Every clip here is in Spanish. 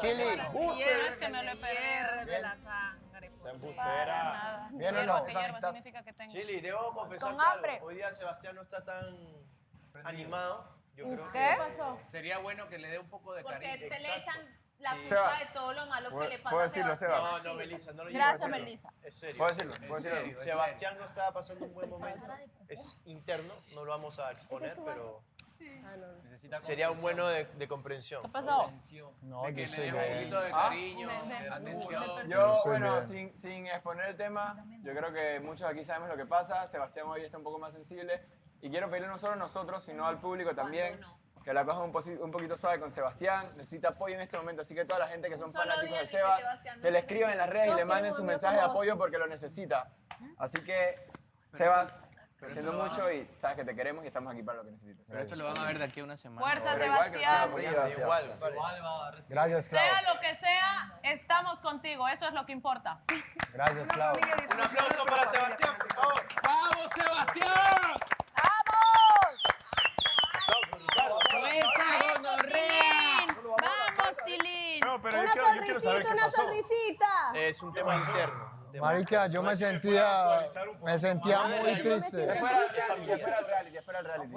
Chili. Es que me lo he perdido. De la sangre. Esa embustera. ¿Bien o no? Hierba significa que tengo. Chili, debo confesar Con que algo. hambre. Hoy día Sebastián no está tan animado. Yo creo ¿Qué? que... Sería bueno que le dé un poco de Porque cariño. se le echan la Sí. culpa Seba, de todo lo malo que le pasa ¿puedo a decirlo, Sebastián. Seba? No, Melissa, no lo Gracias, llevo en serio. Melissa. Es serio. ¿Puedo decirlo? ¿Puedo decirlo? serio. Sebastián no estaba pasando un buen momento. Es interno, no lo vamos a exponer, pero Necesita sería un bueno de comprensión. ¿Qué pasó? comprensión. No, De yo que le soy dé un bien. poquito de cariño, de atención. Yo Yo, soy bueno, bien. sin exponer el tema, yo creo que muchos aquí sabemos lo que pasa. Sebastián hoy está un poco más sensible. Y quiero pedirle no solo a nosotros, sino al público también, que la cojan un poquito suave con Sebastián. Necesita apoyo en este momento, así que toda la gente que son Solo fanáticos dile de que Sebas, Sebastián no que le se escriban en las redes y le manden su mensaje de apoyo porque lo necesita. Así que, Sebas, lo siento mucho y sabes que te queremos y estamos aquí para lo que necesites. Pero esto lo van a ver de aquí a una semana. Fuerza, Pero igual que lo sigan Sebastián. apoyando. Igual. Gracias, Clau. Sea lo que sea, estamos contigo. Eso es lo que importa. Gracias, Clau. Un aplauso para Sebastián, por favor. ¡Vamos, Sebastián! ¡Fuerza, gonorrea! ¡Vamos, Tilín! No, pero Una sonrisita, una sonrisita. Es un tema interno. Marica, yo me sentía muy triste. Ya fuera el reality, ya fuera el reality.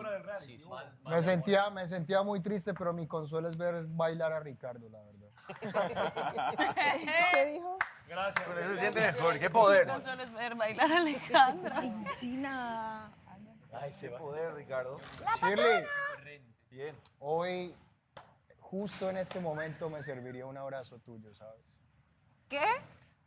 Me sentía muy triste, pero mi consuelo es ver bailar a Ricardo, la verdad. ¿Qué dijo? Pero eso se siente mejor, qué poder. No sueles ver bailar a Alejandra. China. Ay, qué poder, Ricardo. Shirley, Bien. hoy, justo en este momento, me serviría un abrazo tuyo, ¿sabes? ¿Qué?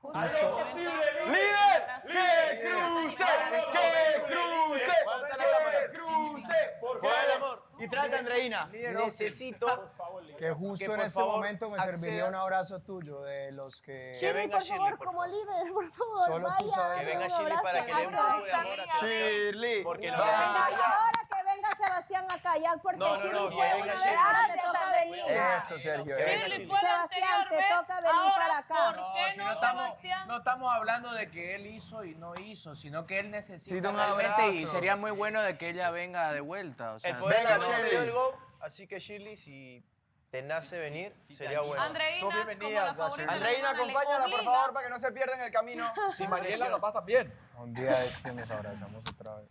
¡Líder! ¡Que cruce! ¡Que cruce! ¡Que cruce! Por Juega el amor. Y trata a Andreina. Necesito Que justo Que, en por este favor, momento me serviría accedas- un abrazo tuyo, de los que Que Shirley, venga por Shirley, favor, por como favor. líder, por favor. Solo tú vaya, sabes. que dale venga un Shirley para que le dé un abrazo. poco de amor a Sebastián. Shirley. Porque lo Vaya. Ahora que venga Sebastián acá, ya, porque No, no, Shirley no, fue que una venga vez, Shirley. ahora te Gracias, toca Andreina. venir. Eso, Sergio. Shirley Eso. fue la Sebastián, anterior te vez. toca venir Ahora, para acá. ¿por qué si no, estamos, Sebastián? no estamos hablando de que él hizo y no hizo, sino que él necesita Sí, un realmente y abrazo. sería muy bueno de que ella venga de vuelta. O sea, El poder Venga, de amor te Shirley. dio el go, así que Shirley, si te nace venir, sería bueno. Andreina, Sos como bienvenida, la favorita de Andreina, la semana, le acompáñala, por obliga. favor, para que no se pierda en el camino. Si Mariela capaz también. Un día este nos abrazamos otra vez.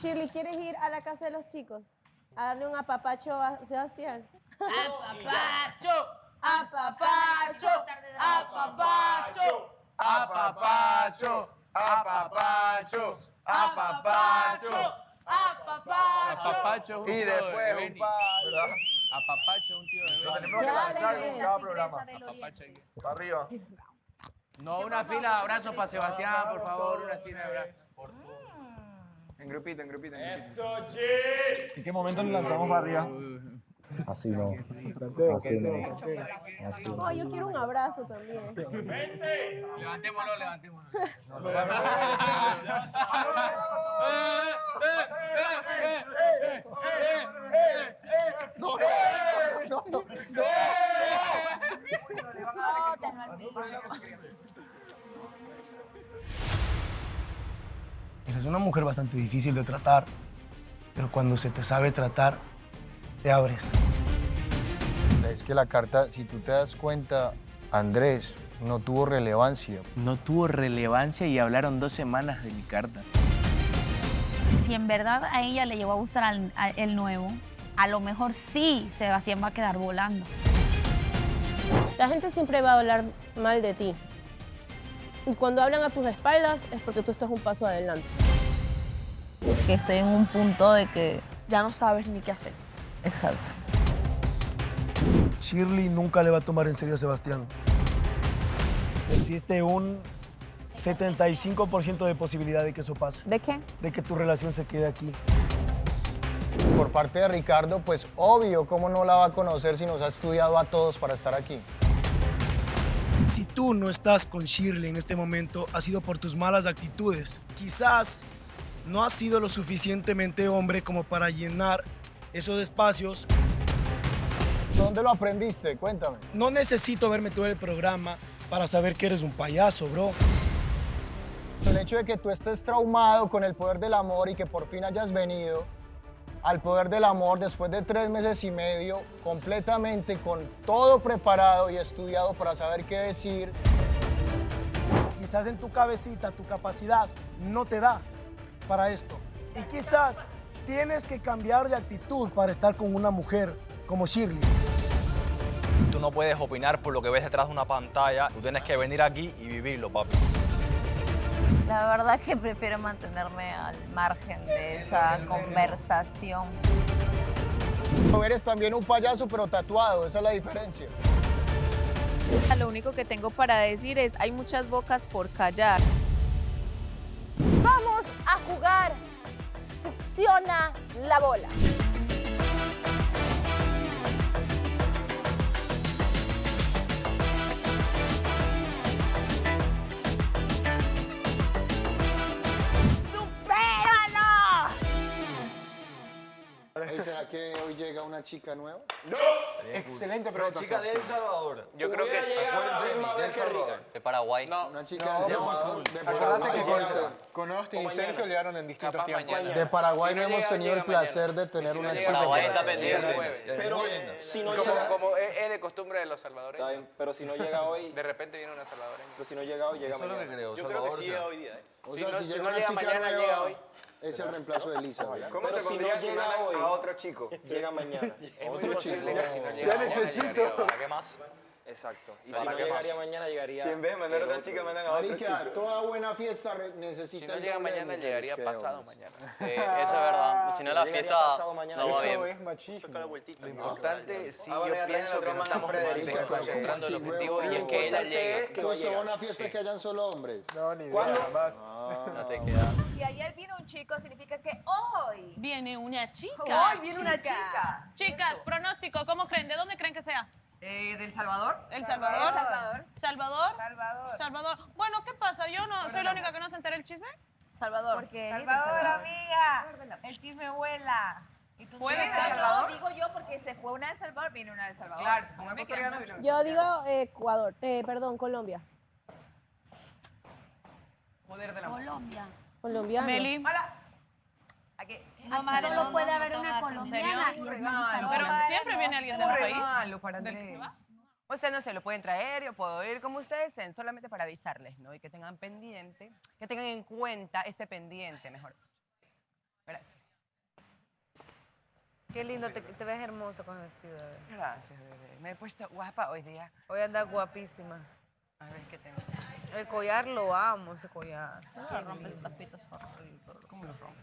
Shirley, ¿quieres ir a la casa de los chicos? A darle un apapacho a Sebastián. ¡Apapacho! ¡Apapacho! ¡Apapacho! Apapacho, apapacho, apapacho. Apapacho es un Y tío de después Benny. un par, ¿verdad? Apapacho es un tío de Lo Benny. tenemos que lanzar en cada programa. Apapacho aquí. Para arriba. No, una fila de abrazos para Sebastián, por favor, una fila de abrazos. En grupito, en grupito, en grupito. ¡Eso, Chil! ¿En qué momento nos lanzamos para arriba? Así no. Así no. No, yo quiero un abrazo también. Levantémoslo, levantémoslo. Eres una mujer bastante difícil de tratar, pero cuando se te sabe tratar, te abres. Es que la carta, si tú te das cuenta, Andrés no tuvo relevancia. No tuvo relevancia y hablaron 2 semanas de mi carta. Si en verdad a ella le llegó a gustar el nuevo, a lo mejor sí Sebastián va a quedar volando. La gente siempre va a hablar mal de ti. Y cuando hablan a tus espaldas es porque tú estás un paso adelante. Que estoy en un punto de que... Ya no sabes ni qué hacer. Exacto. Shirley nunca le va a tomar en serio a Sebastián. Existe un 75% de posibilidad de que eso pase, ¿De qué? de que tu relación se quede aquí. Por parte de Ricardo, pues obvio, ¿cómo no la va a conocer si nos ha estudiado a todos para estar aquí? Si tú no estás con Shirley en este momento, ha sido por tus malas actitudes. Quizás no has sido lo suficientemente hombre como para llenar esos espacios. ¿Dónde lo aprendiste? Cuéntame. No necesito verme todo el programa para saber que eres un payaso, bro. El hecho de que tú estés traumado con el poder del amor y que por fin hayas venido, al poder del amor después de 3 meses y medio, completamente con todo preparado y estudiado para saber qué decir. Quizás en tu cabecita, tu capacidad no te da para esto. Y quizás tienes que cambiar de actitud para estar con una mujer como Shirley. Tú no puedes opinar por lo que ves detrás de una pantalla. Tú tienes que venir aquí y vivirlo, papi. La verdad que prefiero mantenerme al margen de esa conversación. Eres también un payaso, pero tatuado, esa es la diferencia. Lo único que tengo para decir es, hay muchas bocas por callar. Vamos a jugar Succiona la bola. ¿Será que hoy llega una chica nueva? ¡No! Excelente, pero Chica de El Salvador. Yo creo que sí. Acuérdense de mí, de El Salvador. De Paraguay. No, Una chica de Salvador. Acuérdate que con Austin y Sergio llegaron en distintos capaz tiempos. mañana. De Paraguay Si no no hemos llega, tenido el llega placer mañana. de tener Y si no una llega, chica. Paraguay por está acá. pendiente. el jueves. Pero Si no Como es de costumbre de los salvadoreños. pero si no llega hoy, De repente viene una salvadoreña. pero si no llega hoy, llega eso es lo que mañana. creo. Yo creo que sí llega hoy día. O Si sea, no- si si llega no una llega chica mañana, nueva, llega hoy. es el reemplazo de Elisa, ¿verdad? ¿Cómo Pero se si no pondría llega Ximena hoy, a otro chico? llega mañana. Es muy posible que si no llega Ya mañana, necesito. llegaría hoy. ¿Para qué más? Exacto. Y ¿Para si no qué llegaría más? mañana, llegaría. Si en vez de mandar a otra chica, mandan a otro Marica, chico. toda buena fiesta Si necesita no el llega doble de mañana, mujeres llegaría que pasado hombres. mañana. Sí, eso es verdad. Si no, la llegaría fiesta pasado mañana, no va Eso bien. es machismo. Lo importante, sí, Ah, bueno, yo ya pienso traen que otra no manga estamos Frederica, desconcentrando el Sí, objetivo huevo. y es que ella llegue. ¿Te gusta una fiesta que hayan solo hombres? No, ni idea, más. No te queda. Si ayer vino un chico, significa que hoy. Viene una chica. Hoy viene una chica. Chicas, pronóstico, ¿cómo creen? ¿De dónde creen que sea? ¿Del Salvador? ¿El Salvador? Salvador. ¿Salvador? Salvador. Salvador. Bueno, ¿qué pasa? ¿Yo no soy la única que no se entera el chisme? Salvador. Porque Salvador, amiga. El chisme vuela. ¿Y tú Puede tienes ser. Salvador? digo yo porque se fue una de Salvador, viene una de Salvador. Claro, se fue una ecuatoriana. Yo digo Ecuador, perdón, Colombia. Poder del amor. Colombia. Colombiano. Meli. Hola. Aquí. Solo puede haber una colombiana. y es regalo. Pero siempre viene alguien del Un país. regalo para Del Andrés. Ciudad. Ustedes no se lo pueden traer, yo puedo ir como ustedes sean, solamente para avisarles, ¿no? Y que tengan pendiente, que tengan en cuenta este pendiente, mejor. Gracias. Qué lindo, te ves hermoso con el vestido. Bebé. Gracias, bebé. Me he puesto guapa hoy día. Hoy andas guapísima. A ver qué tengo. El collar lo amo, ese collar. No rompes estas pitas por ¿Cómo lo rompo?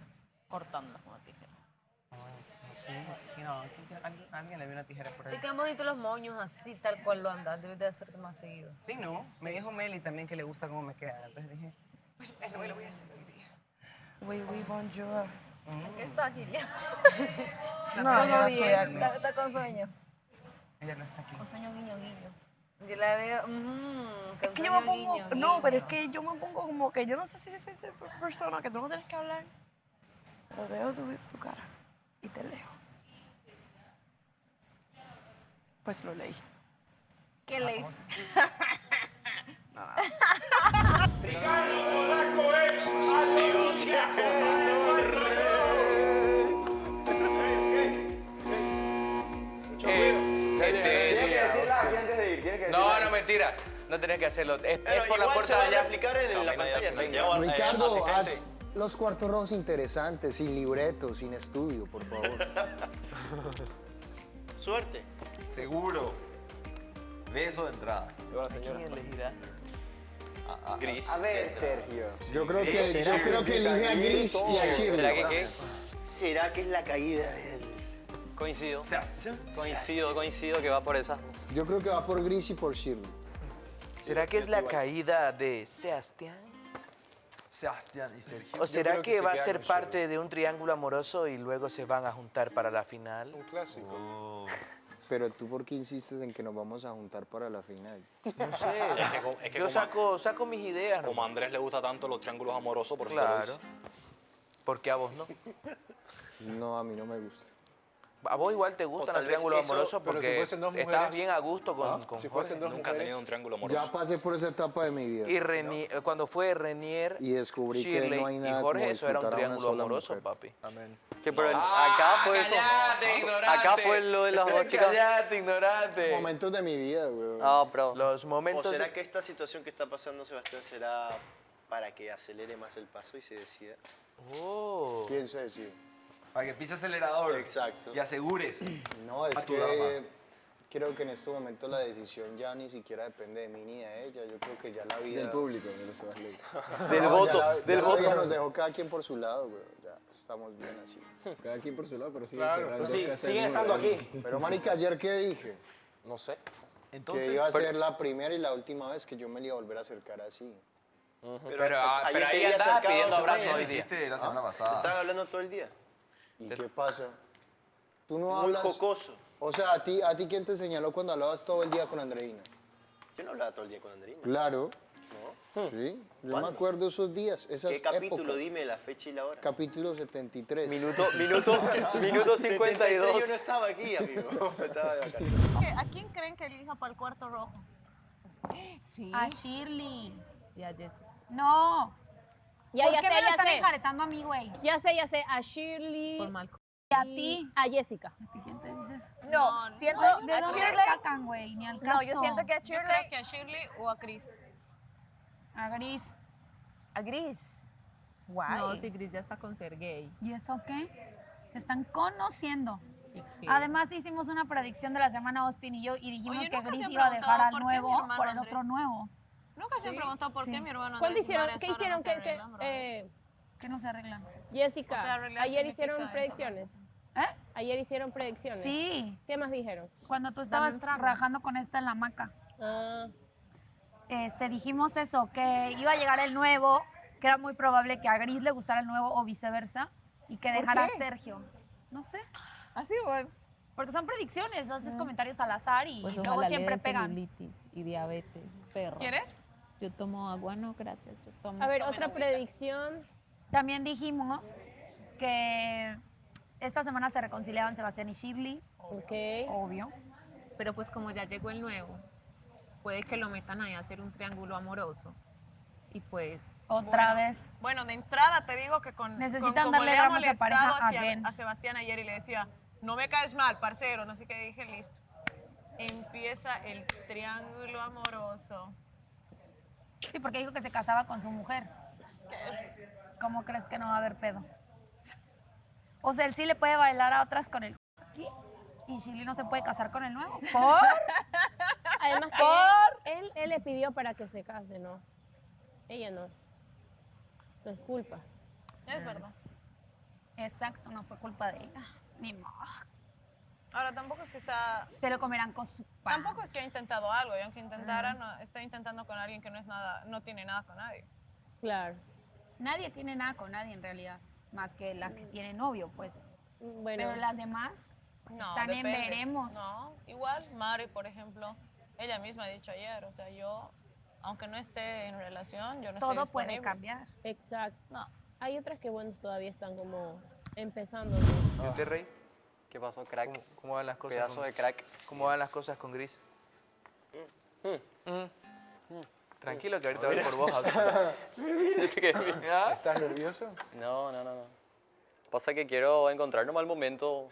cortándolas con una tijera. No, alguien le vio una tijera por ahí. Y qué bonitos los moños así, tal cual lo andas. Debes de hacerte más seguido. Sí, ¿no? Me dijo Meli también que le gusta cómo me queda. Entonces dije, pues bueno, lo voy a hacer hoy día. Oui, oui, bonjour. ¿Qué está, Gilia? No, yo no estoy aquí. Está con sueño. Ella no está aquí. Con sueño guiño guiño. Yo la veo, Es que yo me pongo, no, pero es que yo me pongo como que yo no sé si es esa persona que tú no tienes que hablar. Pero veo tu cara y te leo. Pues lo leí. ¿Qué leí? Tienes que decirla aquí antes de ir. Tienes que No, decirla. no, mentira. No tenés que hacerlo. Es Pero por la igual puerta se de va a allá. explicar en la pantalla. sí. Ricardo, haz los cuartos rojos interesantes, sin libreto, sin estudio, por favor. Suerte. Seguro. Beso de entrada. ¿Quién elegirá? Gris. A ver, Sergio. Yo creo que elige a Gris y a Shirley. ¿Será que qué? ¿Será que es la caída del...? Coincido. Coincido que va por esa. Yo creo que va por Gris y por Shirley. ¿Será que es la caída de Sebastián? Sebastián y Sergio. ¿O será creo que que se va a queda ser con parte de un triángulo amoroso y luego se van a juntar para la final? Un clásico. Oh. Pero tú, ¿por qué insistes en que nos vamos a juntar para la final? No sé. Es que Yo como- saco mis ideas. Como a ¿no? Andrés le gusta tanto los triángulos amorosos, por eso te lo Claro. dice. ¿Por qué a vos no? No, a mí no me gusta. A vos igual te gustan tal los vez triángulos eso- amorosos pero porque si fuesen dos estás mujeres, bien a gusto con si Jorge. fuesen dos Nunca he tenido un triángulo amoroso. Ya pasé por esa etapa de mi vida. Y cuando fue Renier, Y descubrí que Shirley no hay y nada Jorge, como eso era un disfrutar a una triángulo sola amoroso, mujer. papi. Amén. Que, pero acá fue eso. Cállate, ignorante. Acá fue lo de las dos chicas. Cállate, ignorante. Momentos de mi vida, güey. No, pero. Los ¿O momentos... será que esta situación que está pasando, Sebastián, será para que acelere más el paso y se decida? Oh. ¿Quién se decide? Para que pise acelerador. Exacto. Y asegures. No, es A tu que dama. creo que en este momento la decisión ya ni siquiera depende de mí ni de ella. Yo creo que ya la vida... Del público, de los Sebastián. Del No, voto, ya del la vida voto. nos dejó cada quien por su lado, güey. Ya estamos bien así. Cada quien por su lado, pero siguen Claro, cerrando sí, casas siguen de estando número. aquí. Pero, marica, ¿ayer qué dije? No sé. Entonces, Que iba a ser la primera y la última vez que yo me le iba a volver a acercar así. Pero ahí quería andaba acercado pidiendo a su abrazos novia. hoy día. dijiste la semana pasada. Estaban hablando todo el día. ¿Y qué pasa? Tú no Muy hablas... jocoso. O sea, ¿a ti quién te señaló cuando hablabas todo el día con Andreina? Yo no hablaba todo el día con Andrina. Claro. No. Sí, yo ¿Cuándo? me acuerdo esos días, esas ¿Qué capítulo? épocas. Dime la fecha y la hora. Capítulo 73. Minuto 52. 73, yo no estaba aquí, amigo. Estaba de vacaciones. ¿A quién creen que elija para el cuarto rojo? Sí. A Shirley. Y a Jessica. No. Ya, ¿Por ya qué sé, me lo ya están sé. enjaretando a mí, güey? Ya sé. A Shirley. Por mal. ¿Y a ti? A Jessica. ¿A ti quién te dices? No, siento ¿De a dónde Shirley. sacan, güey? Ni al caso. No, yo siento que a Shirley. Yo creo que a Shirley o a Chris. A Gris. A Gris. Guay. No, si Gris ya está con ser gay. ¿Y eso qué? Se están conociendo. ¿Y qué? Además hicimos una predicción de la semana Austin y yo y dijimos Oye, que nunca Gris se han iba a dejar preguntado al por qué nuevo mi hermano por el Andrés. otro nuevo. Nunca se han preguntado por qué mi hermano ¿Cuándo Andrés y hicieron? Mara ¿Qué ahora hicieron? no se arreglan, bro? ¿Qué no se arreglan? Jessica, O sea, arreglar ayer significa hicieron eso. predicciones. ¿Eh? Ayer hicieron predicciones. Sí. ¿Qué más dijeron? Cuando tú estabas rajando con esta en la hamaca. Ah, Dijimos eso, que iba a llegar el nuevo, que era muy probable que a Gris le gustara el nuevo o viceversa, y que ¿Por dejara a qué? Sergio. No sé. Así, bueno. Porque son predicciones, haces comentarios al azar y Pues luego ojalá siempre le dé pegan. celulitis y diabetes, perro. ¿Quieres? Yo tomo agua, no, gracias. Yo tomo. a ver, otra predicción. También dijimos que esta semana se reconciliaban Sebastián y Shirley, Ok. obvio. Pero pues como ya llegó el nuevo, puede que lo metan ahí a hacer un triángulo amoroso. Y pues... Otra vez. Bueno, de entrada te digo que con Necesitan como darle le ha gramos de pareja molestado again. a Sebastián ayer y le decía, no me caes mal, parcero, no sé qué, dije, listo. Empieza el triángulo amoroso. Sí, porque dijo que se casaba con su mujer. ¿Cómo crees que no va a haber pedo? O sea, él sí le puede bailar a otras con el aquí y Shirley no se puede casar con el nuevo. ¿Por? Además que él le pidió para que se case, ¿no? Ella no. No es culpa. Es verdad. Exacto, no fue culpa de ella. Ni modo. Ahora, tampoco es que está... Se lo comerán con su pan. Tampoco es que ha intentado algo, y aunque intentara, no, está intentando con alguien que no es nada, no tiene nada con nadie. Claro. Nadie tiene nada con nadie en realidad, más que las que tienen novio, pues. Bueno. Pero las demás No, están en depende. veremos. No, igual Mari, por ejemplo, ella misma ha dicho ayer, o sea, yo, aunque no esté en relación, yo no estoy Todo puede disponible. cambiar. Exacto. No. Hay otras que, bueno, todavía están como empezando. ¿Y usted, Rey? ¿Qué pasó, crack? ¿Cómo van las cosas? Pedazo con, de crack. ¿Cómo van las cosas con Gris? Tranquilo que ahorita voy por vos. ¿Ah? ¿Estás nervioso? No. Pasa que quiero encontrar nomás el momento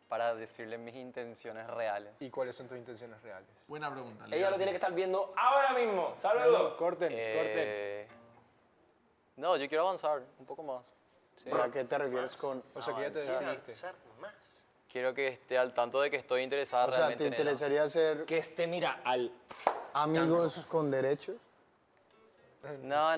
para decirle mis intenciones reales. ¿Y cuáles son tus intenciones reales? Buena pregunta. Ella lo tiene que estar viendo ahora mismo. ¡Saludos! Corten, corten. No, yo quiero avanzar un poco más. Sí. ¿A qué te refieres con O sea, que ya te decidiste. más. Quiero que esté al tanto de que estoy interesada O sea, realmente ¿te en ella. interesaría ser Que esté, mira, al... amigos con derechos? No.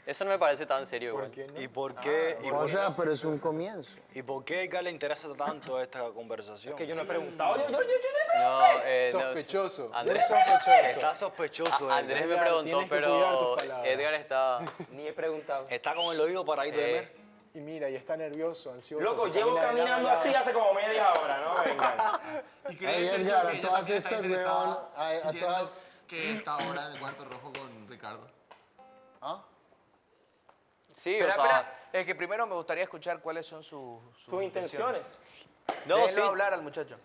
Eso no me parece tan serio, ¿Por igual. qué no? ¿Y por qué? O sea, pero es un comienzo. ¿Y por qué a Edgar le interesa tanto esta conversación? Es que yo no he preguntado. No, Sospechoso. Andrés, Está sospechoso. Andrés me Edgar, preguntó, tienes que cuidar tus pero palabras. Edgar está... Ni he preguntado. Está con el oído paradito de ver. Y mira, y está nervioso, ansioso. Loco, que llevo camina de lado a caminando lado. así hace como media hora, ¿no? Venga. ¿Y Ay, Edgar, a todas estas, weón, a todas... que está ahora en el cuarto rojo con Ricardo? ¿Ah? Sí, Espera, o sea, espera. es que primero me gustaría escuchar cuáles son sus intenciones. No, Déjenlo sí. hablar al muchacho.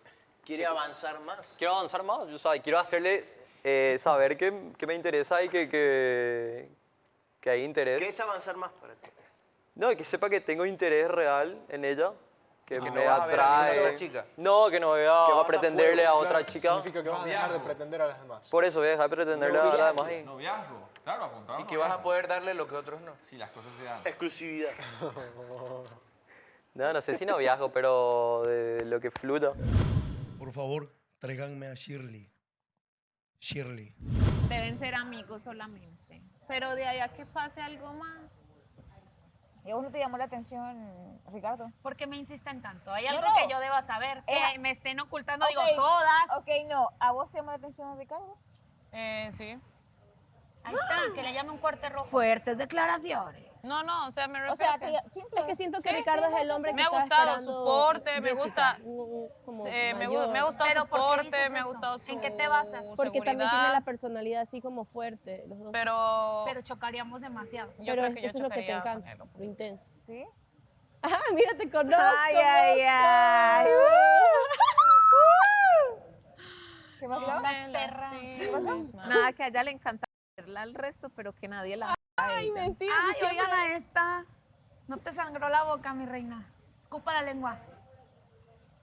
¿Quiere avanzar más? Quiero avanzar más, o sea, quiero hacerle saber que me interesa y que hay interés. ¿Qué es avanzar más para ti? No, y que sepa que tengo interés real en ella, que Que me no vas a ver a atrae. otra chica. No, que no voy a pretenderle a otra chica. Significa que vas a dejar de pretender a las demás. Por eso voy a dejar de pretenderle a las demás. Y... Noviazgo. Claro, apuntado. Y que vas a poder darle lo que otros no. Si las cosas se dan. Exclusividad. No sé si noviazgo, pero de lo que fluta. Por favor, tráiganme a Shirley. Shirley. Deben ser amigos solamente. Pero de ahí a que pase algo más. ¿Y a vos no te llamó la atención, Ricardo? ¿Por qué me insisten tanto? ¿Hay No, algo no. que yo deba saber? Que Era- me estén ocultando, Ok, digo, todas. Ok, no. ¿A vos te llamó la atención, Ricardo? Sí. Ahí está, que le llame un corte rojo. Fuertes declaraciones. No, o sea, me refiero O sea, a que simple. Es que siento que Sí, Ricardo es el hombre que me ha está gustado su esperando porte, me Jessica, gusta, como me mayor. ha gustado Pero su ¿por qué porte, dices me ha eso? gustado su ¿En qué te basas? Porque también tiene seguridad, la personalidad así como fuerte, los dos. pero chocaríamos demasiado. yo Pero creo que yo eso es lo que te chocaría con encanta, él. lo intenso. ¿Sí? Ajá, mira, te conozco. Ay, ay, ay. ¿Qué pasó? Me lastimas. Nada, que a ella le encanta verla al resto, pero que nadie la Ay, mentira. Ay, sí, oigan siempre- a esta. No te sangró la boca, mi reina. Escupa la lengua.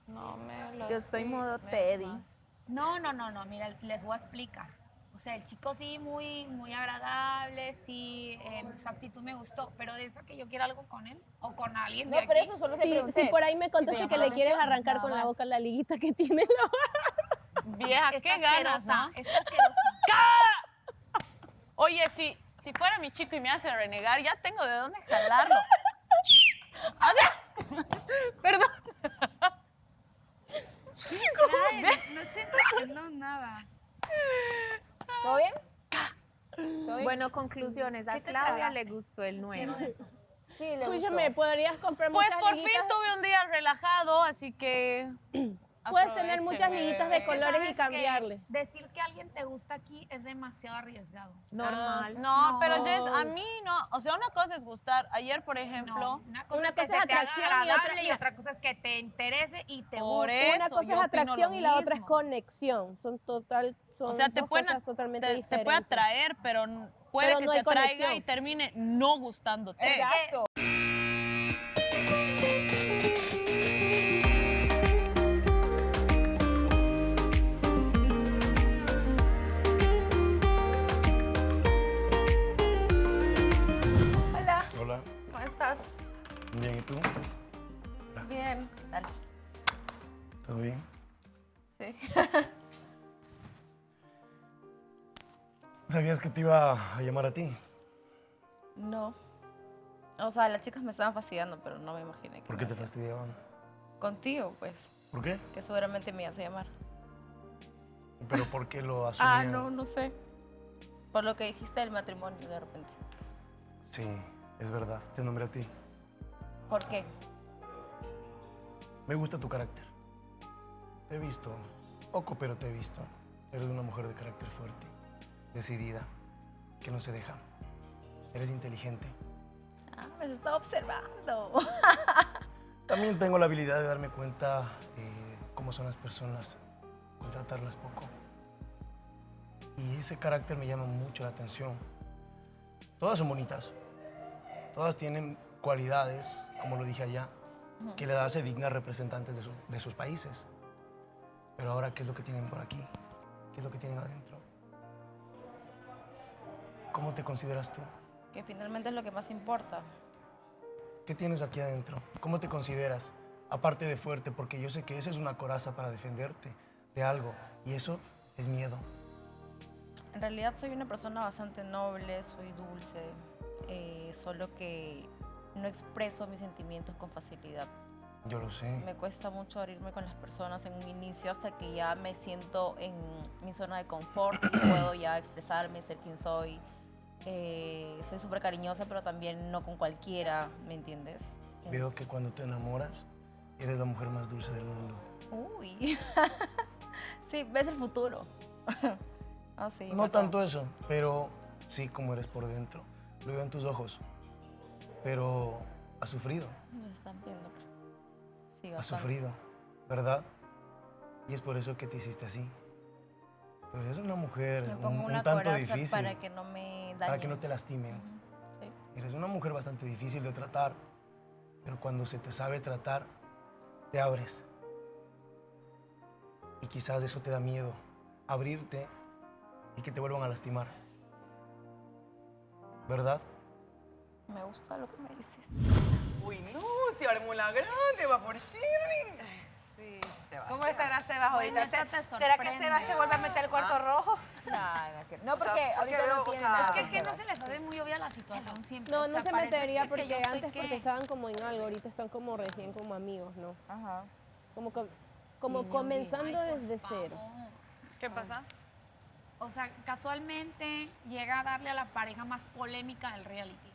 No me Yo soy modo lastimes Teddy. más. No, mira, les voy a explicar. O sea, el chico sí, muy agradable, sí, su actitud me gustó, pero de eso que yo quiera algo con él o con alguien No, de pero aquí. eso solo te Sí, pregunté. sí, por ahí me Si te contaste llamó que la le quieres atención, arrancar nada con la más. boca la liguita que tiene. Vieja, Está qué ganas, asquerosa, ¿no? está asquerosa. Oye, si fuera mi chico y me hace renegar, ya tengo de dónde jalarlo. O sea, perdón. No estoy entendiendo nada. ¿Todo bien? ¿Todo bien? Bueno, conclusiones. A ¿Qué te Claudia tragaste? le gustó el nuevo. Quiero eso. Sí, le Escúchame, gustó. podrías comprar Pues muchas por fin liguitas. tuve un día relajado, así que Puedes tener muchas aprovechenme, liguitas bebé. de colores y ¿Sabes qué? cambiarle. Decir que alguien te gusta aquí es demasiado arriesgado. Normal. No, pero Jess, a mí no. O sea, una cosa es gustar. Ayer, por ejemplo, No, una cosa Una es que cosa es se te haga atracción y otra- agradable y mira. otra cosa es que te interese y te Por guste. Una eso, cosa yo es opino atracción lo y la otra es mismo. conexión. Son o sea, te dos pueden, cosas totalmente te diferentes. puede atraer, pero puede Pero que no te hay atraiga conexión. y termine no gustándote. Exacto. Hola, Hola. ¿cómo estás? Bien, ¿y tú? Bien. Dale. ¿Todo bien? Sí. ¿Sabías que te iba a llamar a ti? No. O sea, las chicas me estaban fastidiando, pero no me imaginé que ¿Por qué me te hacían. fastidiaban? Contigo, pues. ¿Por qué? Que seguramente me ibas a llamar. ¿Pero por qué lo asumían? No sé. Por lo que dijiste del matrimonio de repente. Sí, es verdad. Te nombré a ti. ¿Por qué? Me gusta tu carácter. Te he visto. Poco, pero te he visto. Eres una mujer de carácter fuerte, decidida, que no se deja. Eres inteligente. Ah, me estaba observando. También tengo la habilidad de darme cuenta cómo son las personas, con tratarlas poco. Y ese carácter me llama mucho la atención. Todas son bonitas. Todas tienen cualidades, como lo dije allá, que les hace dignas representantes de sus países. Pero ahora, ¿qué es lo que tienen por aquí? ¿Qué es lo que tienen adentro? ¿Cómo te consideras tú? Que finalmente es lo que más importa. ¿Qué tienes aquí adentro? ¿Cómo te consideras? Aparte de fuerte, porque yo sé que eso es una coraza para defenderte de algo. Y eso es miedo. En realidad soy una persona bastante noble, soy dulce, solo que no expreso mis sentimientos con facilidad. Yo lo sé. Me cuesta mucho abrirme con las personas en un inicio hasta que ya me siento en mi zona de confort y puedo ya expresarme, ser quien soy. Soy súper cariñosa, pero también no con cualquiera, ¿me entiendes? Veo que cuando te enamoras, eres la mujer más dulce del mundo. Uy, sí, ves el futuro. Ah, sí, No tanto eso, pero sí como eres por dentro. Lo veo en tus ojos. pero has sufrido. Me están viendo. Sí, Has bastante. sufrido, ¿verdad? Y es por eso que te hiciste así. Pero eres una mujer Me pongo un una tanto coraza difícil. para que no me dañen. Para que no te lastimen. Sí. Eres una mujer bastante difícil de tratar, pero cuando se te sabe tratar, te abres. Y quizás eso te da miedo, abrirte y que te vuelvan a lastimar. ¿Verdad? Me gusta lo que me dices. Uy, no, se armó la grande, va por Shirley. Sí, Sebas. ¿Cómo estará Sebas ahorita? Bueno, esto te ¿Será que sorprende. Sebas se vuelve a meter el cuarto rojo? No, porque O sea, ahorita porque no veo, tiene o sea, nada. Es que no se les hace muy obvia la situación siempre. No, o no sea, se parece metería que porque yo sé antes que- porque estaban como en algo, ahorita están como recién como amigos, ¿no? Ajá. Como comenzando desde cero. ¿Qué pasa? O sea, casualmente llega a darle a la pareja más polémica del reality.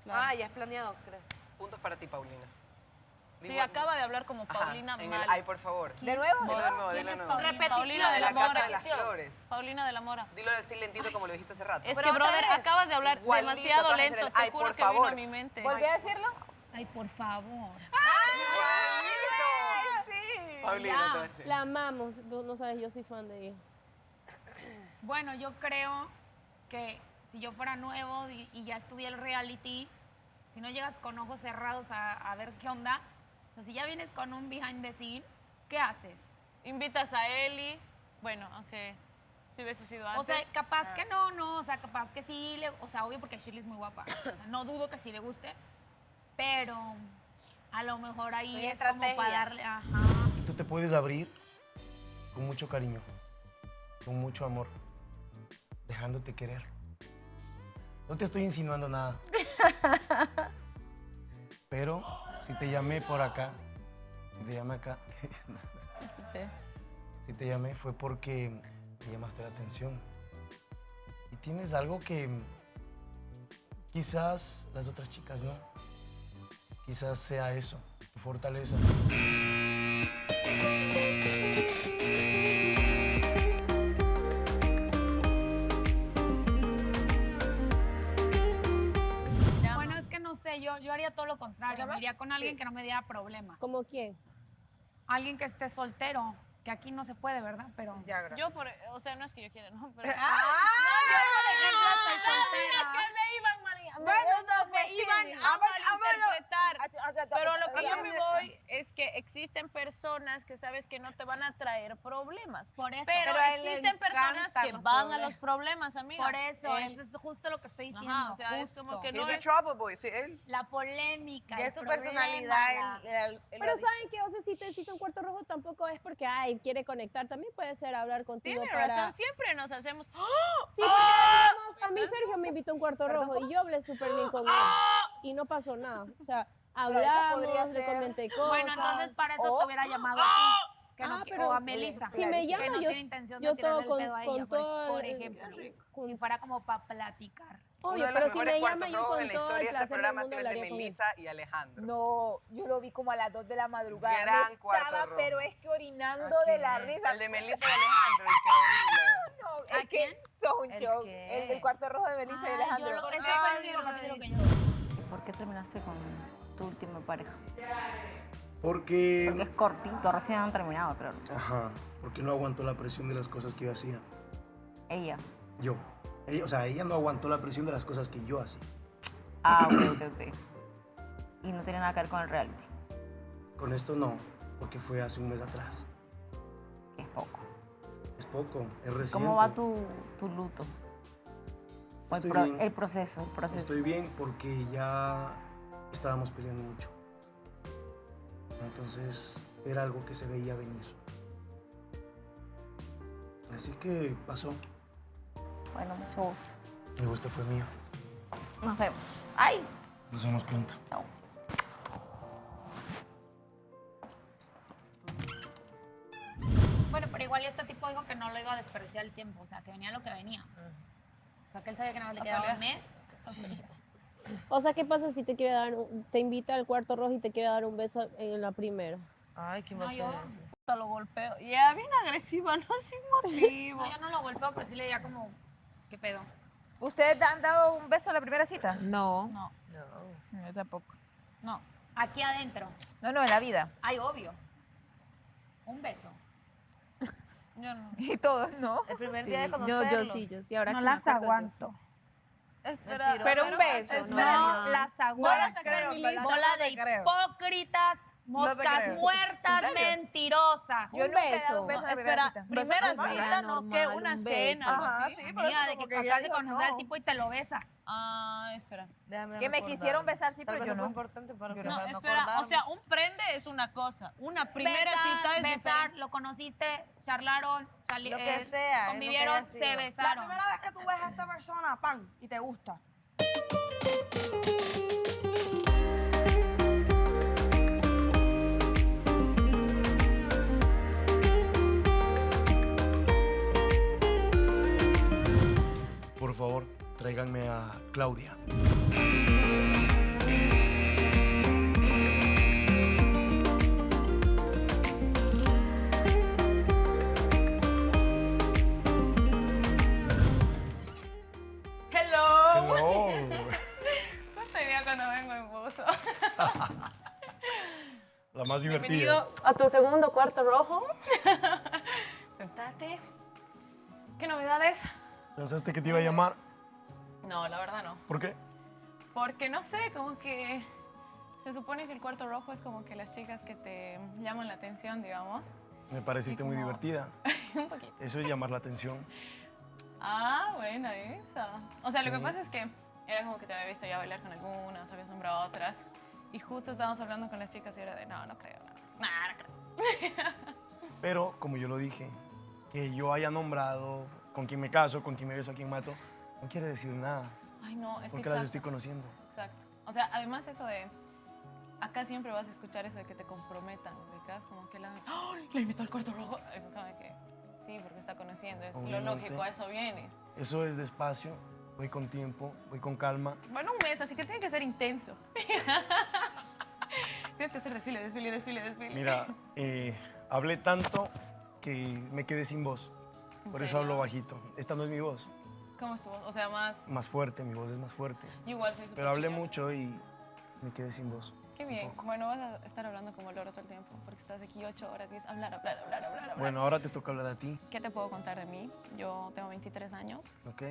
Ah, ya es planeado, creo. Puntos para ti, Paulina. Sí, acaba de hablar como Ajá, Paulina en mal. el ay, por favor. ¿De nuevo? Dilo de nuevo, dilo de nuevo. Paulina de la la Casa Mora. de las Flores. Paulina de la Mora. Dilo así lentito como lo dijiste hace rato. Es que, brother, acabas de hablar Igualito, demasiado acabas de hacer lento. el Te ay, juro por que vino favor. a mi mente. ¿Volví a decirlo? Ay, por favor. Paulina, Ya. entonces. La amamos, tú no sabes, yo soy fan de ella. Bueno, yo creo que si yo fuera nuevo y ya estudié el reality, si no llegas con ojos cerrados a ver qué onda, o sea, si ya vienes con un behind the scene, ¿qué haces? Invitas a Eli. Bueno, aunque si hubiese sido antes. O sea, capaz que no, o sea, capaz que sí, o sea, obvio porque Shirley es muy guapa. O sea, no dudo que sí le guste, pero a lo mejor ahí Hay es estrategia. como para darle, ajá. Tú te puedes abrir con mucho cariño, con mucho amor, dejándote querer. No te estoy insinuando nada. Pero si te llamé por acá, si te llamé acá, si te llamé fue porque me llamaste la atención. Y tienes algo que quizás las otras chicas no. Quizás sea eso, tu fortaleza. Bueno, es que no sé, yo haría todo lo contrario. Me iría con alguien que no me diera problemas. ¿Como quién? Alguien que esté soltero, que aquí no se puede, ¿verdad? Pero Yo, o sea, no es que yo quiera, ¿no? Pero, yo, por ejemplo, estoy soltera. que me iban Bueno, me iban a malinterpretar. Pero a lo que yo me voy es que existen personas que sabes que no te van a traer problemas. Por eso. Pero Pero a él le existen personas encantan que los van a problemas. los problemas, amiga. Por eso, Él- eso es justo lo que estoy diciendo. Ajá, o sea, es justo. como que He's no a es... trouble boy, sí, él. La polémica, Ya el es su problema, personalidad. Pero saben que, o sea, si te cita un cuarto rojo tampoco es porque, ay, quiere conectar, también puede ser hablar contigo Tiene para... razón, siempre nos hacemos... ¡Ah! Sí, porque digamos, a mí Sergio me invitó a un cuarto rojo y yo hablé súper bien con él y no pasó nada. O sea, hablamos, podría le ser. comenté cosas. Bueno, entonces para eso O- te hubiera llamado a ti. Que no, pero o a Melissa. si me que llama, no yo- tiene intención yo de tirarle todo el pedo a con ella, todo por el- ejemplo. Si fuera como para platicar. Obvio, Uno de pero los si mejores me llama cuartos yo rojos con en la todo el historia de este placer del programa ha mundo sido el de hablaría con él. Melissa y Alejandro. No, yo lo vi como a las 2 de la madrugada. Gran Me cuarto estaba, rojo. pero es que orinando ¿A de quién? la risa. El de Melissa y Alejandro, increíble. No, ¿A es quién? que son ¿El show. qué? El del cuarto rojo de Melissa y Ay, Alejandro. ese fue el único capítulo que yo ¿Por qué terminaste con tu última pareja? Porque... Porque es cortito, recién han terminado, creo. Ajá, porque no aguantó la presión de las cosas que yo hacía. Ella. Yo. O sea, ella no aguantó la presión de las cosas que yo hacía. Ah, ok. Y no tiene nada que ver con el reality. Con esto no, porque fue hace un mes atrás. Es poco. Es poco, es reciente. ¿Cómo va tu luto? O Estoy bien. el proceso. Estoy bien porque ya estábamos peleando mucho. Entonces era algo que se veía venir. Así que pasó. Bueno, mucho gusto. El gusto fue mío. Nos vemos. ¡Ay! Nos vemos pronto. Chao. Bueno, pero igual este tipo dijo que no lo iba a desperdiciar el tiempo, o sea, que venía lo que venía. O sea, que él sabía que nada más le quedaba un mes. O sea, ¿qué pasa si te quiere dar te invita al cuarto rojo y te quiere dar un beso en la primera? Ay, qué No, yo, Puta, lo golpeo. Ya, bien agresiva, no sin motivo. no, yo no lo golpeo, pero sí le diría como, ¿qué pedo? ¿Ustedes han dado un beso a la primera cita? No. No. Yo tampoco. No. Aquí adentro. No, en la vida. Ay, obvio. Un beso. Yo no. Y todos, ¿no? El primer Sí, día de yo conocerlo. sí. Ahora No que me las acuerdo, yo aguanto. Espera, Pero un beso. No las aguanto. creo, ¿verdad? Bola No de te creo. hipócritas, moscas creo. muertas, ¿En serio? mentirosas. Yo nunca he dado un beso a la primera Espera, cita. primera normal, cita no, normal, que una un cena. beso. algo Ajá, así. sí, por eso Mía, de como que que ya pasas de digo, conocer al no. tipo y te lo besas. Ah, espera. Que me quisieron besar, sí, pero yo no. importante para No, espera, o sea, un prende es una cosa. Una primera Besar, cita es besar, diferente. lo conociste, charlaron, Lo que sea, convivieron, lo que haya se sido. besaron. La primera vez que tú ves a esta persona, pan, y te gusta. Por favor, tráiganme a Claudia. Hello. Hello. Justo hoy día cuando vengo en buzo. La más divertida. Bienvenido a tu segundo cuarto rojo. Sentate. ¿Qué novedades? ¿Pensaste que te iba a llamar? No, la verdad no. ¿Por qué? Porque no sé, como que se supone que el cuarto rojo es como que las chicas que te llaman la atención, digamos. Me pareciste muy como- divertida. Un poquito. Eso es llamar la atención. Ah, buena esa. O sea, lo que Sí. pasa es que era como que te había visto ya bailar con algunas, habías nombrado a otras. Y justo estábamos hablando con las chicas y era de, no creo, no creo. Pero, como yo lo dije, que yo haya nombrado con quién me caso, con quién me beso, a quién mato, no quiere decir nada. Ay, no, es que Porque las exacto. estoy conociendo. Exacto. O sea, además eso de, acá siempre vas a escuchar eso de que te comprometan, ubicas, como que la invitó al cuarto rojo. Es como de que, sí, porque está conociendo, es Obviamente. lo lógico, a eso vienes. Eso es despacio, voy con tiempo, voy con calma. Bueno, un mes, así que tiene que ser intenso. Tienes que hacer desfile. Mira, hablé tanto que me quedé sin voz. ¿En Por eso serio? hablo bajito. Esta no es mi voz. ¿Cómo estuvo? O sea, más... Más fuerte, mi voz es más fuerte. Yo igual soy súper Pero hablé chillona. mucho y me quedé sin voz. Qué bien. Bueno, vas a estar hablando como loro todo el tiempo, porque estás aquí 8 horas y es hablar. Bueno, ahora te toca hablar a ti, ¿Qué te puedo contar de mí? Yo tengo 23 años, ¿ok?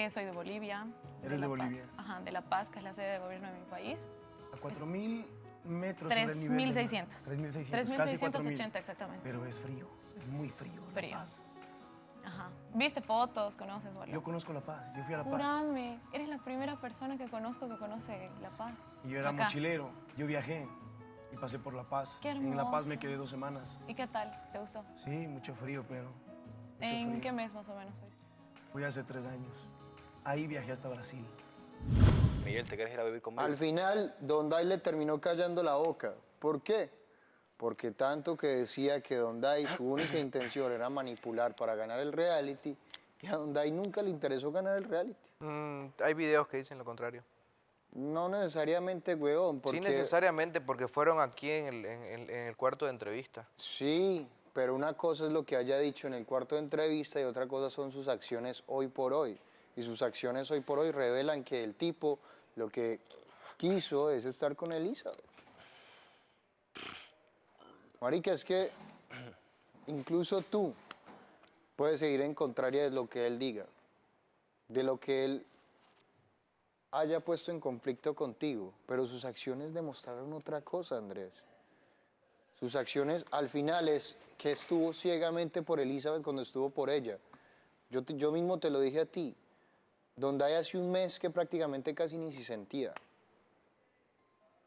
soy de Bolivia. Eres de La Paz. Bolivia. Ajá, de La Paz, que es la sede de gobierno de mi país. A 4.000 metros sobre el nivel del mar. 3.600. 3.600, casi 4.000. 3.680 exactamente. Pero es frío, es muy frío. La Frío. Paz. Ajá. ¿Viste fotos? ¿Conoces o algo? Yo conozco La Paz, yo fui a La Paz. Júrame, eres la primera persona que conozco que conoce La Paz. Y yo era Acá. mochilero, yo viajé y pasé por La Paz. Qué En La Paz me hermoso. quedé 2 semanas. ¿Y qué tal? ¿Te gustó? Sí, mucho frío, pero mucho ¿En frío. qué mes más o menos fuiste? Fui hace 3 años. Ahí viajé hasta Brasil. Miguel, ¿te quieres ir a vivir conmigo? Al final, Don Day le terminó callando la boca. ¿Por qué? Porque tanto que decía que Don Day, su única intención era manipular para ganar el reality, y a Don Day nunca le interesó ganar el reality. Hay videos que dicen lo contrario. No necesariamente, huevón, porque... Sí, necesariamente, porque fueron aquí en el cuarto de entrevista. Sí, pero una cosa es lo que haya dicho en el cuarto de entrevista y otra cosa son sus acciones hoy por hoy. Y sus acciones hoy por hoy revelan que el tipo lo que quiso es estar con Elizabeth. Marica, es que incluso tú puedes seguir en contraria de lo que él diga, de lo que él haya puesto en conflicto contigo, pero sus acciones demostraron otra cosa, Andrés. Sus acciones al final es que estuvo ciegamente por Elizabeth cuando estuvo por ella. Yo mismo te lo dije a ti, donde hay hace un mes que prácticamente casi ni se sentía.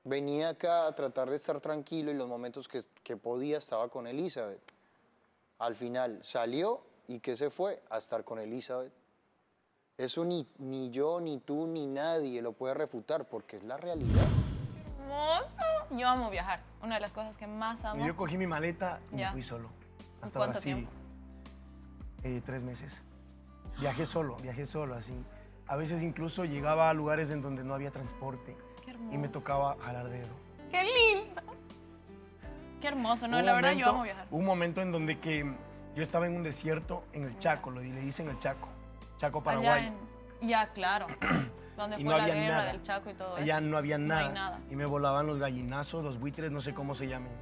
Venía acá a tratar de estar tranquilo y los momentos que podía estaba con Elizabeth. Al final salió y ¿qué se fue? A estar con Elizabeth. Eso ni yo, ni tú, ni nadie lo puede refutar porque es la realidad. Hermoso. Yo amo viajar. Una de las cosas que más amo. Yo cogí mi maleta y Ya. me fui solo. Hasta ¿Cuánto Brasil. tiempo? 3 meses. Viajé solo, así. A veces incluso llegaba a lugares en donde no había transporte. Qué Y me hermoso. tocaba jalar dedo. ¡Qué lindo! Qué hermoso, ¿no? Hubo La un verdad, yo momento- amo viajar. Hubo un momento en donde que yo estaba en un desierto en el Chaco, le dicen el Chaco, Chaco, Paraguay. Ya, claro. Donde Y fue no la había guerra nada. del Chaco y todo Allá eso. no había No hay nada. nada. Y me volaban los gallinazos, los buitres, no sé cómo se llaman.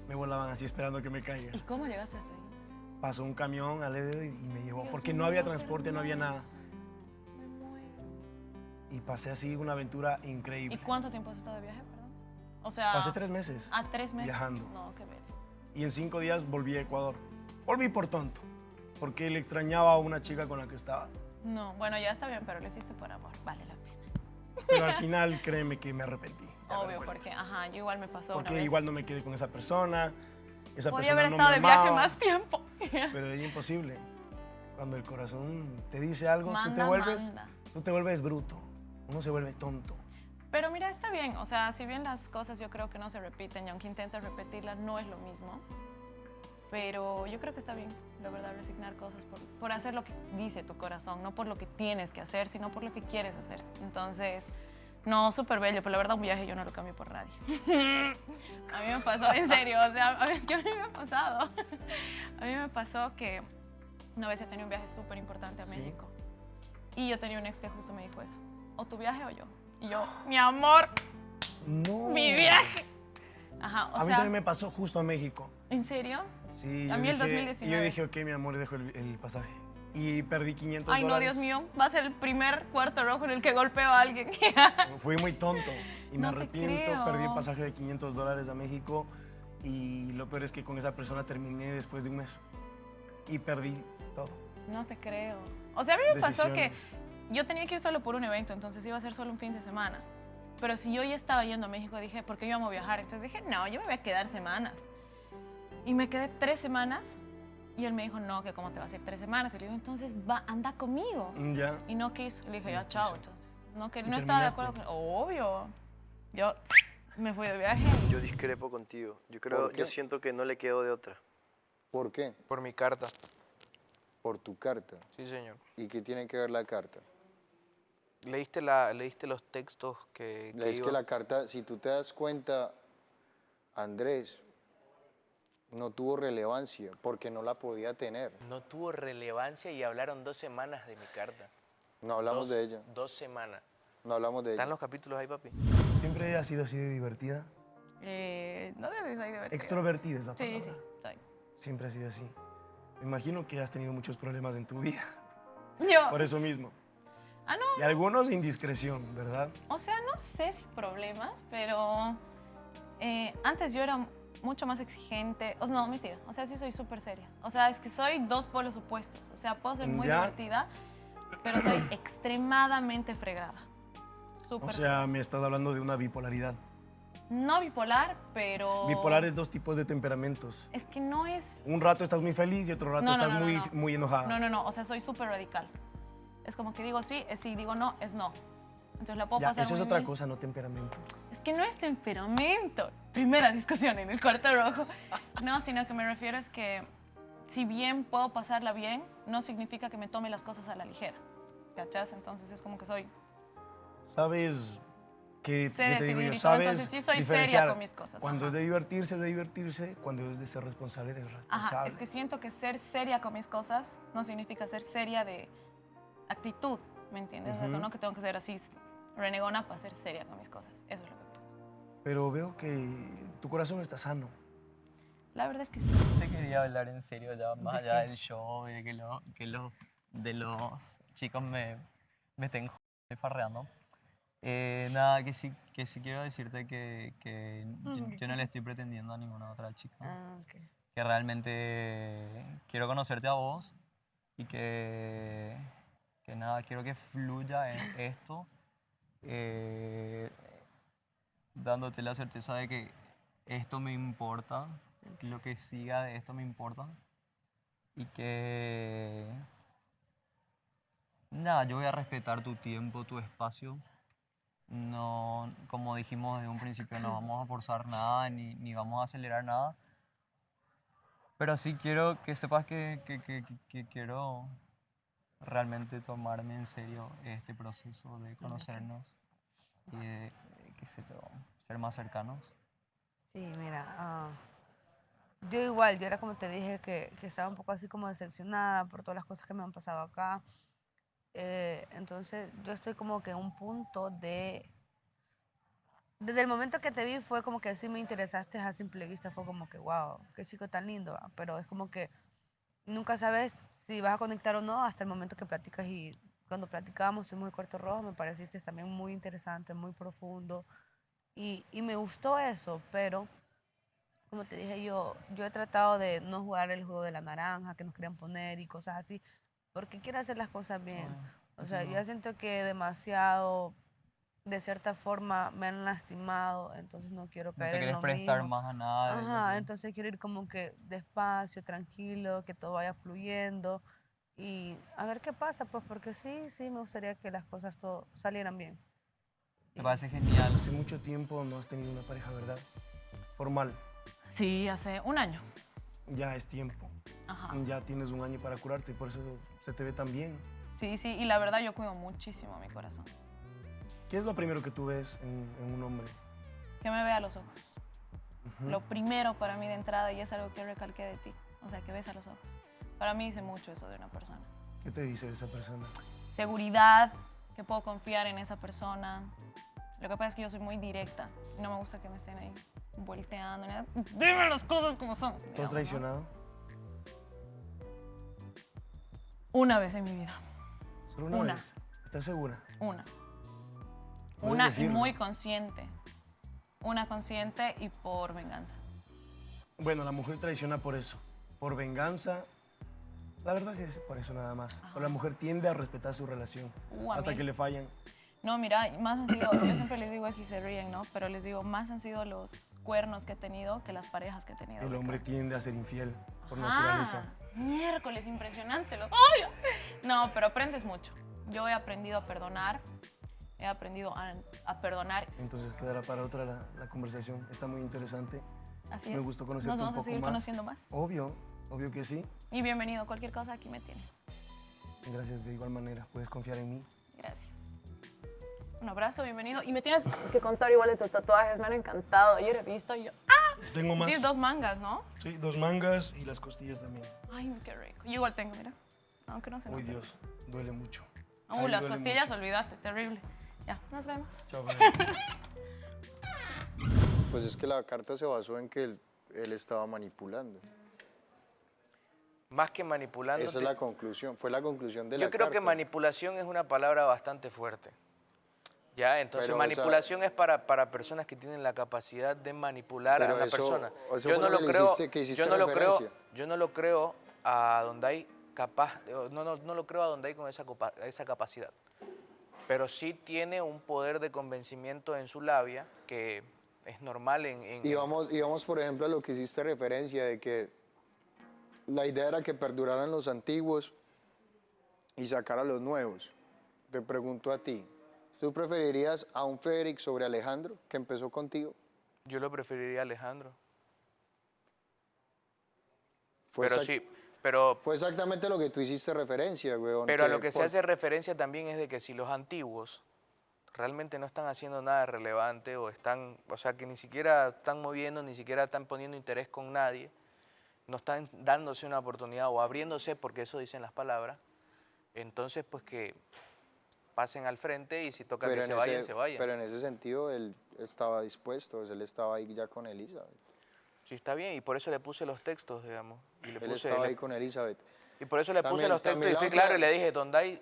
Me volaban así esperando que me caiga. ¿Y cómo llegaste hasta ahí? Pasó un camión al dedo y me llevó, Dios porque mío, no había qué transporte, no había nada. hermoso. Me muero. Y pasé así una aventura ¿Y increíble. cuánto tiempo has estado de viaje, perdón? O sea... Pasé 3 meses. 3 meses. viajando. No, qué bello. Y en 5 días volví a Ecuador. Volví por tonto, porque le extrañaba a una chica con la que estaba. No, bueno, ya está bien, pero lo hiciste por amor. Vale la pena. Pero al final, créeme que me arrepentí. Obvio, porque, ajá, yo igual me pasó una Porque vez. igual no me quedé con esa persona. Esa Podía persona haber no estado me de viaje amaba, más tiempo. Pero es imposible. Cuando el corazón te dice algo, Manda, manda. tú te vuelves bruto. Uno se vuelve tonto. Pero mira, está bien. O sea, si bien las cosas yo creo que no se repiten y aunque intentes repetirlas, no es lo mismo. Pero yo creo que está bien, la verdad, resignar cosas por hacer lo que dice tu corazón, no por lo que tienes que hacer, sino por lo que quieres hacer. Entonces, no, súper bello, pero la verdad un viaje yo no lo cambio por nadie. A mí me pasó, en serio, o sea, a mí me ha pasado. A mí me pasó que una vez yo tenía un viaje súper importante a México y yo tenía un ex que justo me dijo eso, o tu viaje o yo. Y yo, mi amor, No. mi viaje. Ajá, o A mí sea, también me pasó justo a México. ¿en serio? Sí, A yo mí el dije- 2019. Y yo dije, ok, mi amor, dejo el pasaje. Y perdí 500 Ay, no, dólares. Dios mío, va a ser el primer cuarto rojo en el que golpeo a alguien. Fui muy tonto y No me te arrepiento. creo. Perdí el pasaje de 500 dólares a México y lo peor es que con esa persona terminé después de un mes. Y perdí todo. No te creo. O sea, a mí me pasó que Decisiones. yo tenía que ir solo por un evento, entonces iba a ser solo un fin de semana. Pero si yo ya estaba yendo a México, dije, porque yo amo viajar. Entonces dije, no, yo me voy a quedar semanas. Y me quedé 3 semanas y él me dijo, no, que cómo te vas a ir 3 semanas. Y le digo, entonces va, anda conmigo. Ya. Y no quiso. Le dije, ya, chao. Entonces, no, ¿Y no estaba de terminaste? acuerdo con... Obvio. Yo me fui de viaje. Yo discrepo contigo. ¿Por qué? Yo siento que no le quedó de otra. ¿Por qué? Por mi carta. Por tu carta. Sí, señor. ¿Y qué tiene que ver la carta? ¿Leíste los textos que Es que iba? la carta, si tú te das cuenta, Andrés no tuvo relevancia porque no la podía tener. No tuvo relevancia y hablaron 2 semanas de mi carta. No hablamos de ella. 2 semanas. No hablamos de ¿Están ella. los capítulos ahí, papi? ¿Siempre ha sido así de divertida? No sé si soy divertida. Extrovertida es la Sí, palabra. sí, soy. Siempre ha sido así. Me imagino que has tenido muchos problemas en tu vida. Yo. Por eso mismo. Ah, no. Y algunos indiscreción, ¿verdad? O sea, no sé si problemas, pero antes yo era mucho más exigente. O no, mentira. O sea, sí soy súper seria. O sea, es que soy 2 polos opuestos. O sea, puedo ser muy Ya. divertida, pero soy extremadamente fregada. Súper. O sea, me estás hablando de una bipolaridad. No bipolar, pero... Bipolar es 2 tipos de temperamentos. Es que no es... Un rato estás muy feliz y otro rato estás muy, muy enojada. No, no, no. O sea, soy súper radical. Es como que digo sí, es sí, digo no, es no. Entonces la puedo Ya, pasar eso es muy otra bien. cosa, no temperamento. Es que no es temperamento. Primera discusión en el cuarto rojo. No, sino que me refiero es que si bien puedo pasarla bien, no significa que me tome las cosas a la ligera. ¿Cachas? Entonces es como que soy... ¿Sabes qué Sé qué te digo decidir yo? y todo, ¿Sabes entonces sí soy seria diferenciar con mis cosas, Cuando ajá. es de divertirse, es de divertirse. Cuando es de ser responsable, eres responsable. Ajá, es que siento que ser seria con mis cosas no significa ser seria de actitud, ¿me entiendes? O sea, Ujú. no que tengo que ser así renegona para ser seria con mis cosas. Eso es lo que pienso. Pero veo que tu corazón está sano. La verdad es que sí. Te quería hablar en serio ya, más ¿De allá qué? del show y de que los chicos me estén farreando. Nada, que sí quiero decirte que yo no le estoy pretendiendo a ninguna otra chica. Que realmente quiero conocerte a vos y que nada, quiero que fluya en esto, dándote la certeza de que esto me importa, lo que siga de esto me importa y que nada, yo voy a respetar tu tiempo, tu espacio. No, como dijimos desde un principio, no vamos a forzar nada ni vamos a acelerar nada. Pero sí quiero que sepas que quiero realmente tomarme en serio este proceso de conocernos y de ser más cercanos. Sí, mira, yo igual, yo era como te dije que estaba un poco así como decepcionada por todas las cosas que me han pasado acá. Entonces yo estoy como que en un punto de... Desde el momento que te vi fue como que sí me interesaste a simple vista, fue como que wow, qué chico tan lindo, ¿va? Pero es como que nunca sabes si vas a conectar o no hasta el momento que platicas y cuando platicábamos en el Cuarto Rojo me pareciste también muy interesante, muy profundo y me gustó eso, pero como te dije yo he tratado de no jugar el juego de la naranja que nos querían poner y cosas así, porque quiero hacer las cosas bien. O sea, yo siento que demasiado, de cierta forma, me han lastimado, entonces no quiero No caer te en quieres lo prestar mismo. más a nada. Ajá, entonces quiero ir como que despacio, tranquilo, que todo vaya fluyendo y a ver qué pasa, pues porque sí me gustaría que las cosas todo salieran bien. Me parece genial. Hace mucho tiempo no has tenido una pareja, ¿verdad? Formal. Sí, hace un año. Ya es tiempo. Ajá. Ya tienes un año para curarte, por eso se te ve tan bien. Sí, y la verdad yo cuido muchísimo mi corazón. ¿Qué es lo primero que tú ves en un hombre? Que me vea a los ojos. Ujú. Lo primero para mí de entrada, y es algo que recalqué de ti, o sea, que ves a los ojos. Para mí dice mucho eso de una persona. ¿Qué te dice de esa persona? Seguridad, que puedo confiar en esa persona. Lo que pasa es que yo soy muy directa y no me gusta que me estén ahí volteando. Ni nada. Dime las cosas como son. ¿Tú has digamos, ¿no? traicionado? Una vez en mi vida. ¿Solo una vez? ¿Estás segura? Una. Puedes Una y decirlo. muy consciente. Una consciente y por venganza. Bueno, la mujer traiciona por eso. Por venganza. La verdad que es por eso nada más. O la mujer tiende a respetar su relación. A Hasta mí- que le fallan. No, mira, más han sido, yo siempre les digo eso y se ríen, ¿no? Pero les digo, más han sido los cuernos que he tenido que las parejas que he tenido. El hombre tiende a ser infiel por Ah, naturaleza. miércoles, impresionante, los odio. No, pero aprendes mucho. Yo he aprendido a perdonar, he aprendido a perdonar. Entonces quedará para otra la conversación. Está muy interesante. Así Me es. gustó conocerte Nos vamos un poco a seguir más. conociendo más. Obvio que sí. Y bienvenido, cualquier cosa aquí me tienes. Gracias de igual manera. Puedes confiar en mí. Gracias. Un abrazo, bienvenido. Y me tienes que contar igual de tus tatuajes, me han encantado. Ayer he visto y yo, ¡ah! Tengo más. Tienes 2 mangas, ¿no? Sí, 2 mangas y las costillas también. Ay, qué rico. Yo igual tengo, mira. Aunque no se Uy, note. Dios, duele mucho. Las duele costillas, mucho. olvídate, terrible. Ya, nos vemos. Chao, Pues es que la carta se basó en que él estaba manipulando. Más que manipulando. Esa es la conclusión, fue la conclusión de la Yo creo carta. que manipulación es una palabra bastante fuerte. Ya, entonces Pero, o sea, manipulación es para personas que tienen la capacidad de manipular a Pero una eso- persona. eso Yo fue no lo lo que le creo, hiciste- que hiciste yo no lo creo, referencia. yo no lo creo a donde hay no lo creo a donde hay con esa capacidad. Pero sí tiene un poder de convencimiento en su labia que es normal Y vamos, por ejemplo, a lo que hiciste referencia, de que la idea era que perduraran los antiguos y sacar a los nuevos. Te pregunto a ti, ¿tú preferirías a un Frederick sobre Alejandro, que empezó contigo? Yo lo preferiría a Alejandro. Fue Pero exact- sí, pero Fue exactamente lo que tú hiciste referencia, weón. Pero a lo que se hace referencia también es de que si los antiguos realmente no están haciendo nada relevante o sea, que ni siquiera están moviendo, ni siquiera están poniendo interés con nadie, no están dándose una oportunidad o abriéndose, porque eso dicen las palabras, entonces pues que pasen al frente y si toca que se vayan, se vayan. Pero en ese sentido él estaba dispuesto, él estaba ahí ya con Elizabeth. Sí, está bien, y por eso le puse los textos, digamos. Y le Él puse, estaba ahí con Elizabeth. Y por eso le puse También- los textos también y la fui otra- claro y le dije, Donday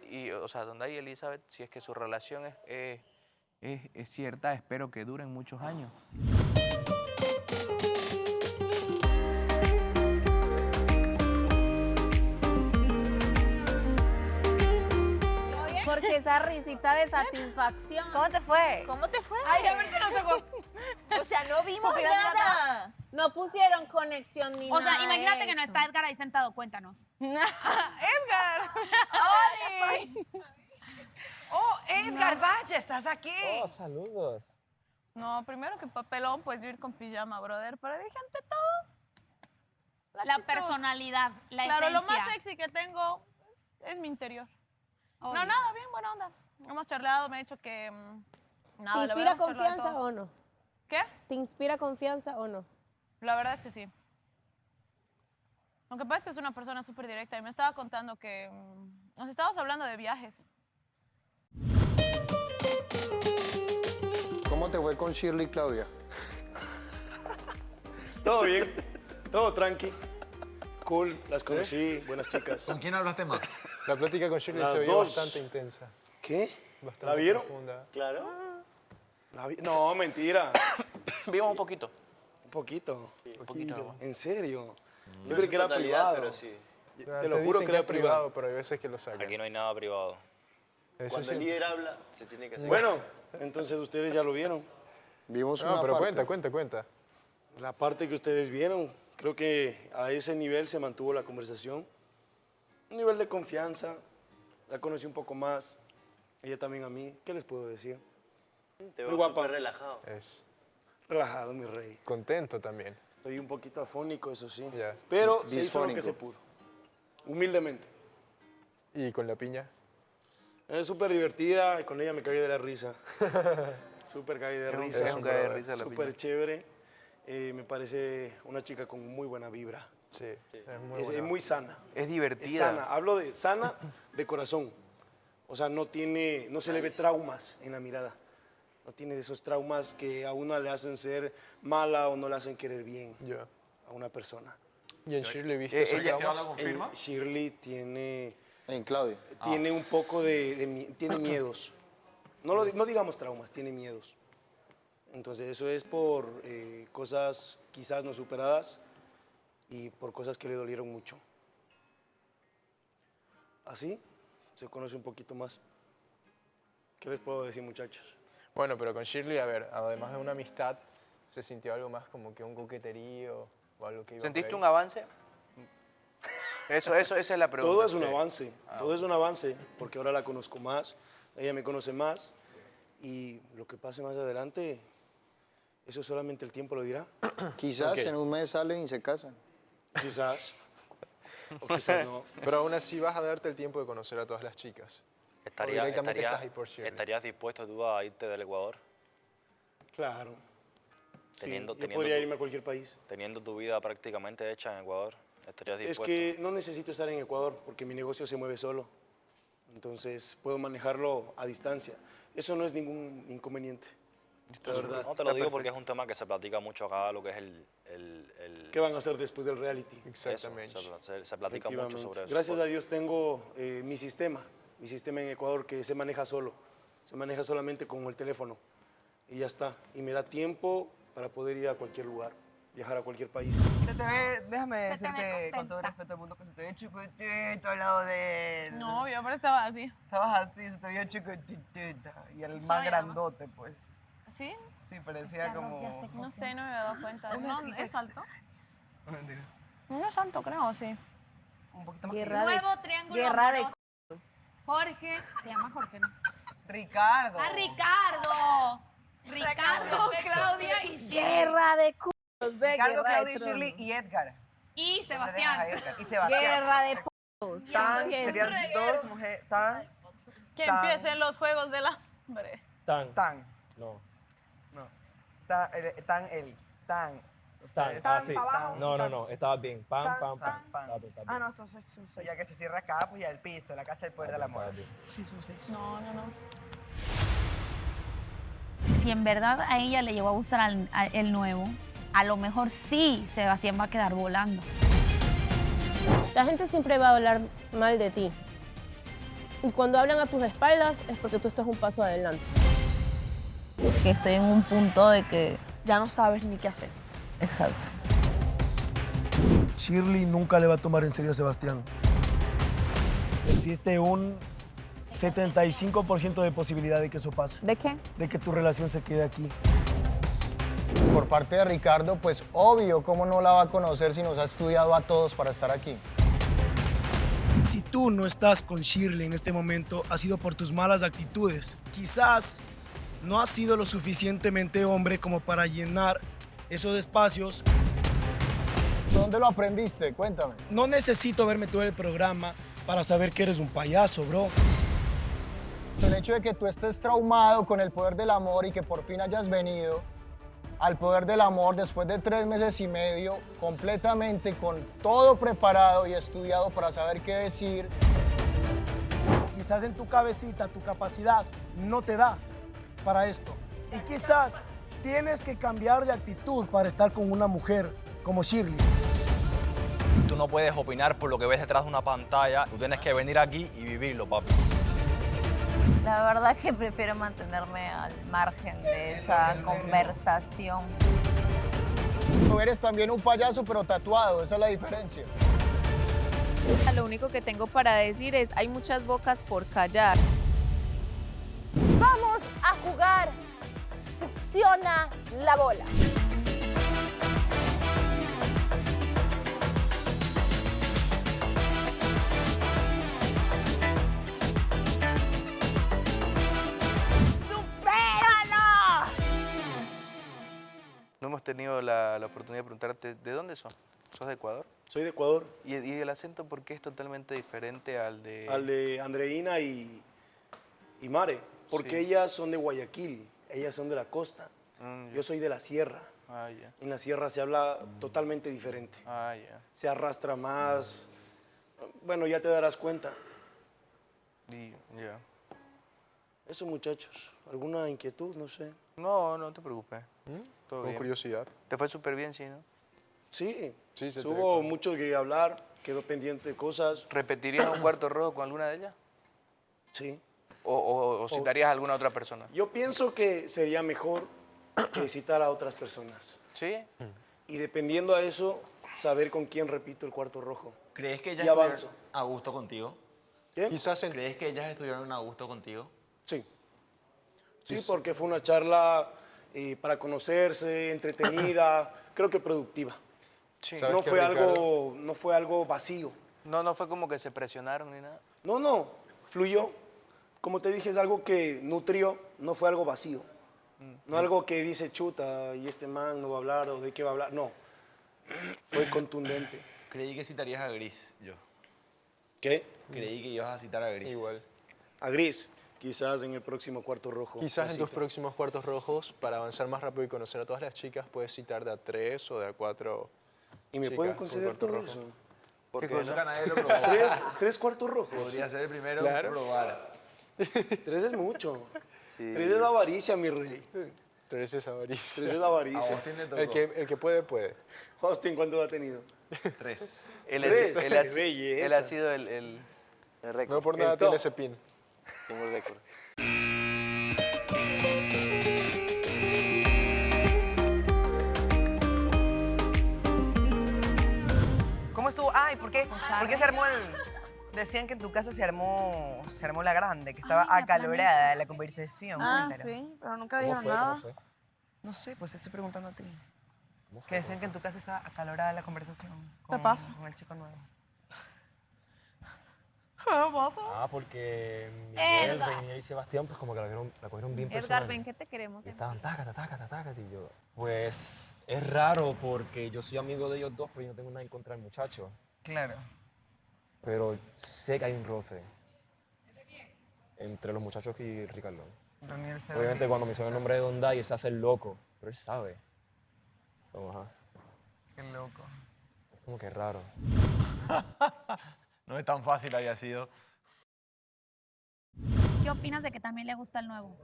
y Elizabeth, si es que su relación es cierta, espero que duren muchos años. Porque esa risita de satisfacción. ¿Cómo te fue? ¿Cómo te fue? Ay, ya verte los ojos. O sea, no vimos Mira, nada. No pusieron conexión ni O nada. sea, imagínate de que no eso. está Edgar ahí sentado, cuéntanos. ¡Edgar! ¡Ay! ¡Oh, Edgar, vaya, estás aquí! Oh, saludos. No, primero que papelón, pues yo ir con pijama, brother. Pero dije, ante todo, La actitud. personalidad, la Claro, lo más esencia. sexy que tengo es mi interior. Obvio. No, nada, bien, buena onda. Hemos charlado, me ha dicho que... nada, ¿Te la inspira verdad, hemos charlado de confianza todo. o no? ¿Qué? ¿Te inspira confianza o no? La verdad es que sí. Lo que pasa es que es una persona súper directa y me estaba contando que nos estábamos hablando de viajes ¿Cómo te fue con Shirley y Claudia? Todo bien, todo tranqui. Cool, las conocí, buenas chicas. ¿Con quién hablaste más? La plática con Shirley Las se vio dos. bastante intensa. ¿Qué? Bastante ¿La vieron? profunda. Claro. No, mentira. Vimos un poquito. Un poquito. Un poquito nomás. ¿En serio? No Yo creí en que era totalidad, privado. pero sí. Te lo juro dicen que era es privado. pero hay veces que lo sacan. Aquí no hay nada privado. Eso Cuando el sí. líder habla, se tiene que hacer. Bueno, entonces ustedes ya lo vieron. Vimos No, una pero parte. cuenta. La parte que ustedes vieron, creo que a ese nivel se mantuvo la conversación. Un nivel de confianza, la conocí un poco más, ella también a mí. ¿Qué les puedo decir? Te Muy veo guapa. súper relajado. Es Relajado, mi rey. contento también. Estoy un poquito afónico, eso sí. Ya. Pero se hizo lo Disfónico. que se pudo. Humildemente. ¿Y con la piña? Es súper divertida y con ella me caí de la risa. Súper caí de risa. Es un cae de risa la Súper piña. chévere. Me parece una chica con muy buena vibra. Sí, es muy Es buena. muy sana. Es Es divertida. sana. Hablo de sana de corazón. O sea, no se le ve traumas en la mirada. No tiene de esos traumas que a uno le hacen ser mala o no le hacen querer bien Ya. a una persona. ¿Y en Shirley viste esos ella- traumas? Shirley tiene En Claudia. tiene un poco tiene miedos. No digamos traumas, tiene miedos. Entonces eso es por cosas quizás no superadas y por cosas que le dolieron mucho. Así se conoce un poquito más. ¿Qué les puedo decir, muchachos? Bueno, pero con Shirley, a ver, además de una amistad, ¿se sintió algo más como que un coqueterío o algo que iba por ¿Sentiste ahí? un avance? Esa es la pregunta. Todo es un avance, todo es un avance, porque ahora la conozco más, ella me conoce más y lo que pase más adelante, eso solamente el tiempo lo dirá. Quizás Ok. en un mes salen y se casan. Quizás, o quizás no. Pero aún así vas a darte el tiempo de conocer a todas las chicas. O directamente estás ahí por Shirley. ¿Estarías dispuesto tú a irte del Ecuador? Claro. Sí, Teniendo, yo teniendo podría tu- irme a cualquier país. Teniendo tu vida prácticamente hecha en Ecuador, ¿estarías Es dispuesto? que no necesito estar en Ecuador porque mi negocio se mueve solo. Entonces puedo manejarlo a distancia. Eso no es ningún inconveniente. La verdad. No te lo digo porque es un tema que se platica mucho acá, lo que es el ¿Qué van a hacer después del reality? Exactamente. Eso, se platica mucho Efectivamente. sobre eso. Gracias a Dios tengo mi sistema en Ecuador que se maneja solo. Se maneja solamente con el teléfono. Y ya está. Y me da tiempo para poder ir a cualquier lugar, viajar a cualquier país. Se te ve, déjame Se te ve decirte con todo el respeto del mundo que se te ve chiquitito al lado de él. No, yo pero estaba así. Estabas así, se te veía chiquitita. Y el más Soy grandote, pues. ¿Sí? Sí, parecía como... No sé, no me había dado cuenta. Aún No, así ¿es alto? Mentira. No es alto, creo, sí. Un poquito más Guerra de- Nuevo triángulo Guerra de amoroso. Jorge, se llama Jorge, ¿no? Ricardo. ¡Ah, Ricardo! Ricardo, Claudia y Guerra de culos, ve, Ricardo, guerra de Claudia y tronos. Shirley y Edgar. Y No me dejas a Sebastián. Edgar. Y Sebastián. Guerra de putos. Tan, ¿Qué es? serían dos mujeres. Tan. Que Tan. empiecen los juegos del hambre. Tan. No. No. Tan. Ustedes. Ah, sí. pa' abajo, No, estabas bien. Pam, Tan, pam, tan, pam. pam. Estaba bien, estaba Ah, bien. no, eso ya que se cierra acá, pues ya el pisto, la casa del poder del amor. Sí, son 6. No. Si en verdad a ella le llegó a gustar el nuevo, a lo mejor sí Sebastián va a quedar volando. La gente siempre va a hablar mal de ti. Y cuando hablan a tus espaldas es porque tú estás un paso adelante. Que estoy en un punto de que... Ya no sabes ni qué hacer. Exacto. Shirley nunca le va a tomar en serio a Sebastián. Existe un 75% de posibilidad de que eso pase. ¿De qué? De que tu relación se quede aquí. Por parte de Ricardo, pues obvio, ¿cómo no la va a conocer si nos ha estudiado a todos para estar aquí? Si tú no estás con Shirley en este momento, ha sido por tus malas actitudes. Quizás no has sido lo suficientemente hombre como para llenar esos espacios. ¿Dónde lo aprendiste? Cuéntame. No necesito verme todo el programa para saber que eres un payaso, bro. El hecho de que tú estés traumado con el poder del amor y que por fin hayas venido al poder del amor después de 3 meses y medio, completamente con todo preparado y estudiado para saber qué decir. Quizás en tu cabecita, tu capacidad no te da para esto. Y quizás tienes que cambiar de actitud para estar con una mujer como Shirley. Tú no puedes opinar por lo que ves detrás de una pantalla. Tú tienes que venir aquí y vivirlo, papi. La verdad que prefiero mantenerme al margen de esa conversación. Tú eres también un payaso, pero tatuado. Esa es la diferencia. Lo único que tengo para decir es, hay muchas bocas por callar. Vamos a jugar. Succiona la bola. ¡Supéralo! No hemos tenido la oportunidad de preguntarte, ¿de dónde sos? ¿Sos de Ecuador? Soy de Ecuador. ¿Y el acento por qué es totalmente diferente al de...? Al de Andreina y Mare, porque ellas son de Guayaquil, ellas son de la costa. Yo soy de la sierra. Ah, ya. En la sierra se habla totalmente diferente. Ah, ya. Se arrastra más. Bueno, ya te darás cuenta. Ya. Eso, muchachos. ¿Alguna inquietud? No sé. No, no te preocupes. Todo Con bien. curiosidad. Te fue súper bien, sí, ¿no? Sí. Sí, se te Hubo ve. mucho que hablar, quedó pendiente de cosas. ¿Repetirías un cuarto rojo con alguna de ellas? Sí. ¿O citarías a alguna otra persona? Yo pienso que sería mejor citar a otras personas. ¿Sí? Y dependiendo a eso, saber con quién repito el cuarto rojo. ¿Crees que Y ellas avanzo. estuvieron a gusto contigo? ¿Qué? ¿Crees que ellas estuvieron a gusto contigo? Sí. Sí, porque fue una charla para conocerse, entretenida, creo que productiva. Sí. No fue algo vacío. No fue como que se presionaron ni nada. No, fluyó. Como te dije, es algo que nutrió, no fue algo vacío. No algo que dice, chuta, y este man no va a hablar, o de qué va a hablar. No, fue contundente. Creí que citarías a Gris, yo. ¿Qué? Creí que ibas a citar a Gris. Igual. A Gris, quizás en el próximo cuarto rojo. Quizás en tus cita. próximos cuartos rojos, para avanzar más rápido y conocer a todas las chicas, puedes citar de a 3 o de a 4. ¿Y me pueden conceder todo eso? Porque cosa? nunca nadie lo probó. ¿Tres cuartos rojos? Podría ser el primero Claro. probar. 3 es mucho. 3 es avaricia, mi rey. 3 es avaricia. 3 es avaricia. A Austin le tocó. El que puede, puede. Austin, ¿cuánto ha tenido? 3. Él Belleza. ha sido el récord. No por nada El tiene top. ese pin. Tengo el récord. ¿Cómo estuvo? Ay, ¿por qué? ¿Por qué se armó el...? Decían que en tu casa se armó la grande, que estaba acalorada la conversación. Ah, Cuéntanos. sí, pero nunca ¿Cómo dijeron fue? nada. ¿Cómo fue? No sé, pues te estoy preguntando a ti. ¿Cómo fue? Que decían que en tu casa estaba acalorada la conversación. ¿Qué pasa? Con el chico nuevo. Ah, porque Miguel, Reinier y Sebastián, pues como que la cogieron bien personal. Edgar, ven que te queremos. Y estaban tácata, y yo, pues es raro porque yo soy amigo de ellos dos, pero yo no tengo nada en contra del muchacho. Claro. Pero sé que hay un roce entre los muchachos y Ricardo. Reinier se Obviamente cuando me suena el nombre de Don Day, él se hace el loco, pero él sabe. So, ajá. Qué loco. Es como que raro. No es tan fácil haya sido. ¿Qué opinas de que también le gusta el nuevo?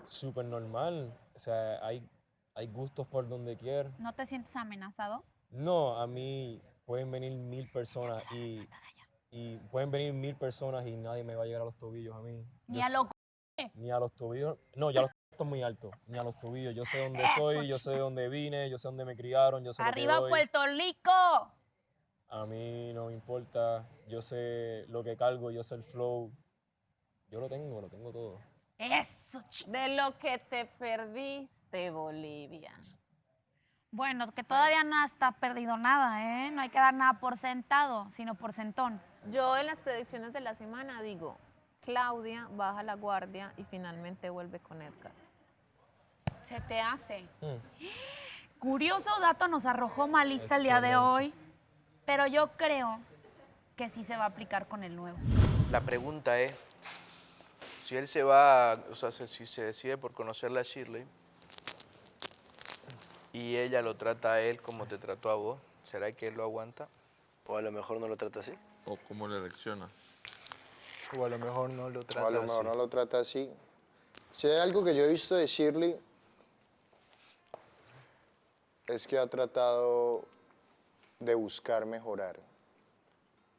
Súper normal. O sea, hay gustos por donde quiera. ¿No te sientes amenazado? No, a mí pueden venir 1000 personas y pueden venir 1000 personas y nadie me va a llegar a los tobillos a mí. Ni a lo Ni a los tobillos. No, ya los estoy muy alto. Ni a los tobillos. Yo sé dónde soy, yo sé de dónde vine, yo sé dónde me criaron, yo sé lo que ¡Arriba doy. Puerto Rico! A mí no me importa. Yo sé lo que cargo, yo sé el flow. Yo lo tengo todo. Eso, De lo que te perdiste, Bolivia. Bueno, que todavía no está perdido nada, ¿eh? No hay que dar nada por sentado, sino por sentón. Yo en las predicciones de la semana digo, Claudia baja la guardia y finalmente vuelve con Edgar. Se te hace. Curioso dato nos arrojó Malisa el día de hoy, pero yo creo que sí se va a aplicar con el nuevo. La pregunta es, si él se va, o sea, si se decide por conocerla a Shirley y ella lo trata a él como te trató a vos, ¿será que él lo aguanta? O a lo mejor no lo trata así. O cómo le reacciona. O a lo mejor no lo O trata a lo mejor así. no lo trata así. Si hay algo que yo he visto de Shirley, es que ha tratado de buscar mejorar.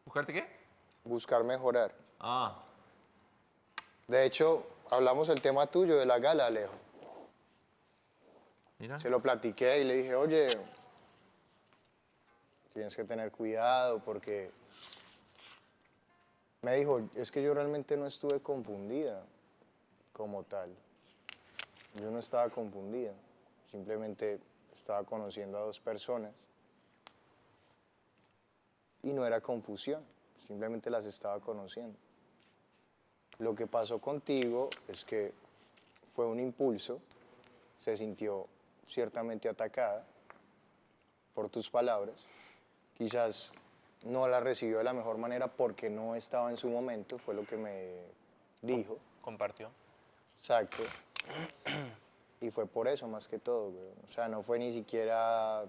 ¿Buscarte qué? Buscar mejorar. Ah. De hecho, hablamos el tema tuyo de la gala, Alejo. Mira. Se lo platiqué y le dije, oye, tienes que tener cuidado porque... Me dijo, es que yo realmente no estuve confundida como tal. Yo no estaba confundida, simplemente estaba conociendo a dos personas y no era confusión, simplemente las estaba conociendo. Lo que pasó contigo es que fue un impulso, se sintió ciertamente atacada por tus palabras, quizás no la recibió de la mejor manera porque no estaba en su momento, fue lo que me dijo. Compartió. Exacto. Y fue por eso más que todo, güey. O sea, no fue ni siquiera...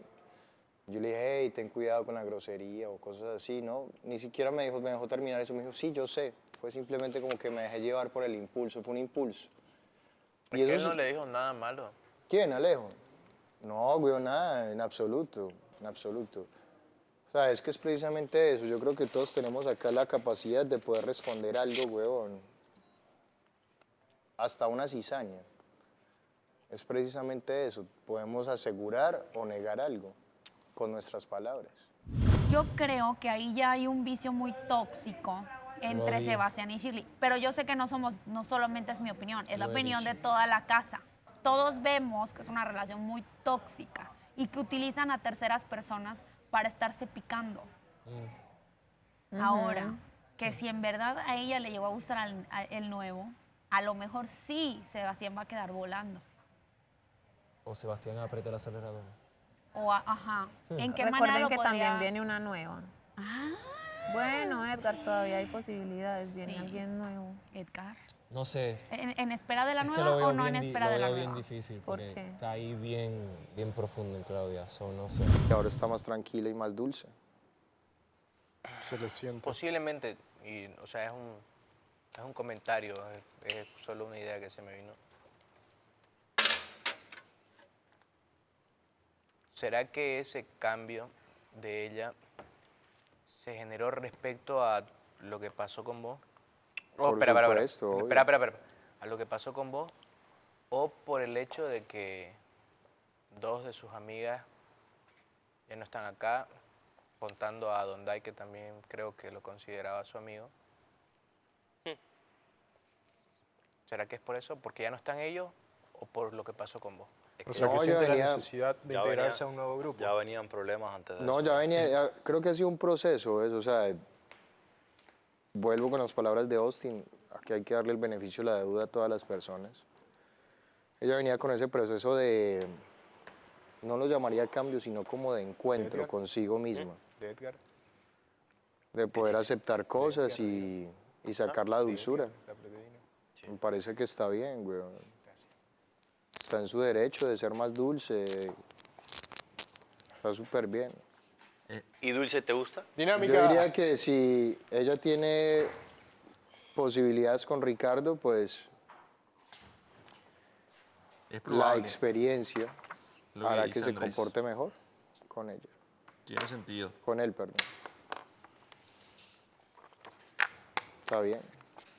Yo le dije, hey, ten cuidado con la grosería o cosas así, ¿no? Ni siquiera me dejó terminar eso. Me dijo, sí, yo sé. Fue simplemente como que me dejé llevar por el impulso. Fue un impulso. Es que él no le dijo nada malo. ¿Quién, Alejo? No, güey, nada, en absoluto, en absoluto. O sea, es que es precisamente eso. Yo creo que todos tenemos acá la capacidad de poder responder algo, weón. Hasta una cizaña. Es precisamente eso. Podemos asegurar o negar algo con nuestras palabras. Yo creo que ahí ya hay un vicio muy tóxico entre Lo vi. Sebastián y Shirley. Pero yo sé que no solamente es mi opinión, es la Lo he opinión dicho. de toda la casa. Todos vemos que es una relación muy tóxica y que utilizan a terceras personas para estarse picando. Ahora, que si en verdad a ella le llegó a gustar el nuevo, a lo mejor sí Sebastián va a quedar volando. O Sebastián aprieta el acelerador. O, ajá, ¿en qué Recuerden manera lo que podría...? también viene una nueva. Bueno, Edgar, todavía hay posibilidades. Viene Sí. alguien nuevo. Edgar. No sé. ¿En espera de la Es que nueva lo veo o no en bien espera de la lo veo nueva? bien difícil ¿Por porque qué? caí bien profundo en Claudia. So, no sé. Y ahora está más tranquila y más dulce. Se le siente. Posiblemente, y, o sea, es un comentario, es solo una idea que se me vino. ¿Será que ese cambio de ella se generó respecto a lo que pasó con vos? Por espera. supuesto, obvio. Espera. ¿A lo que pasó con vos? ¿O por el hecho de que dos de sus amigas ya no están acá, contando a Donday, que también creo que lo consideraba su amigo? ¿Será que es por eso? ¿Porque ya no están ellos o por lo que pasó con vos? O sea, que No, siente ya la venía- necesidad de ya integrarse venía- a un nuevo grupo. Ya venían problemas antes de No, eso. ya venía, creo que ha sido un proceso eso, o sea, vuelvo con las palabras de Austin, aquí hay que darle el beneficio de la duda a todas las personas. Ella venía con ese proceso de, no lo llamaría cambio, sino como de encuentro Edgar. consigo misma, De Edgar. de poder aceptar cosas y sacar la dulzura. La proteína. Me parece que está bien, güey. Está en su derecho de ser más dulce, está súper bien. ¿Y Dulce te gusta? Yo diría que si ella tiene posibilidades con Ricardo, pues Es la probable. experiencia Lo que hará dice que se Andrés. comporte mejor con ella. Tiene sentido. Con él, perdón. Está bien.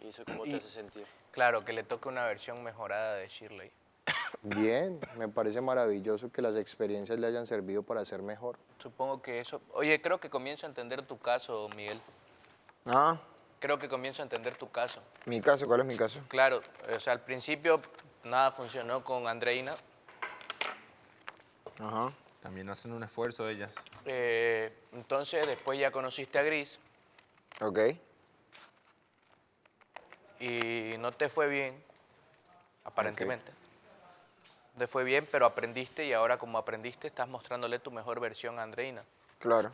¿Y eso cómo te hace sentir? Claro, que le toque una versión mejorada de Shirley. Bien, me parece maravilloso que las experiencias le hayan servido para ser mejor. Supongo que eso... Oye, creo que comienzo a entender tu caso, Miguel. Ah, Creo que comienzo a entender tu caso. mi caso, ¿cuál es mi caso? Claro, o sea, al principio nada funcionó con Andreina. Ajá. También hacen un esfuerzo ellas. Entonces, después ya conociste a Gris Ok. y no te fue bien, aparentemente. No te fue bien, pero aprendiste y ahora como aprendiste estás mostrándole tu mejor versión a Andreina. Claro.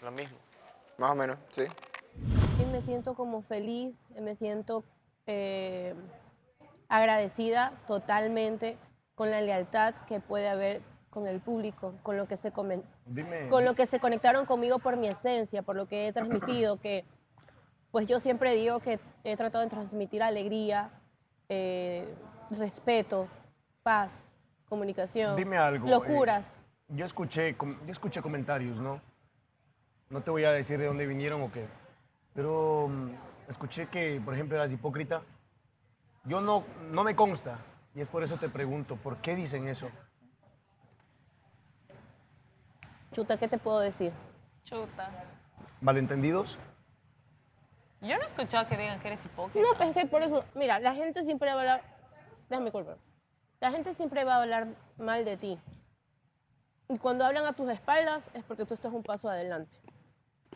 Lo mismo. Más o menos, sí. Y me siento como feliz, me siento agradecida totalmente con la lealtad que puede haber con el público, con lo que se con lo que se conectaron conmigo por mi esencia, por lo que he transmitido, que pues yo siempre digo que he tratado de transmitir alegría, respeto, paz, comunicación, Dime algo. locuras. Yo escuché comentarios, ¿no? No te voy a decir de dónde vinieron o qué, pero escuché que, por ejemplo, eras hipócrita. Yo no me consta, y es por eso te pregunto, ¿por qué dicen eso? Chuta, ¿qué te puedo decir? Chuta. ¿Malentendidos? Yo no he escuchado que digan que eres hipócrita. No, pues es que por eso, mira, la gente siempre va a hablar, déjame culpar, la gente siempre va a hablar mal de ti. Y cuando hablan a tus espaldas es porque tú estás un paso adelante.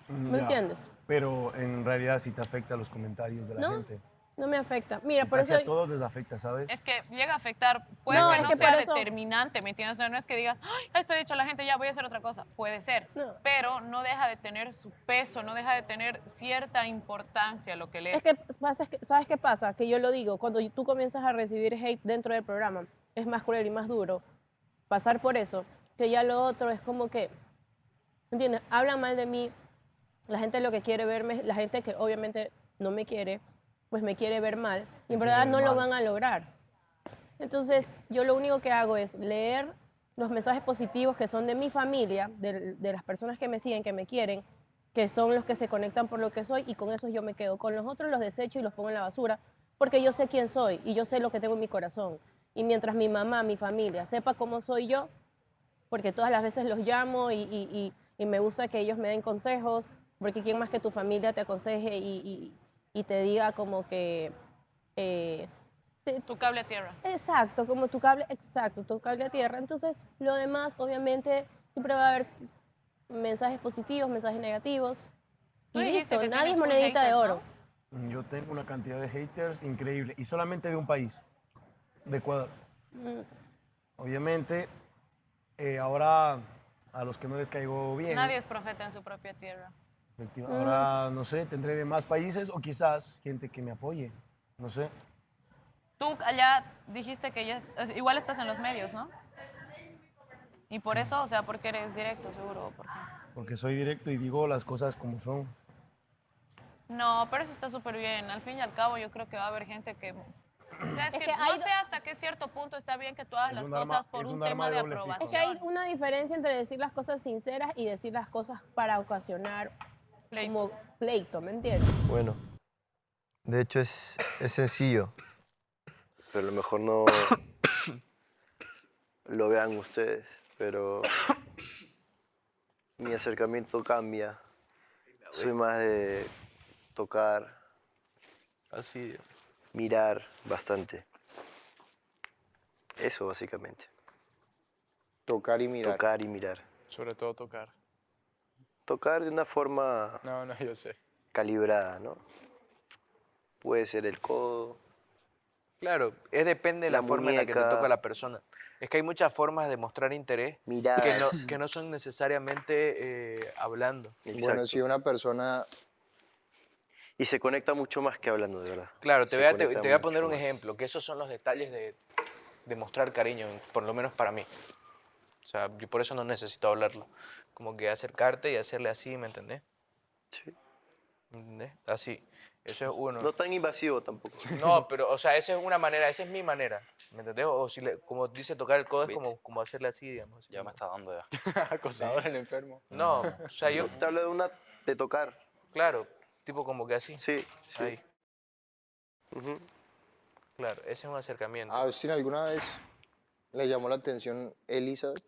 ¿Me Ya, entiendes? Pero en realidad sí te afecta los comentarios de la No, gente. no me afecta. Mira, por Casi eso... a todos les afecta, ¿sabes? Es que llega a afectar, puede No, que es no que sea por eso- determinante, ¿me entiendes? O sea, no es que digas, ay, esto he dicho a la gente, ya voy a hacer otra cosa. Puede ser, pero no deja de tener su peso, no deja de tener cierta importancia lo que lees. Es que, ¿sabes qué pasa? Que yo lo digo, cuando tú comienzas a recibir hate dentro del programa, es más cruel y más duro pasar por eso, que ya lo otro es como que, ¿entiendes? Hablan mal de mí, la gente lo que quiere verme, la gente que obviamente no me quiere, pues me quiere ver mal, y en verdad no lo van a lograr. Entonces, yo lo único que hago es leer los mensajes positivos que son de mi familia, de las personas que me siguen, que me quieren, que son los que se conectan por lo que soy, y con esos yo me quedo. Con los otros los desecho y los pongo en la basura, porque yo sé quién soy y yo sé lo que tengo en mi corazón. Y mientras mi mamá, mi familia, sepa cómo soy yo, porque todas las veces los llamo y me gusta que ellos me den consejos, porque quién más que tu familia te aconseje y te diga como que... Tu cable a tierra. Exacto, como tu cable, exacto, tu cable a tierra. Entonces, lo demás, obviamente, siempre va a haber mensajes positivos, mensajes negativos. Tú Y dijiste listo, que nadie tienes es full monedita de haters, oro. Yo tengo una cantidad de haters increíble, y solamente de un país, de Ecuador. Obviamente, ahora a los que no les caigo bien, Nadie es profeta en su propia tierra. ahora, no sé, tendré de más países o quizás gente que me apoye, no sé. Tú allá dijiste que ya, igual estás en los medios, ¿no? Y por eso, o sea, porque eres directo, seguro. ¿O por qué? Porque soy directo y digo las cosas como son. No, pero eso está súper bien. Al fin y al cabo, yo creo que va a haber gente que... O sea, es que, que no hay- sé hasta qué cierto punto está bien que tú hagas las un arma- cosas por es un un arma tema de de doble filo. aprobación. Es que hay una diferencia entre decir las cosas sinceras y decir las cosas para ocasionar como pleito, ¿me entiendes? Bueno, de hecho es sencillo, pero a lo mejor no lo vean ustedes, pero mi acercamiento cambia. Soy más de tocar, Así. mirar bastante. Eso básicamente. Tocar y mirar. Tocar y mirar. Sobre todo tocar. Tocar de una forma No, yo sé. calibrada, ¿no? Puede ser el codo. Claro, depende de la, La forma en la que te muñeca. toca la persona. Es que hay muchas formas de mostrar interés Miradas. que no son necesariamente hablando. Bueno, si una persona... Y se conecta mucho más que hablando, de verdad. Claro, Se te voy a conecta poner mucho un más. ejemplo, que esos son los detalles de mostrar cariño, por lo menos para mí. O sea, yo por eso no necesito hablarlo. Como que acercarte y hacerle así, ¿me entendés? Sí. ¿Me entendés? Así. Eso es uno. No tan invasivo tampoco. No, pero, o sea, esa es una manera, esa es mi manera, ¿me entendés? O si como dice tocar el codo, es como hacerle así, digamos. Ya me está dando ya. Acosador el enfermo. No, o sea, yo... Te hablo de tocar. Claro, tipo como que así. Sí, sí. Ahí. Claro, ese es un acercamiento. ¿A Austin alguna vez le llamó la atención Elizabeth?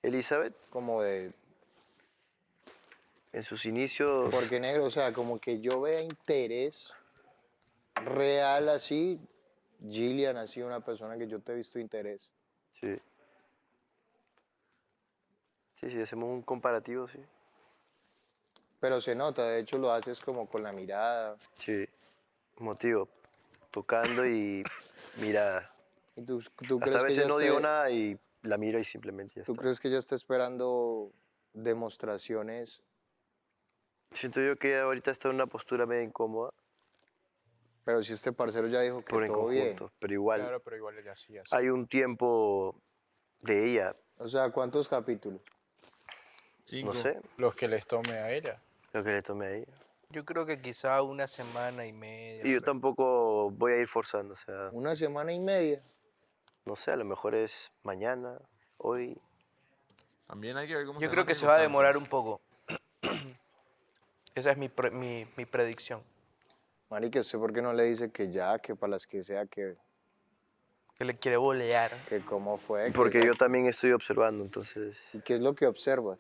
¿Elizabeth? Como de... En sus inicios... Porque negro, o sea, como que yo vea interés real así, Gillian ha sido una persona que yo te he visto interés. Sí. Sí, hacemos un comparativo, sí. Pero se nota, de hecho lo haces como con la mirada. Sí, motivo, tocando y mirada. ¿Y tú Hasta crees a que veces ella no esté- digo nada y la miro y simplemente ya ¿Tú está. crees que ella está esperando demostraciones? Siento yo que ahorita está en una postura medio incómoda. Pero si este parcero ya dijo que por en todo bien. conjunto, pero igual Claro, pero igual ella sí así. hay un tiempo de ella, O sea, ¿cuántos capítulos? no sé, Los que les tome a ella. lo que le tome a ella. Yo creo que quizá una semana y media. Y yo tampoco voy a ir forzando, o sea... ¿Una semana y media? No sé, a lo mejor es mañana, hoy... También hay que ver cómo Yo se creo dan que las se va a demorar un circunstancias. poco. Esa es mi predicción. Marica, ¿usted por qué no le dice que ya, que para las que sea, que le quiere bolear? Que cómo fue. Porque yo también estoy observando, entonces... ¿Y qué es lo que observas?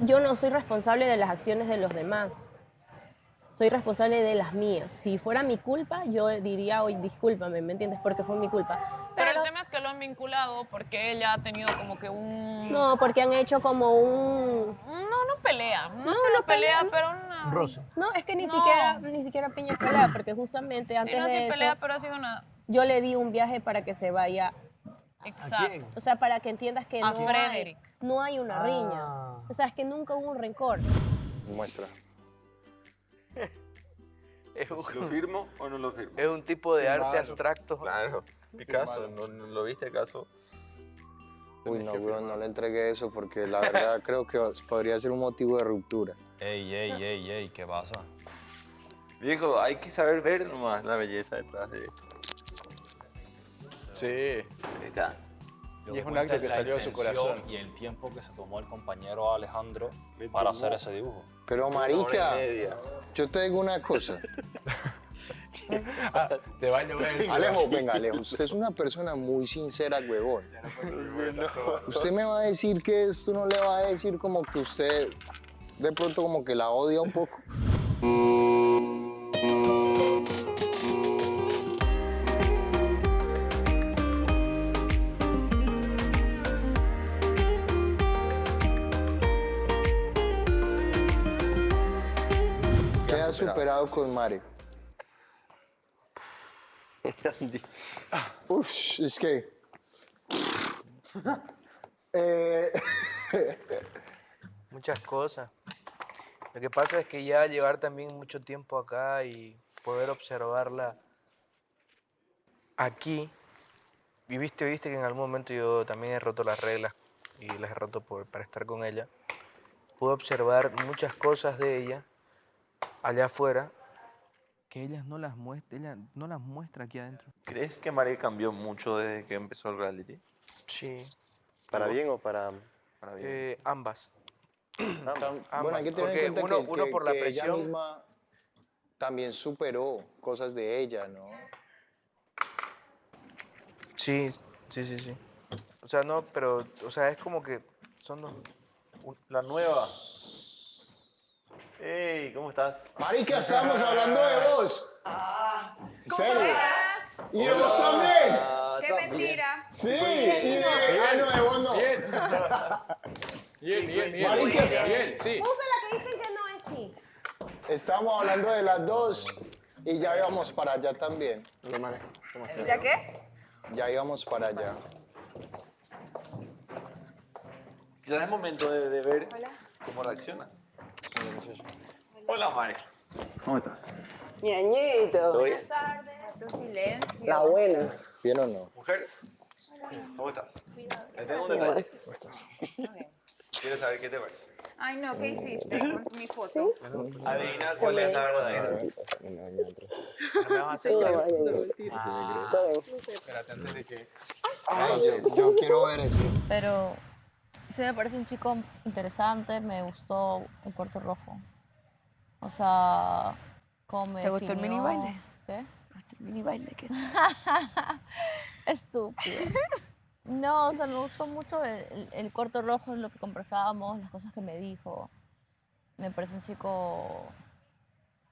Yo no soy responsable de las acciones de los demás. Soy responsable de las mías. Si fuera mi culpa, yo diría, oye, discúlpame, ¿me entiendes? Porque fue mi culpa. Pero el tema es que lo han vinculado porque ella ha tenido como que un... No, porque han hecho como un... No pelea. No, No, sé no no pelea, pelea, pero una... roce. No, es que ni No. siquiera piña es pelea, porque justamente antes Sí, no, sí de pelea, eso, pero ha sido una... yo le di un viaje para que se vaya. Exacto. O sea, para que entiendas que A no Frederick. no hay una riña. O sea, es que nunca hubo un rencor. Muestra. ¿Lo firmo o no lo firmo? Es un tipo de arte Claro. abstracto. Claro. Picasso, ¿no lo viste acaso? Uy, no, weón, no le entregué eso porque la verdad creo que podría ser un motivo de ruptura. Ey, ¿qué pasa? Viejo, hay que saber ver nomás la belleza detrás de esto. Sí. Ahí está. Y es un acto que salió de su corazón. Y el tiempo que se tomó el compañero Alejandro para hacer ese dibujo. Pero marica, yo te digo una cosa. Te va a llover. Alejo, venga, Alejo, usted es una persona muy sincera, huevón. Usted me va a decir que esto no le va a decir como que usted de pronto como que la odia un poco. ¿Qué has superado con Mari? Uf, es que... Muchas cosas. Lo que pasa es que ya llevar también mucho tiempo acá y poder observarla aquí. Y viste que en algún momento yo también he roto las reglas y las he roto para estar con ella. Pude observar muchas cosas de ella allá afuera que ella no las muestra aquí adentro. ¿Crees que Mari cambió mucho desde que empezó el reality? Sí. ¿Para bien o para bien? Ambas. Bueno, hay que tener en Porque cuenta uno por la que ella presión. misma también superó cosas de ella, ¿no? Sí. O sea, no, pero, o sea, es como que son dos. La nueva. Hey, ¿cómo estás? Marica, estábamos hablando de vos. ¿En serio? estás? ¿Y de vos también? ¡Qué mentira! Sí, y de vos no. Bien. Marica, Sí. Justo la que dicen que no es sí. Estamos hablando de las dos y ya íbamos para allá también. ¿Ya qué? Ya íbamos para allá. Quizás es momento de ver cómo reacciona. Hola, Mari. ¿Cómo estás? Ñañito. ¿Todo bien? Tu silencio. La buena. ¿Bien o no? Mujer, ¿cómo estás? Te tengo un detalle. Quiero saber qué te parece. Ay, no, ¿qué hiciste con mi foto? Adivina cuál es la verdadera. No me vas a hacer claro. Espérate, antes de que... Yo quiero ver eso. Pero sí me parece un chico interesante, me gustó el corto rojo. O sea, cómo me ¿Te gustó el mini definió- baile? ¿Qué? El mini baile, ¿qué es eso? Estúpido. No, o sea, me gustó mucho el corto rojo, lo que conversábamos, las cosas que me dijo. Me parece un chico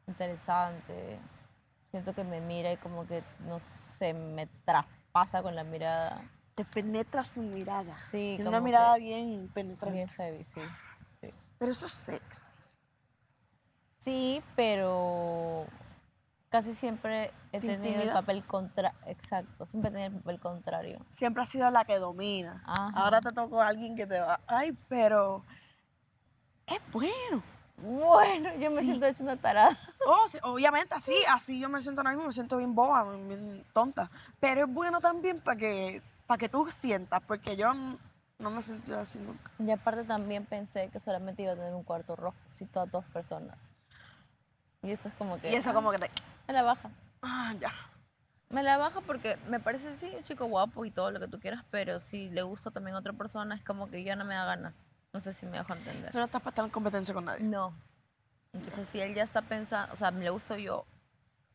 interesante. Siento que me mira y como que, no sé, me traspasa con la mirada. Te penetra su mirada. Sí, Tiene como una mirada que bien penetrante. bien heavy, sí. Pero eso es sexy. Sí, pero casi siempre he ¿Te tenido el intimida? papel exacto, siempre he tenido el papel contrario. Siempre has sido la que domina. Ajá. Ahora te tocó alguien que te va... Ay, pero... Es bueno. Bueno, yo me siento hecho una tarada. Oh, sí, obviamente, así yo me siento ahora mismo, me siento bien boba, bien tonta. Pero es bueno también para que tú sientas, porque yo no me he sentido así nunca. Y aparte también pensé que solamente iba a tener un cuarto rojo, si todas dos personas. Y eso es como que... Y eso como que te... Me la baja. Ah, ya. Me la baja porque me parece, sí, un chico guapo y todo lo que tú quieras, pero si le gusta también a otra persona, es como que ya no me da ganas. No sé si me dejo entender. Tú no estás para estar en competencia con nadie. No. Entonces, si él ya está pensando, o sea, me le gusto yo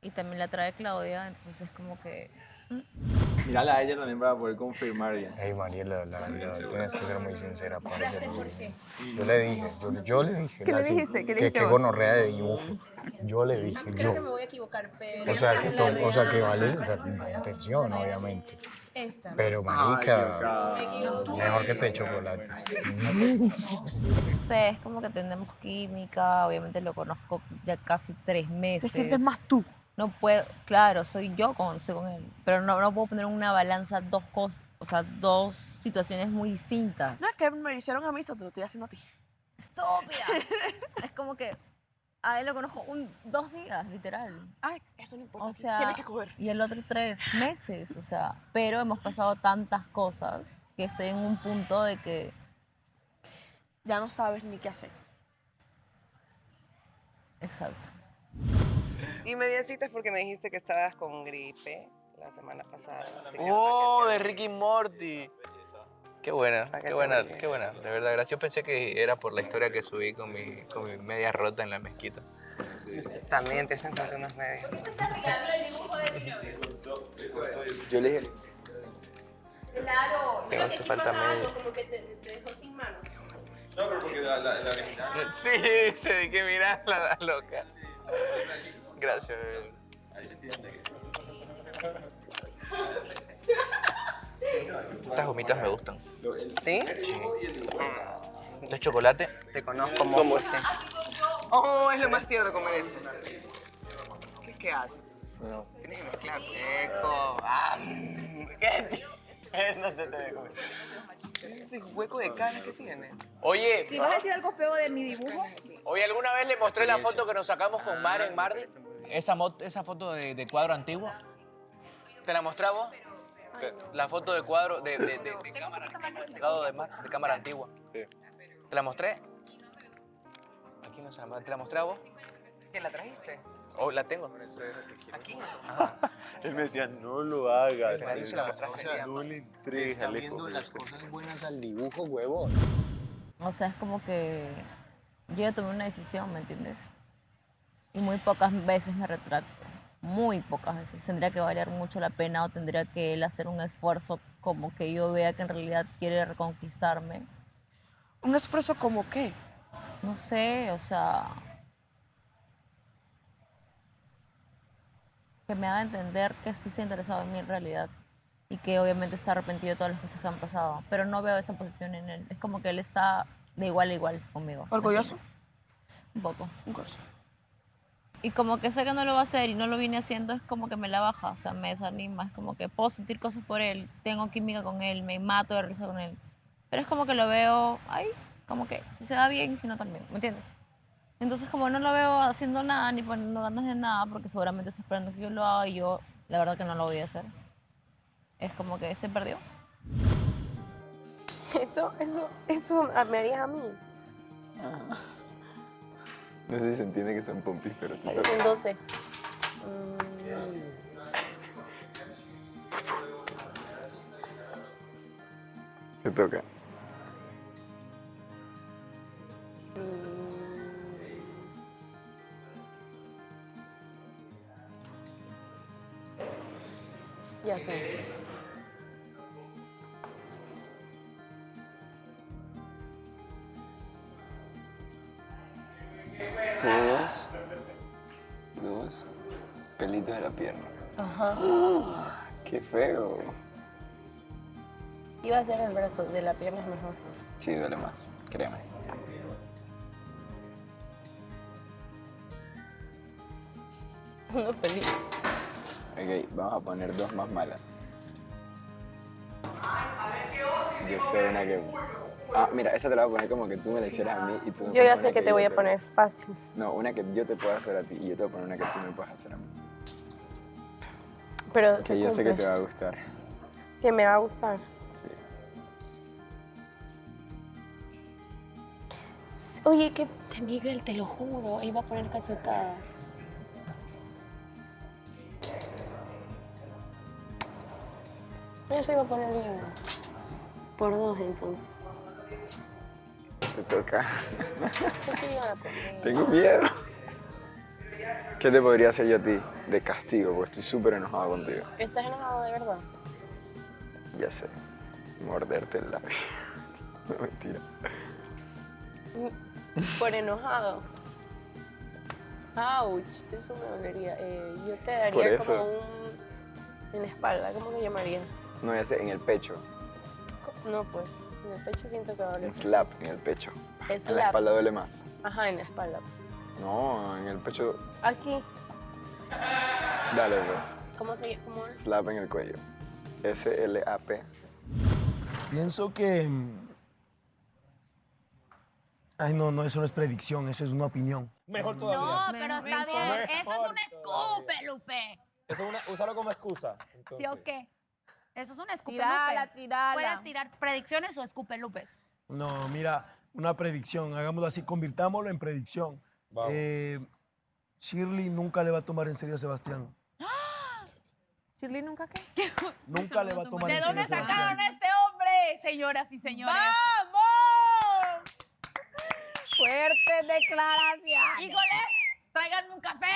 y también le atrae Claudia, entonces es como que... Mírala a ella también para poder confirmar bien. Hey, Mariela, la verdad, tienes que ser muy sincera. Yo le dije, yo le dije. ¿Qué le dijiste? ¿Qué le dijiste Que vos? gonorrea de dibujo. Yo le dije, yo. Creo que me voy a equivocar, pero... O sea, que vale la intención, obviamente. Esta. Pero, marica, mejor que te chocolate. No sé, es como que tenemos química, obviamente lo conozco ya casi 3 meses. ¿Te sientes más tú? No puedo, claro, soy yo cuando estoy con él, pero no puedo poner en una balanza dos cosas, o sea, dos situaciones muy distintas. No, es que me hicieron a mí, eso te lo estoy haciendo a ti. ¡Estúpida! Es como que a él lo conozco 2 días, literal. Ay, eso no importa. O sea, tienes que coger. y el otro 3 meses, o sea, pero hemos pasado tantas cosas que estoy en un punto de que... Ya no sabes ni qué hacer. Exacto. Y me dices porque me dijiste que estabas con gripe la semana pasada. Así que ¡Oh, de Ricky Morty! Qué buena, qué buena, qué buena. De verdad, gracias. Yo pensé que era por la historia que subí con mi media rota en la mezquita. también te hacen falta unos medios. Yo le dije... Claro, Tengo que falta medio. como que te dejó sin mano. No, pero porque la original... Sí, se de que mirar la loca. Gracias, bebé. Ahí se entiende que... Estas gomitas me gustan. ¿Sí? Sí. ¿De chocolate? Te conozco como ese. Oh, es lo más tierno comer eso. ¿Qué es que haces? No. Tienes que mezclar eco. ¿Qué? No se te debe comer. Ese hueco de carne que tiene. Oye, Si vas a decir algo feo de mi dibujo, oye, ¿alguna vez le mostré la foto que nos sacamos con Mar en Mardi? Esa foto de cuadro antiguo. ¿Te la mostramos? La foto de cuadro de cámara antigua, sacado de cámara antigua. Sí. ¿Te la mostré? Aquí no se la ¿te la mostré a vos? ¿Qué la trajiste? Oh, la tengo. Aquí. Él me decía, no lo hagas. Ahí se la mostraste. No le entregues Está al viendo hijo. las cosas buenas al dibujo, huevón. O sea, es como que yo ya tomé una decisión, ¿me entiendes? Y muy pocas veces me retracto. Muy pocas veces. Tendría que valer mucho la pena o tendría que él hacer un esfuerzo como que yo vea que en realidad quiere reconquistarme. ¿Un esfuerzo como qué? No sé, o sea... que me haga entender que sí está interesado en mí en realidad y que obviamente está arrepentido de todas las cosas que han pasado, pero no veo esa posición en él. Es como que él está de igual a igual conmigo. ¿me ¿Orgulloso? entiendes? Un poco. Un corazón. Y como que sé que no lo va a hacer y no lo vine haciendo, es como que me la baja, o sea, me desanima. Es como que puedo sentir cosas por él, tengo química con él, me mato de risa con él. Pero es como que lo veo ahí, como que si se da bien, si no también, ¿me entiendes? Entonces, como no lo veo haciendo nada, ni poniendo ganas de nada, porque seguramente está esperando que yo lo haga y yo, la verdad que no lo voy a hacer. Es como que se perdió. Eso me harías a mí. No sé si se entiende que son pompis, pero... Parecen 12. Te toca. Ya sé. Dos pelitos de la pierna. Ajá. ¡Qué feo! Iba a ser el brazo, de la pierna es mejor. Sí, duele más, créeme. Unos pelitos. Ok, vamos a poner 2 más malas. Yo sé una que... Ah, mira, esta te la voy a poner como que tú me la hicieras a mí y tú me Yo pones ya una sé que te voy a poner fácil. No, una que yo te puedo hacer a ti y yo te voy a poner una que tú me puedas hacer a mí. Pero Que yo sé que te va a gustar. Que me va a gustar. Sí. Oye, que Miguel, te lo juro, iba a poner cachetada. Eso iba a poner yo. Por 2, entonces. Te toca. Eso iba a poner. Tengo miedo. ¿Qué te podría hacer yo a ti de castigo? Porque estoy súper enojado contigo. ¿Estás enojado de verdad? Ya sé. Morderte el labio. No, mentira. Por enojado. Ouch, eso me dolería. Yo te daría Por eso. como en la espalda, ¿cómo lo llamaría? No, ya sé, en el pecho. No, pues, en el pecho siento que duele. Un slap en el pecho. En la Slap. espalda duele más. Ajá, en la espalda, pues. No, en el pecho. Aquí, Dale, pues. ¿cómo se llama? ¿Cómo es? Slap en el cuello. S-L-A-P. Pienso que... Ay, no, eso no es predicción, eso es una opinión. Mejor todavía. No, pero está bien. Eso es un escupe, Lupe. Eso es úsalo como excusa. ¿Sí Entonces. o qué? Eso es un escupe, Tirala, Lupe. tirala. Puedes tirar predicciones o escupe, Lupes. No, mira, una predicción, hagámoslo así, convirtámoslo en predicción. Vamos. Shirley nunca le va a tomar en serio a Sebastián. ¿Shirley nunca qué? Nunca le va a tomar ¿De en serio dónde a Sebastián. sacaron a este hombre, señoras y señores? ¡Vamos! Fuertes declaraciones. Híjoles, tráiganme un café.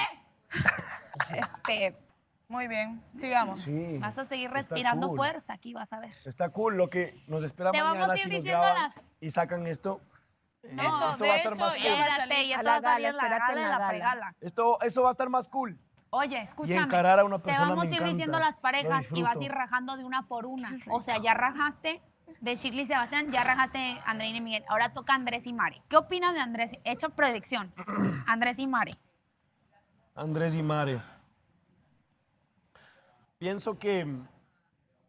Muy bien, sigamos. Sí, Vas a seguir está respirando cool. fuerza aquí, vas a ver. Está cool lo que nos espera Te vamos mañana a ir si nos diciendo graban las- y sacan esto. No, eso va a estar más cool. espérate, ya A te la va a salir gala, en la espérate gala en y la la gala. pregala. Eso va a estar más cool. Oye, escúchame. encarar a una persona te vamos me a ir encanta. diciendo las Lo parejas y vas a ir disfruto. rajando de una por una. O sea, ya rajaste de Shirley y Sebastián, ya rajaste Andreina y Miguel. Ahora toca Andrés y Mare. ¿Qué opinas de Andrés? Hecho predicción. Andrés y Mare. Andrés y Mare. Pienso que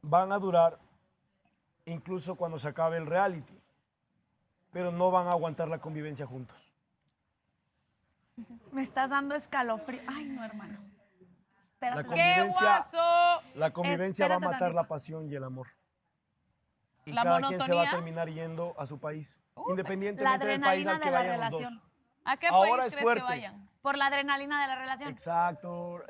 van a durar incluso cuando se acabe el reality, pero no van a aguantar la convivencia juntos. Me estás dando escalofrío. Ay, no, hermano. Espérate. La convivencia va a Espérate matar tantito. la pasión y el amor. Y La cada quien se va a monotonía. terminar yendo a su país, La independientemente del país adrenalina al que de la vayan los dos. relación. ¿A qué Ahora país es crees fuerte. que vayan? Por la adrenalina de la relación. Exacto.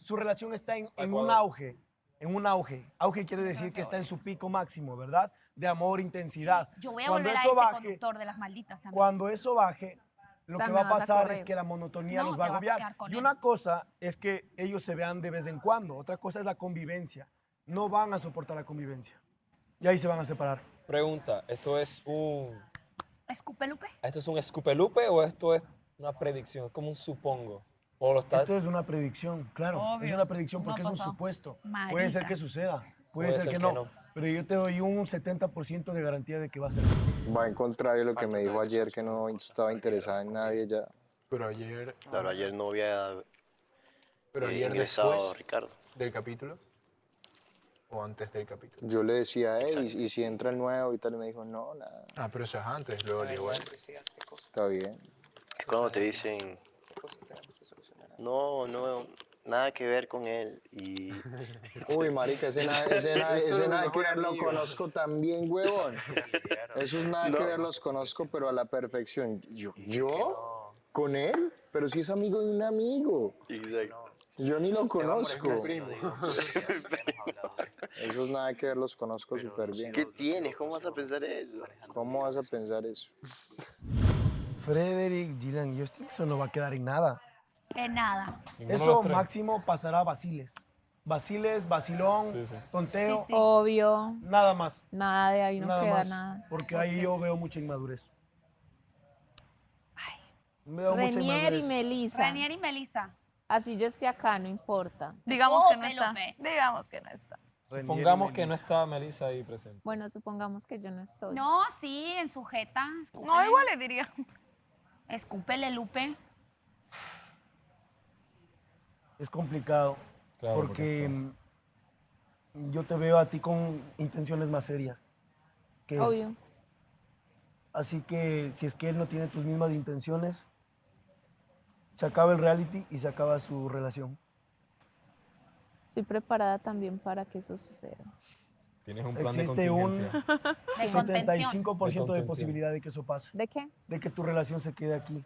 Su relación está en un Ecuador. auge. En un auge. Auge quiere decir que está en su pico máximo, ¿verdad? De amor, intensidad. Yo voy a Cuando volver a eso este baje, conductor de las malditas también. Cuando eso baje, lo O sea, que me va a vas a pasar correr. es que la monotonía No, los va a te vas a agobiar. quedar con Y él. una cosa es que ellos se vean de vez en cuando. Otra cosa es la convivencia. No van a soportar la convivencia. Y ahí se van a separar. Pregunta, ¿esto es un ¿Escupelupe? escupelupe o esto es una predicción? Es como un supongo. O lo está... Esto es una predicción, claro. Obvio, Es una predicción no porque ha es un pasado. supuesto. Marica. Puede ser que suceda, puede ser que no. Pero yo te doy un 70% de garantía de que va a ser. Va en contrario a lo que me dijo ayer, que no estaba interesada en nadie ya. Pero ayer... Claro, ayer no había Pero ayer ingresado después Ricardo. del capítulo o antes del capítulo. Yo le decía, y si entra el nuevo y tal, y me dijo, no, nada. Ah, pero eso es antes, luego le igual. Está bien. Es cuando te dicen, no, nada que ver con él. Y Uy, marica, ese nada que ver, lo conozco también, huevón. Esos nada que ver, los conozco, pero a la perfección. ¿Yo? ¿Con él? Pero si es amigo de un amigo. Yo ni lo conozco. Esos nada que ver, los conozco súper bien. ¿qué tienes? ¿Cómo vas a pensar eso? ¿Cómo vas a pensar eso? Frederick, Dylan y Justin, eso no va a quedar en nada. En nada. Eso máximo pasará a Basiles. Basiles, vacilón, tonteo. Sí, sí. Obvio. Nada más. Nada de ahí no Nada queda más. nada. Porque ahí yo veo mucha inmadurez. Veo mucha Renier y inmadurez. Melissa. Renier y Melissa. Así yo esté acá, no importa. Digamos que no está. Escupelupe. Digamos que no está. Supongamos que no está Melissa ahí presente. Bueno, supongamos que yo no estoy. No, sí, en sujeta. No, igual le diría. Escúpele, Lupe. Es complicado. Claro, porque yo te veo a ti con intenciones más serias. que él. Obvio. Así que si es que él no tiene tus mismas intenciones, se acaba el reality y se acaba su relación. Estoy preparada también para que eso suceda. Tienes un plan Existe de un contingencia. De contención. 75% de contención. posibilidad de que eso pase. ¿De qué? De que tu relación se quede aquí.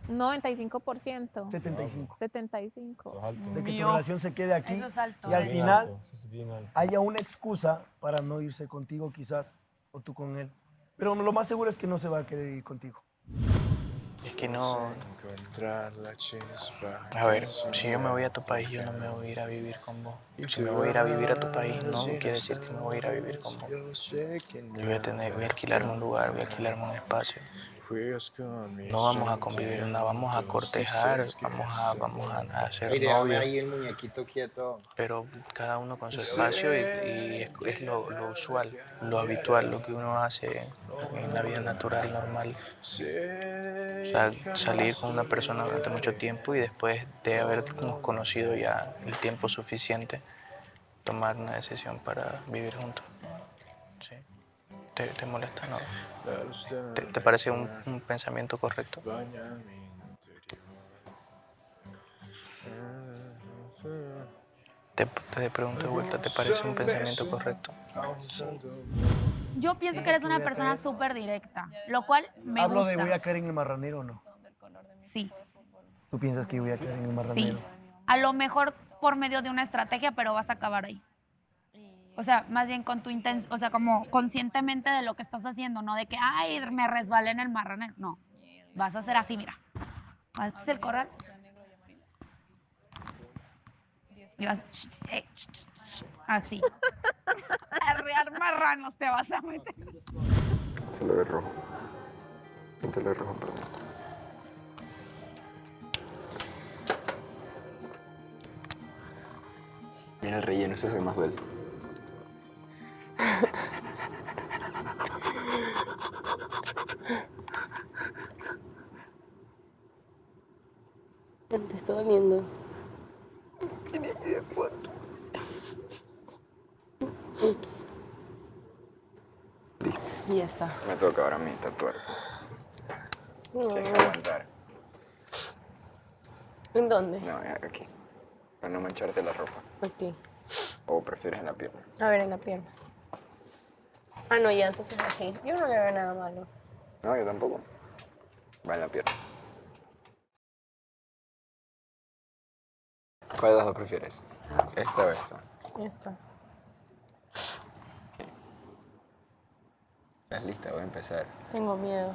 95%. 75. 75. De que tu relación se quede aquí Eso es alto. y al Bien final alto, eso es bien alto. haya una excusa para no irse contigo quizás o tú con él. Pero lo más seguro es que no se va a querer ir contigo. Es que no... A ver, si yo me voy a tu país, yo no me voy a ir a vivir con vos. Si me voy a ir a vivir a tu país, no quiere decir que me voy a ir a vivir con vos. Yo voy a alquilarme un lugar, voy a alquilarme un espacio. No vamos a convivir, no vamos a cortejar, vamos a ser Ey, déjame novios. ahí el muñequito quieto. Pero cada uno con su espacio y es lo usual, lo habitual, lo que uno hace en la vida natural, normal. O sea, salir con una persona durante mucho tiempo y después de habernos conocido ya el tiempo suficiente, tomar una decisión para vivir juntos. Sí. ¿Te molesta? No. ¿Te parece un pensamiento correcto? Te pregunto de vuelta, ¿te parece un pensamiento correcto? Yo pienso que eres una persona súper directa, lo cual me Hablo gusta. de voy a caer en el marranero o no. Sí, ¿Tú piensas que voy a caer en el sí. marranero? A lo mejor por medio de una estrategia, pero vas a acabar ahí. O sea, más bien con tu intención, o sea, como conscientemente de lo que estás haciendo, no de que, ay, me resbalé en el marranero. No, vas a hacer así, mira. Este es el corral. Y vas, así. A arrear marranos te vas a meter. Te lo ve rojo. Te lo ve rojo, perdón. Mira el relleno, ese es el más duele. Te está doliendo. ¿Tienes idea cuánto? Ups. Listo. Y ya está. Me toca ahora a mí tatuarte. No. Tienes que aguantar. ¿En dónde? No, aquí. Para no mancharte la ropa. Aquí. ¿O prefieres en la pierna? A ver, en la pierna. Ah, no, ya, entonces aquí. Yo no le veo nada malo. No, yo tampoco. Va en la pierna. ¿Cuál de las dos prefieres? ¿Esta o esta? Esta. ¿Estás lista? Voy a empezar. Tengo miedo.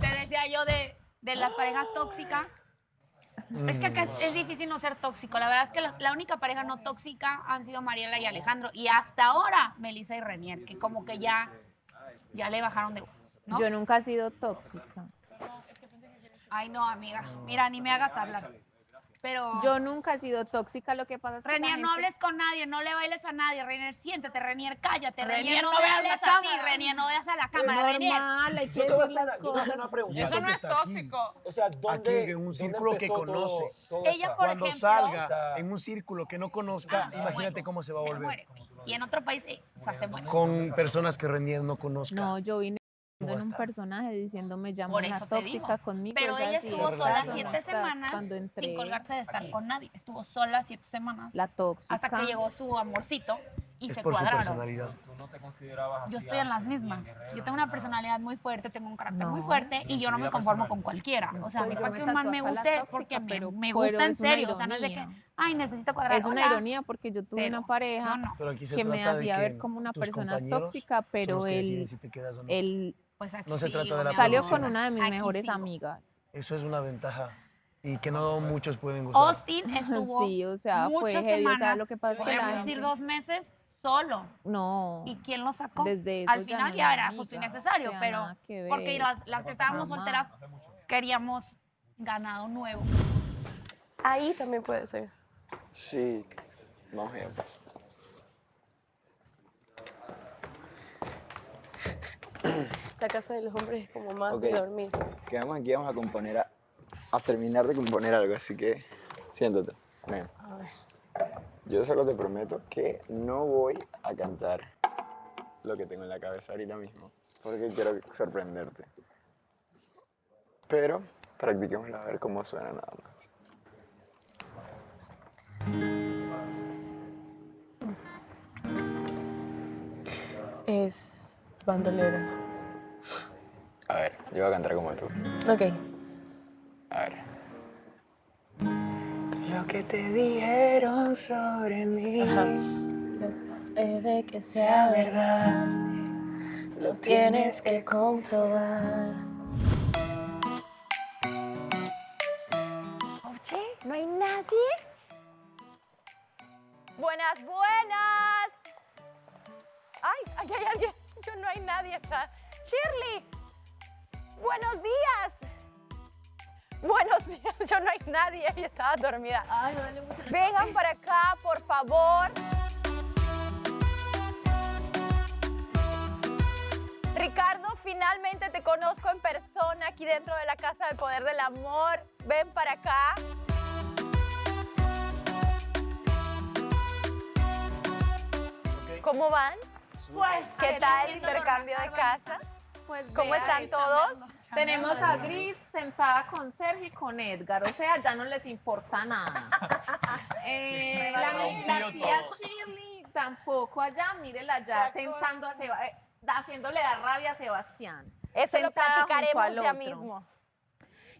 Te decía yo de las parejas tóxicas. Es que acá es difícil no ser tóxico. La verdad es que la única pareja no tóxica han sido Mariela y Alejandro. Y hasta ahora, Melissa y Renier, que como que ya le bajaron de huevos, ¿no? Yo nunca he sido tóxica. Ay, no, amiga. Mira, ni me hagas hablar. Pero Yo nunca he sido tóxica, lo que pasa es que Renier, la no gente- hables con nadie, no le bailes a nadie. Renier, siéntate. Renier, cállate. Renier, Renier, no no veas veas la así. cámara. Renier, no veas a la Es cámara. Renier. normal, hay que Yo te voy a decir hacer las una- yo te voy a hacer cosas. una pregunta. Eso no que es está aquí. tóxico. O sea, ¿dónde, Aquí en un dónde círculo que empezó todo- conoce. todo Ella, esto? por Cuando ejemplo, salga en un círculo que no conozca, se imagínate muere. cómo se va a Se volver. muere. Y en otro país, o sea, se muere. Con personas que Renier no conozca. No, yo vine ¿Cómo va a en un estar? personaje diciéndome llamo Por una eso te tóxica digo. conmigo. Pero es ella así, estuvo es sola así. 7 semanas Cuando entré, sin colgarse de estar con nadie. Estuvo sola 7 semanas. La tóxica. Hasta que llegó su amorcito y Es se por su cuadraron. personalidad. Yo estoy en las mismas. Yo tengo una personalidad muy fuerte, tengo un carácter muy No. fuerte y yo no me conformo con cualquiera. O sea, a mí Pues yo para me que un man me tatué a la guste tóxica, porque pero me gusta en es una serio. O sea, no es de que, ironía. ay, necesito cuadrar. Es una Hola. ironía porque yo tuve Cero. una pareja Yo no. Pero aquí se que me trata de hacía que ver como una tus persona compañeros tóxica, son pero los que deciden él, si te quedas o no. él Pues aquí No se trata de la salió producción. con una de mis Aquí mejores sigo. amigas. Eso es una ventaja y que no muchos pueden gozar. Austin estuvo Sí, o sea, fue muchas heavy, o sea, semanas, lo que pasa es que podríamos la decir gente- 2 meses solo. No. ¿Y quién lo sacó? Desde eso Al ya final no ya era era justo amiga, innecesario, o sea, pero nada que ver. porque las que estábamos Jamás. solteras queríamos ganado nuevo. Ahí también puede ser. Sí. Vamos allá, pues. La casa de los hombres es como más Ok. de dormir. Quedamos aquí, vamos a componer, a terminar de componer algo, así que siéntate. Ven. A ver. Yo solo te prometo que no voy a cantar lo que tengo en la cabeza ahorita mismo, porque quiero sorprenderte. Pero practiquémoslo a ver cómo suena nada más. Es bandolera. A ver, yo voy a cantar como tú. Ok. A A ver. Lo que te dijeron sobre mí. Puede que sea verdad, lo tienes que comprobar. Oye, ¿no hay nadie? Buenas, buenas. Ay, aquí hay alguien. Yo no hay nadie acá. Shirley. Buenos días. Buenos días. Yo no hay nadie. Ella estaba dormida. Ay, me duele mucho la Vengan cabeza. para acá, por favor. Ricardo, finalmente te conozco en persona aquí dentro de la Casa del Poder del Amor. Ven para acá. ¿Cómo van? Pues, ¿Qué tal el haciendo intercambio de casa? Pues ¿Cómo vea, están ahí todos? Tenemos a Gris sentada con Sergio y con Edgar, o sea, ya no les importa nada. La tía Shirley tampoco allá, mírela allá, tentando a haciéndole dar rabia a Sebastián. Eso lo sentada junto platicaremos al ya otro. mismo.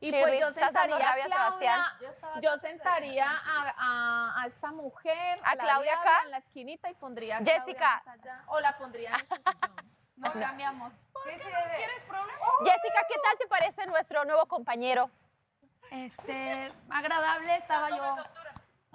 Y Shirley, pues yo ¿estás dando sentaría a rabia a Sebastián? Claudia, yo sentaría a esta mujer, ¿A la Claudia diabla acá? en la esquinita y pondría a Jessica. Claudia más allá, o la pondría en ese sillón. Nos cambiamos. Sí, bebé. ¿Quieres problema? Jessica, ¿qué tal te parece nuestro nuevo compañero? Agradable, estaba yo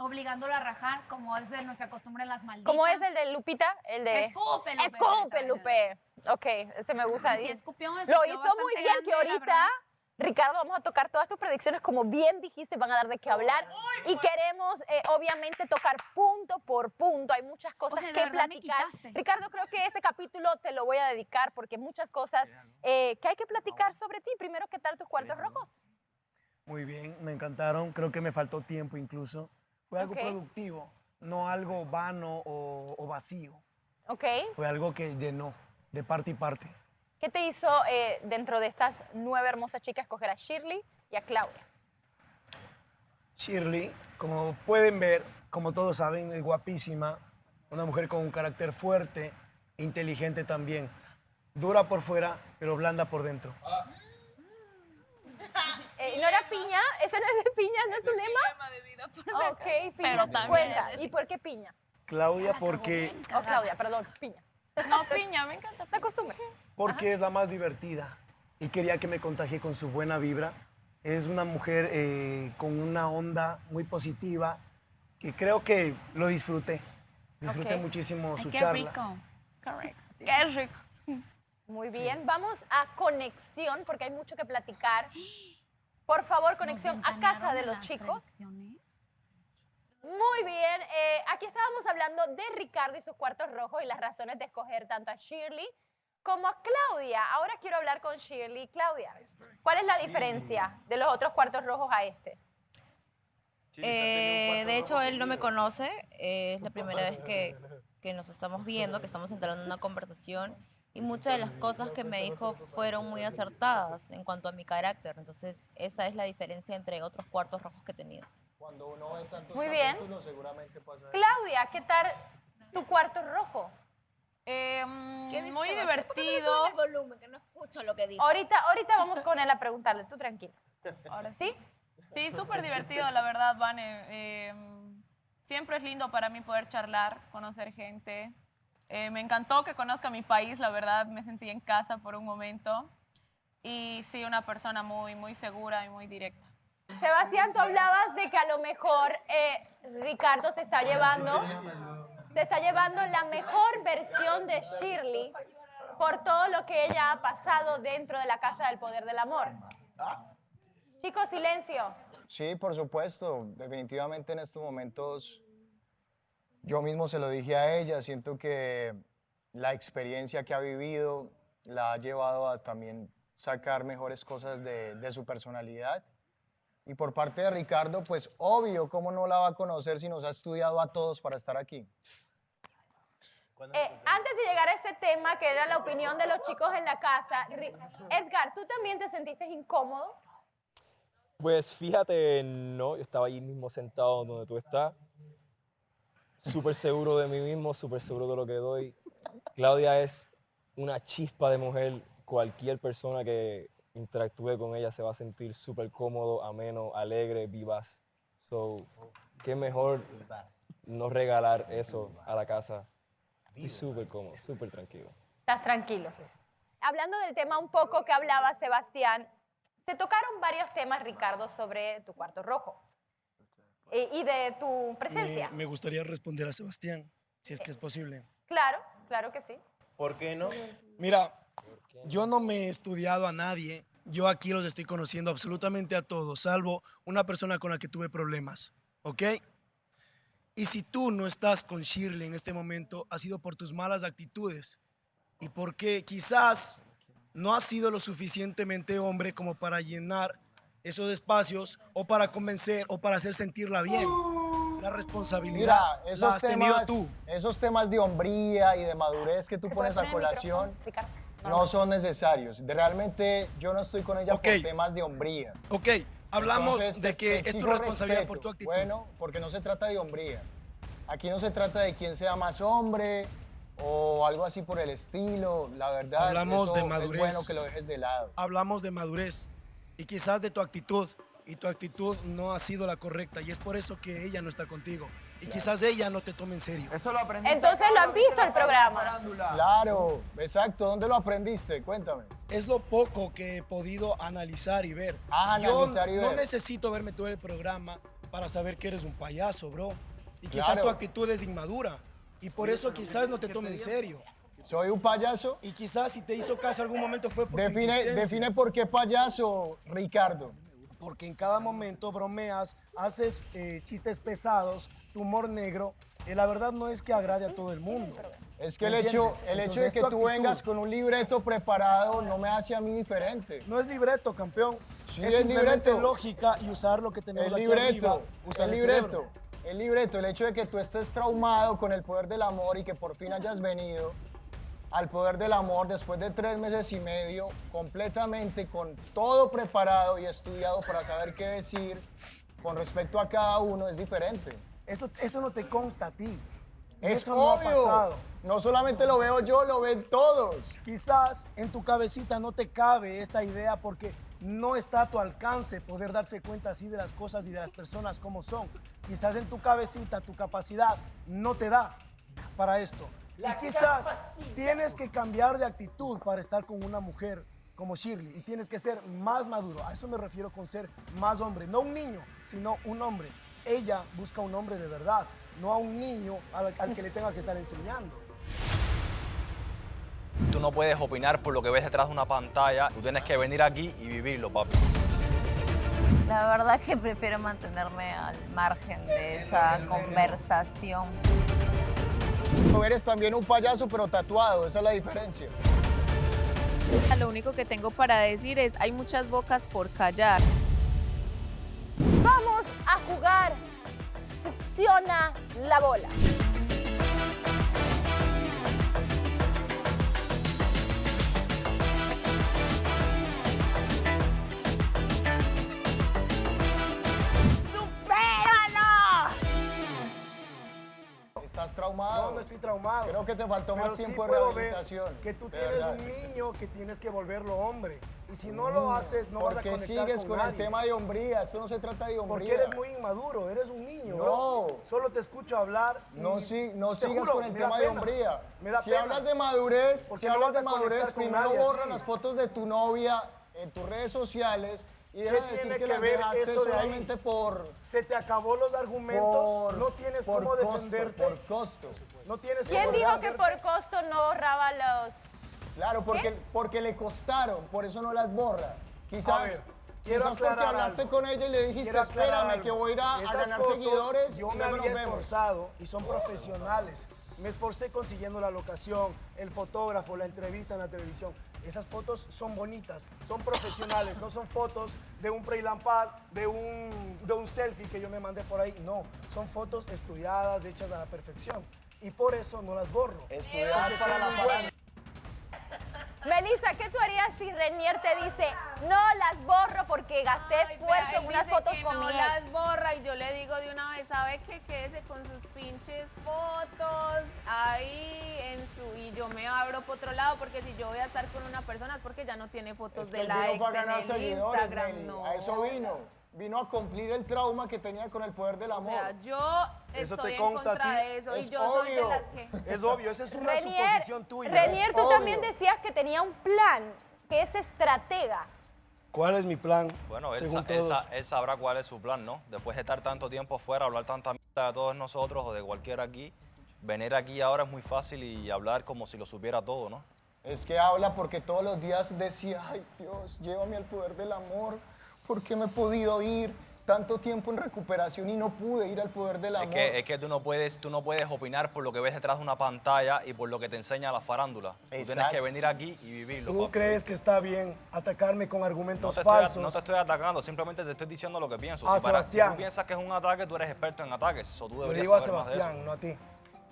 obligándolo a rajar, como es de nuestra costumbre en las Maldivas. ¿Cómo es el de Lupita? El de... Escupe, Lupe. Escupe, Lupe. Ok, ese me gusta. Sí, escupió Lo bastante hizo muy bien, que grande, la ahorita, verdad. Ricardo, vamos a tocar todas tus predicciones, como bien dijiste, van a dar de qué hablar. Y queremos, obviamente, tocar punto por punto. Hay muchas cosas sea, de que verdad me platicar. quitaste. Ricardo, creo que este capítulo te lo voy a dedicar porque muchas cosas que hay que platicar sobre ti. Primero, ¿qué tal tus cuartos rojos? Muy bien, me encantaron. Creo que me faltó tiempo incluso. Fue algo Ok. productivo, no algo vano o vacío. ¿Ok? Fue algo que llenó de parte y parte. ¿Qué te hizo dentro de estas 9 hermosas chicas escoger a Shirley y a Claudia? Shirley, como pueden ver, como todos saben, es guapísima, una mujer con un carácter fuerte, inteligente también, dura por fuera, pero blanda por dentro. ¿No era piña? ¿Ese no es de piña? ¿No es tu lema? de vida, por Ok, piña. Pero también Cuenta. es de ¿Y por qué piña? Claudia porque, Oh, Claudia, perdón, piña. No, piña, me encanta. La costumbre. porque es la más divertida y quería que me contagie con su buena vibra. Es una mujer con una onda muy positiva que creo que lo disfruté. Disfruté Ok. muchísimo su Qué charla. rico. Correcto. Qué rico. Muy bien, vamos a conexión porque hay mucho que platicar. Por favor, conexión a casa de los chicos. Muy bien, aquí estábamos hablando de Ricardo y sus cuartos rojos y las razones de escoger tanto a Shirley como a Claudia. Ahora quiero hablar con Shirley. Claudia, ¿cuál es la diferencia de los otros cuartos rojos a este? De hecho, él no me conoce. Es la primera vez que nos estamos viendo, que estamos entrando en una conversación. Y muchas de las cosas que me dijo fueron muy acertadas en cuanto a mi carácter. Entonces, esa es la diferencia entre otros cuartos rojos que he tenido. Cuando uno ve tantos Muy bien. capítulos, seguramente pasa. Claudia, ¿qué tal tu cuarto rojo? Muy divertido. El volumen, que no escucho lo que digo. Ahorita vamos con él a preguntarle, tú tranquila. Ahora ¿Sí? Sí, súper divertido, la verdad, Vane. Siempre es lindo para mí poder charlar, conocer gente. Me encantó que conozca mi país, la verdad, me sentí en casa por un momento. Y sí, una persona muy, muy segura y muy directa. Sebastián, tú hablabas de que a lo mejor Ricardo se está llevando la mejor versión de Shirley por todo lo que ella ha pasado dentro de la Casa del Poder del Amor. Chicos, silencio. Sí, por supuesto. Definitivamente en estos momentos yo mismo se lo dije a ella. Siento que la experiencia que ha vivido la ha llevado a también sacar mejores cosas de su personalidad. Y por parte de Ricardo, pues obvio, ¿cómo no la va a conocer si nos ha estudiado a todos para estar aquí? Antes de llegar a este tema, que era la opinión de los chicos en la casa, Edgar, ¿tú también te sentiste incómodo? Pues fíjate, no, yo estaba ahí mismo sentado donde tú estás, súper seguro de mí mismo, súper seguro de lo que doy. Claudia es una chispa de mujer, cualquier persona que interactúe con ella se va a sentir súper cómodo, ameno, alegre, vivaz. So, qué mejor no regalar eso a la casa. Estoy súper cómodo, súper tranquilo. Estás tranquilo. Hablando del tema un poco que hablaba Sebastián, se tocaron varios temas, Ricardo, sobre tu cuarto rojo y de tu presencia. Me gustaría responder a Sebastián, si es que es posible. Claro, claro que sí. ¿Por qué no? Mira, yo no me he estudiado a nadie. Yo aquí los estoy conociendo absolutamente a todos, salvo una persona con la que tuve problemas, ¿ok? Y si tú no estás con Shirley en este momento, ha sido por tus malas actitudes y porque quizás no has sido lo suficientemente hombre como para llenar esos espacios o para convencer o para hacer sentirla bien. La responsabilidad Mira, la has tenido tú. esos temas de hombría y de madurez que tú pones a colación no son necesarios. Realmente yo no estoy con ella por temas de hombría. Ok, hablamos Entonces, de que te es tu exijo responsabilidad respeto. por tu actitud. Bueno, porque no se trata de hombría. Aquí no se trata de quién sea más hombre o algo así por el estilo. La verdad, Hablamos eso de madurez. es bueno que lo dejes de lado. Hablamos de madurez y quizás de tu actitud. Y tu actitud no ha sido la correcta y es por eso que ella no está contigo. Y quizás ella no te tome en serio. Eso lo aprendí. Entonces lo han visto el programa. Claro, exacto. ¿Dónde lo aprendiste? Cuéntame. Es lo poco que he podido analizar y ver. Analizar y No ver. necesito verme todo el programa para saber que eres un payaso, bro. Y quizás Claro. tu actitud es inmadura. Y por eso quizás no te tome en serio. ¿Soy un payaso? Y quizás si te hizo caso algún momento fue por tu Define insistencia. por qué payaso, Ricardo. Porque en cada momento bromeas, haces chistes pesados, tu humor negro. Y la verdad no es que agrade a todo el mundo. Es que el ¿Me hecho entiendes? de Entonces, que tu tú actitud. vengas con un libreto preparado no me hace a mí diferente. No es libreto, campeón. Sí, es es simplemente libreto. lógica y usar lo que tenemos El aquí libreto, arriba. Usar el cerebro. libreto, el libreto, el hecho de que tú estés traumado con el poder del amor y que por fin hayas venido al poder del amor después de 3 meses y medio, completamente con todo preparado y estudiado para saber qué decir con respecto a cada uno, es diferente. Eso no te consta a ti. Es Eso no ha obvio. pasado. No solamente lo veo yo, lo ven todos. Quizás en tu cabecita no te cabe esta idea porque no está a tu alcance poder darse cuenta así de las cosas y de las personas como son. Quizás en tu cabecita, tu capacidad no te da para esto. Y quizás tienes que cambiar de actitud para estar con una mujer como Shirley y tienes que ser más maduro. A eso me refiero con ser más hombre. No un niño, sino un hombre. Ella busca un hombre de verdad, no a un niño al que le tenga que estar enseñando. Tú no puedes opinar por lo que ves detrás de una pantalla. Tú tienes que venir aquí y vivirlo, papi. La verdad que prefiero mantenerme al margen de esa conversación. Tú eres también un payaso, pero tatuado, esa es la diferencia. Lo único que tengo para decir es, hay muchas bocas por callar. Vamos a jugar. Succiona la bola. ¡Supéralo! ¿Estás traumado? No, no estoy traumado. Creo que te faltó Pero más sí tiempo de puedo ver rehabilitación. que tú de tienes verdad. un niño que tienes que volverlo hombre. Y si no lo haces, no vas a ¿Por qué conectar sigues con el nadie. tema de hombría? Esto no se trata de hombría. Porque eres muy inmaduro, eres un niño. No. bro. Solo te escucho hablar. Y No te sigas juro, con el me da tema de pena. hombría. Me da Si pena. hablas de madurez, Porque si no hablas vas a de madurez, conectar con primero nadie borra así. las fotos de tu novia en tus redes sociales y ¿Qué deja de decir tiene que que las ver dejaste eso de ahí? solamente por... Se te acabó los argumentos, no tienes por cómo costo, defenderte. por costo. No tienes ¿Quién cómo dijo que defenderte. por costo no borraba los...? Claro, porque le costaron, por eso no las borra. Quizás, A ver, quiero quizás porque aclarar hablaste algo. con ella y le dijiste, Quiero aclarar espérame, algo. que voy a ir a Esas ganar fotos, seguidores yo y me luego había nos vemos. esforzado y son profesionales. Me esforcé consiguiendo la locación, el fotógrafo, la entrevista en la televisión. Esas fotos son bonitas, son profesionales, no son fotos de un pre-lampar, de un selfie que yo me mandé por ahí. No, son fotos estudiadas, hechas a la perfección. Y por eso no las borro. Estudiadas Porque para son la muy farándula. buenas. Melissa, ¿qué tú harías si Renier te dice, no las borro porque gasté esfuerzo en unas fotos con no mi las ex? borra y yo le digo de una vez, ¿sabe qué? Quédese con sus pinches fotos ahí en su... Y yo me abro por otro lado porque si yo voy a estar con una persona es porque ya no tiene fotos Es que de él la vino ex fue a ganar en el seguidores, Instagram. Meli. No. A eso vino. Vino a cumplir el trauma que tenía con el poder del amor. O sea, yo Eso estoy te consta en contra a ti. de eso y Es yo soy de obvio. las que... Es obvio, esa es una Renier, suposición tuya. Renier, Es tú obvio. también decías que tenía un plan, que es estratega. ¿Cuál es mi plan? Bueno, él, según él todos. él sabrá cuál es su plan, ¿no? Después de estar tanto tiempo fuera, hablar tanta mierda de todos nosotros o de cualquiera aquí, venir aquí ahora es muy fácil y hablar como si lo supiera todo, ¿no? Es que habla porque todos los días decía, ay Dios, llévame al poder del amor. ¿Por qué me he podido ir tanto tiempo en recuperación y no pude ir al poder del amor? Es que tú no puedes opinar por lo que ves detrás de una pantalla y por lo que te enseña la farándula. Tú tienes Exacto. que venir aquí y vivirlo. ¿Tú papi. crees que está bien atacarme con No argumentos te, estoy, falsos? no te estoy atacando, simplemente te estoy diciendo lo que pienso. Ah, si Sebastián. tú piensas que es un ataque, tú eres experto en ataques. Tú Le deberías digo a saber más de eso. Sebastián, no a ti.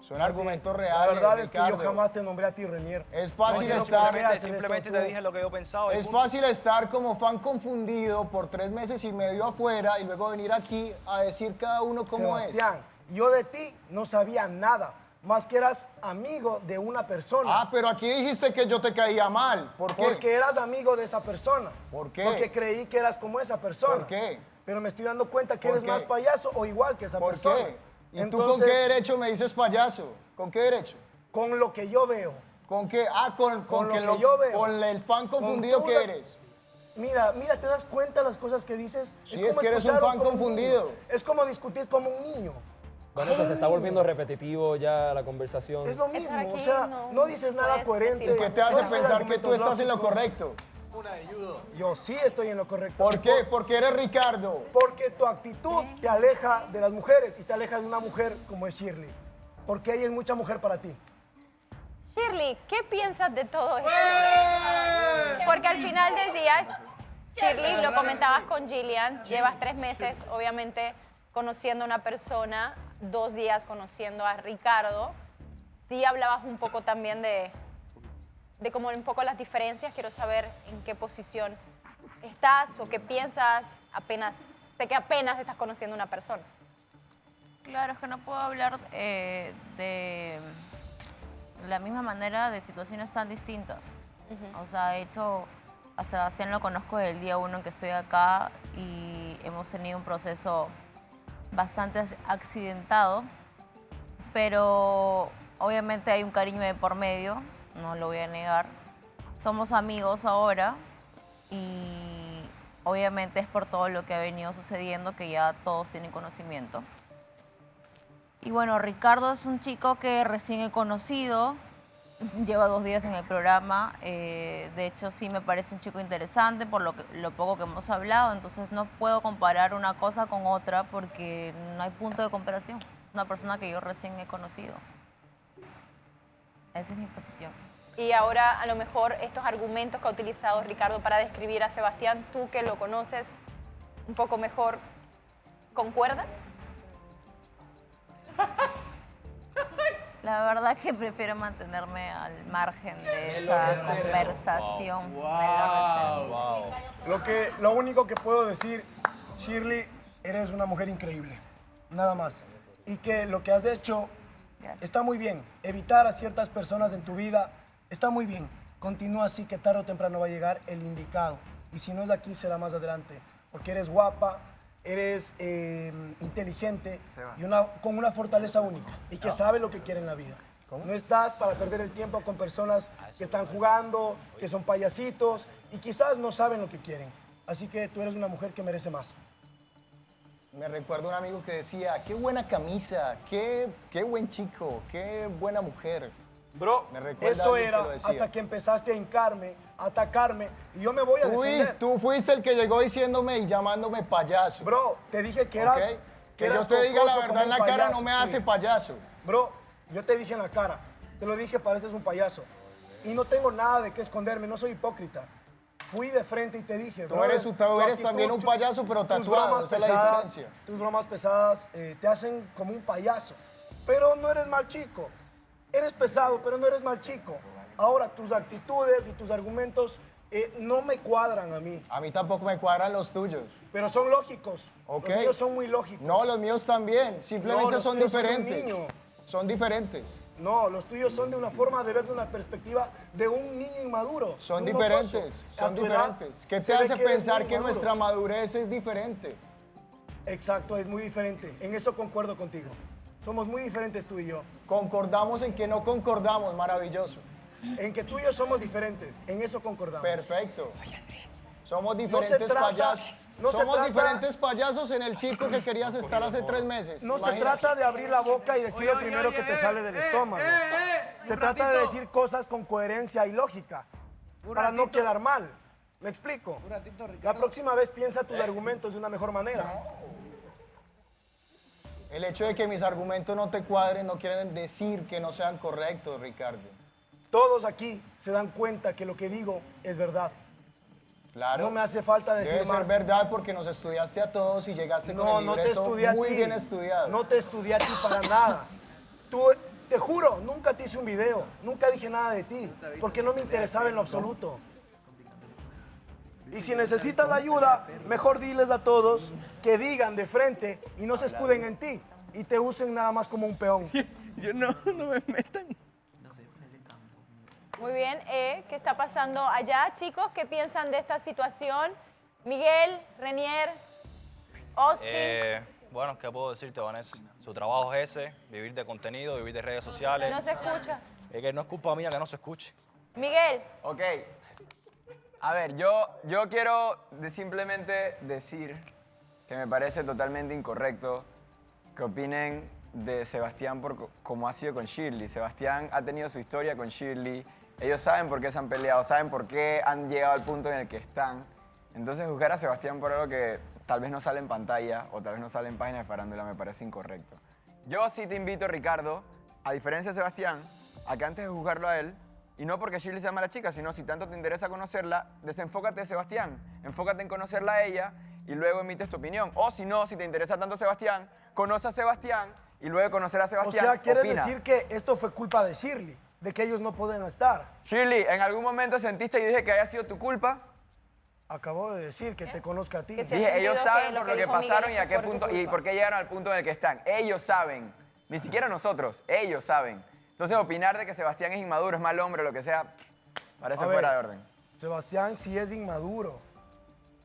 Son No a ti. argumentos La reales, verdad es que yo Ricardo. jamás te nombré a ti, Renier. Es fácil No, estar... Simplemente te dije lo que yo pensaba. y Es punto. fácil estar como fan confundido por 3 meses y medio afuera y luego venir aquí a decir cada uno cómo Sebastián, yo de ti no sabía nada, más que eras amigo de una persona. Ah, pero aquí dijiste que yo te caía mal. ¿Por qué? Porque eras amigo de esa persona. ¿Por qué? Porque creí que eras como esa persona. ¿Por qué? Pero me estoy dando cuenta que ¿Por eres qué? más payaso o igual que esa ¿Por persona. qué? ¿Y tú con qué derecho me dices payaso? ¿Con qué derecho? Con lo que yo veo. ¿Con qué? Ah, con Lo que que yo veo. Con el fan confundido Con que toda- eres. Mira, ¿te das cuenta las cosas que dices? Sí, es que eres un escucharlo fan como confundido. niño. Es como discutir como un niño. Vanessa, se está volviendo repetitivo ya la conversación. Es lo mismo, o sea, no dices nada coherente. ¿Y qué te hace no dices pensar que tú argumentos estás en lo lógicos. correcto? Yo sí estoy en lo correcto. ¿Por qué? Porque eres Ricardo. Porque tu actitud te aleja de las mujeres y te aleja de una mujer como es Shirley. Porque ella es mucha mujer para ti. Shirley, ¿qué piensas de todo esto? Porque al final del día, Shirley, lo comentabas con Gillian, llevas 3 meses, obviamente, conociendo a una persona, 2 días conociendo a Ricardo. Sí hablabas un poco también de como un poco las diferencias. Quiero saber en qué posición estás o qué piensas apenas, sé que apenas estás conociendo a una persona. Claro, es que no puedo hablar de la misma manera de situaciones tan distintas. O sea, de hecho, a Sebastián lo conozco desde el día 1 en que estoy acá y hemos tenido un proceso bastante accidentado, pero obviamente hay un cariño de por medio, no lo voy a negar. Somos amigos ahora y obviamente es por todo lo que ha venido sucediendo que ya todos tienen conocimiento. Y bueno, Ricardo es un chico que recién he conocido, lleva 2 días en el programa, de hecho sí me parece un chico interesante por lo poco que hemos hablado, entonces no puedo comparar una cosa con otra porque no hay punto de comparación. Es una persona que yo recién he conocido. Esa es mi posición. Y ahora, a lo mejor, estos argumentos que ha utilizado Ricardo para describir a Sebastián, tú que lo conoces un poco mejor, ¿concuerdas? La verdad que prefiero mantenerme al margen de esa conversación. Lo único que puedo decir, Shirley, eres una mujer increíble. Nada más. Y que lo que has hecho está muy bien. Evitar a ciertas personas en tu vida está muy bien. Continúa así, que tarde o temprano va a llegar el indicado. Y si no es aquí, será más adelante. Porque eres guapa, eres inteligente y con una fortaleza única y que sabe lo que quiere en la vida. No estás para perder el tiempo con personas que están jugando, que son payasitos y quizás no saben lo que quieren. Así que tú eres una mujer que merece más. Me recuerdo un amigo que decía, qué buena camisa, qué buen chico, qué buena mujer. Bro, Me recuerda eso alguien que era lo decía. hasta que empezaste a hincarme, a atacarme y yo me voy a defender. Tú fuiste el que llegó diciéndome y llamándome payaso. Bro, te dije que eras... Ok. Que eras yo te diga la jocoso verdad como en la un cara payaso, no me sí. hace payaso. Bro, yo te dije en la cara, te lo dije, pareces un payaso. Y no tengo nada de qué esconderme, no soy hipócrita. Fui de frente y te dije, Tú eres también un payaso, pero tatuado, esa es la diferencia. Tus bromas pesadas te hacen como un payaso, pero no eres mal chico. Eres pesado, pero no eres mal chico. Ahora, tus actitudes y tus argumentos no me cuadran a mí. A mí tampoco me cuadran los tuyos. Pero son lógicos. Ok. Los míos son muy lógicos. No, los míos también. Simplemente No, los son tuyos son de un diferentes. niño. Son diferentes. No, los tuyos son de una forma de ver de una perspectiva de un niño inmaduro. Son De un diferentes. mocoso. A Son tu edad, diferentes. ¿Qué se te ve hace que eres pensar muy que inmaduro. nuestra madurez es diferente? Exacto, es muy diferente. En eso concuerdo contigo. Somos muy diferentes tú y yo. Concordamos en que no concordamos, maravilloso. En que tú y yo somos diferentes. En eso concordamos. Perfecto. Somos No se diferentes trata- payasos. no se Somos trata- diferentes payasos en el circo que querías estar hace 3 meses. No se Imagínate. trata de abrir la boca y decir lo primero que te sale del estómago. Se trata de decir cosas con coherencia y lógica. Para no quedar mal. ¿Me explico? La próxima vez piensa tus argumentos de una mejor manera. El hecho de que mis argumentos no te cuadren no quiere decir que no sean correctos, Ricardo. Todos aquí se dan cuenta que lo que digo es verdad. Claro. No me hace falta decir Debe más. ser verdad porque nos estudiaste a todos y llegaste con No, el no te libreto estudié a muy ti. bien estudiado. No te estudié a ti para nada. Tú, te juro, nunca te hice un video, nunca dije nada de ti, porque no me interesaba en lo absoluto. Y si necesitas ayuda, mejor diles a todos que digan de frente y no se escuden en ti y te usen nada más como un peón. Yo no me metan. Muy bien, ¿qué está pasando allá, chicos? ¿Qué piensan de esta situación? Miguel, Renier, Austin. Bueno, ¿qué puedo decirte, Vanessa? Su trabajo es ese, vivir de contenido, vivir de redes sociales. No se escucha. Es que no es culpa mía que no se escuche. Miguel. Ok. A ver, yo quiero simplemente decir que me parece totalmente incorrecto que opinen de Sebastián por cómo ha sido con Shirley. Sebastián ha tenido su historia con Shirley. Ellos saben por qué se han peleado, saben por qué han llegado al punto en el que están. Entonces, juzgar a Sebastián por algo que tal vez no sale en pantalla o tal vez no sale en páginas de farándula me parece incorrecto. Yo sí te invito, Ricardo, a diferencia de Sebastián, a que antes de juzgarlo a él, y no porque Shirley sea mala chica, sino si tanto te interesa conocerla, desenfócate de Sebastián, enfócate en conocerla a ella y luego emites tu opinión. O si no, si te interesa tanto Sebastián, conoce a Sebastián y luego de conocer a O Sebastián, sea, ¿quieres opina. decir que esto fue culpa de Shirley? De que ellos no pueden estar. Shirley, ¿en algún momento sentiste y dije que haya sido tu culpa? Acabo de decir que te conozca a ti. Dije, ellos saben por lo que pasaron y a qué punto y por qué llegaron al punto en el que están. Ellos saben, ni siquiera nosotros, ellos saben. Entonces, opinar de que Sebastián es inmaduro, es mal hombre, lo que sea, parece A ver, fuera de orden. Sebastián sí es inmaduro.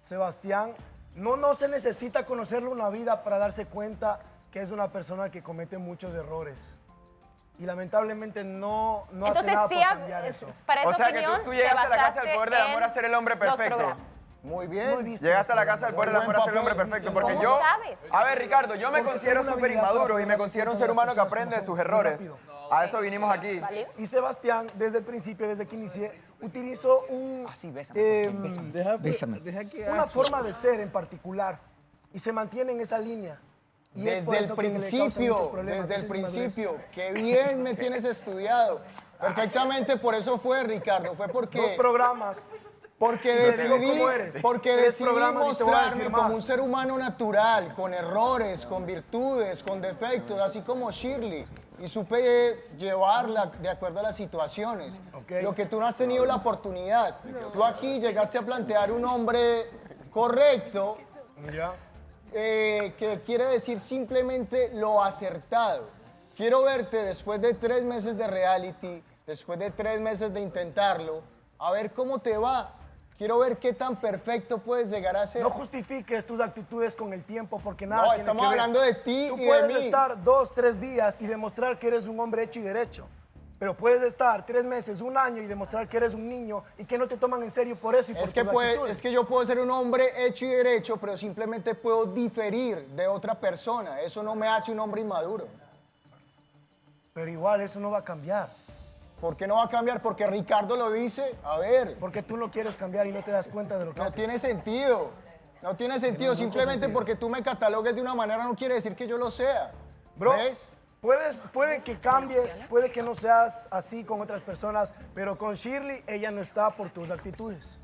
Sebastián no se necesita conocerlo una vida para darse cuenta que es una persona que comete muchos errores. Y lamentablemente no hace Entonces, nada sí, por cambiar eso. para esa O sea, opinión, que tú llegaste a la casa del te poder del amor a basaste ser el hombre en los perfecto. programas. Muy bien. Llegaste a la casa del poder del amor a ser el hombre perfecto. Porque ¿Cómo yo, sabes? a ver, Ricardo, yo me Porque considero tengo una súper habilidad inmaduro para y me poder considero un disfrutar ser humano que las personas aprende de como sus son, muy errores. rápido. A eso vinimos aquí. Y Sebastián, desde el principio, desde que inicié, utilizó una forma de ser en particular y se mantiene en esa línea. Y es por Desde el eso que le causa muchos principio, problemas, desde el esa inmadurez. principio. Qué bien me tienes estudiado. Perfectamente, por eso fue, Ricardo. Fue porque... 2 programas. Porque Y te digo decidí, cómo eres. porque 3 decidí programas y te voy a decir mostrarme más. como un ser humano natural, con errores, con virtudes, con defectos, así como Shirley. Y supe llevarla de acuerdo a las situaciones. Lo que tú no has tenido la oportunidad. Tú aquí llegaste a plantear un hombre correcto, que quiere decir simplemente lo acertado. Quiero verte después de 3 meses de reality, después de 3 meses de intentarlo, a ver cómo te va. Quiero ver qué tan perfecto puedes llegar a ser. No justifiques tus actitudes con el tiempo porque nada No, tiene estamos que ver. hablando de ti Tú y de puedes mí. estar 2, 3 días y demostrar que eres un hombre hecho y derecho. Pero puedes estar 3 meses, 1 año y demostrar que eres un niño y que no te toman en serio por eso y por Es que, tus actitudes. es que yo puedo ser un hombre hecho y derecho, pero simplemente puedo diferir de otra persona. Eso no me hace un hombre inmaduro. Pero igual eso no va a cambiar. ¿Por qué no va a cambiar? Porque Ricardo lo dice. A ver. Porque tú no quieres cambiar y no te das cuenta de lo que No haces. tiene sentido. No tiene sentido. mucho Simplemente sentido. porque tú me catalogues de una manera no quiere decir que yo lo sea. Bro, ¿Ves? puede que cambies, puede que no seas así con otras personas, pero con Shirley ella no está por tus actitudes.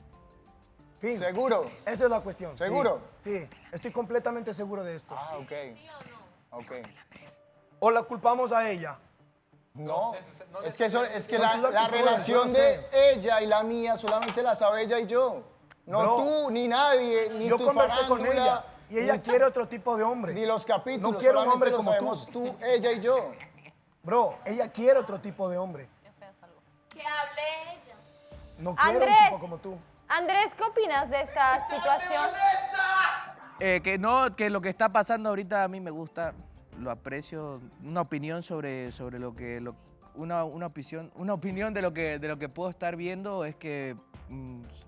Fin. ¿Seguro? Esa es la cuestión. sí. ¿Seguro? Sí, estoy completamente seguro de esto. Ah, ok. Ok. O la culpamos a ella. No, es que, es que Son la, tus la actitudes, relación yo de sé. ella y la mía solamente la sabe ella y yo. No Bro, tú, ni nadie, ni yo tu conversé con farándula, ella y ella ni- quiere otro tipo de hombre. Ni los capítulos, No quiero un solamente hombre lo como sabemos tú. tú, ella y yo. Bro, ella quiere otro tipo de hombre. Que hable ella. No quiere un Andrés. tipo como tú. Andrés, ¿qué opinas de esta situación? Que lo que está pasando ahorita a mí me gusta, lo aprecio, una opinión sobre lo que una opinión de lo que puedo estar viendo es que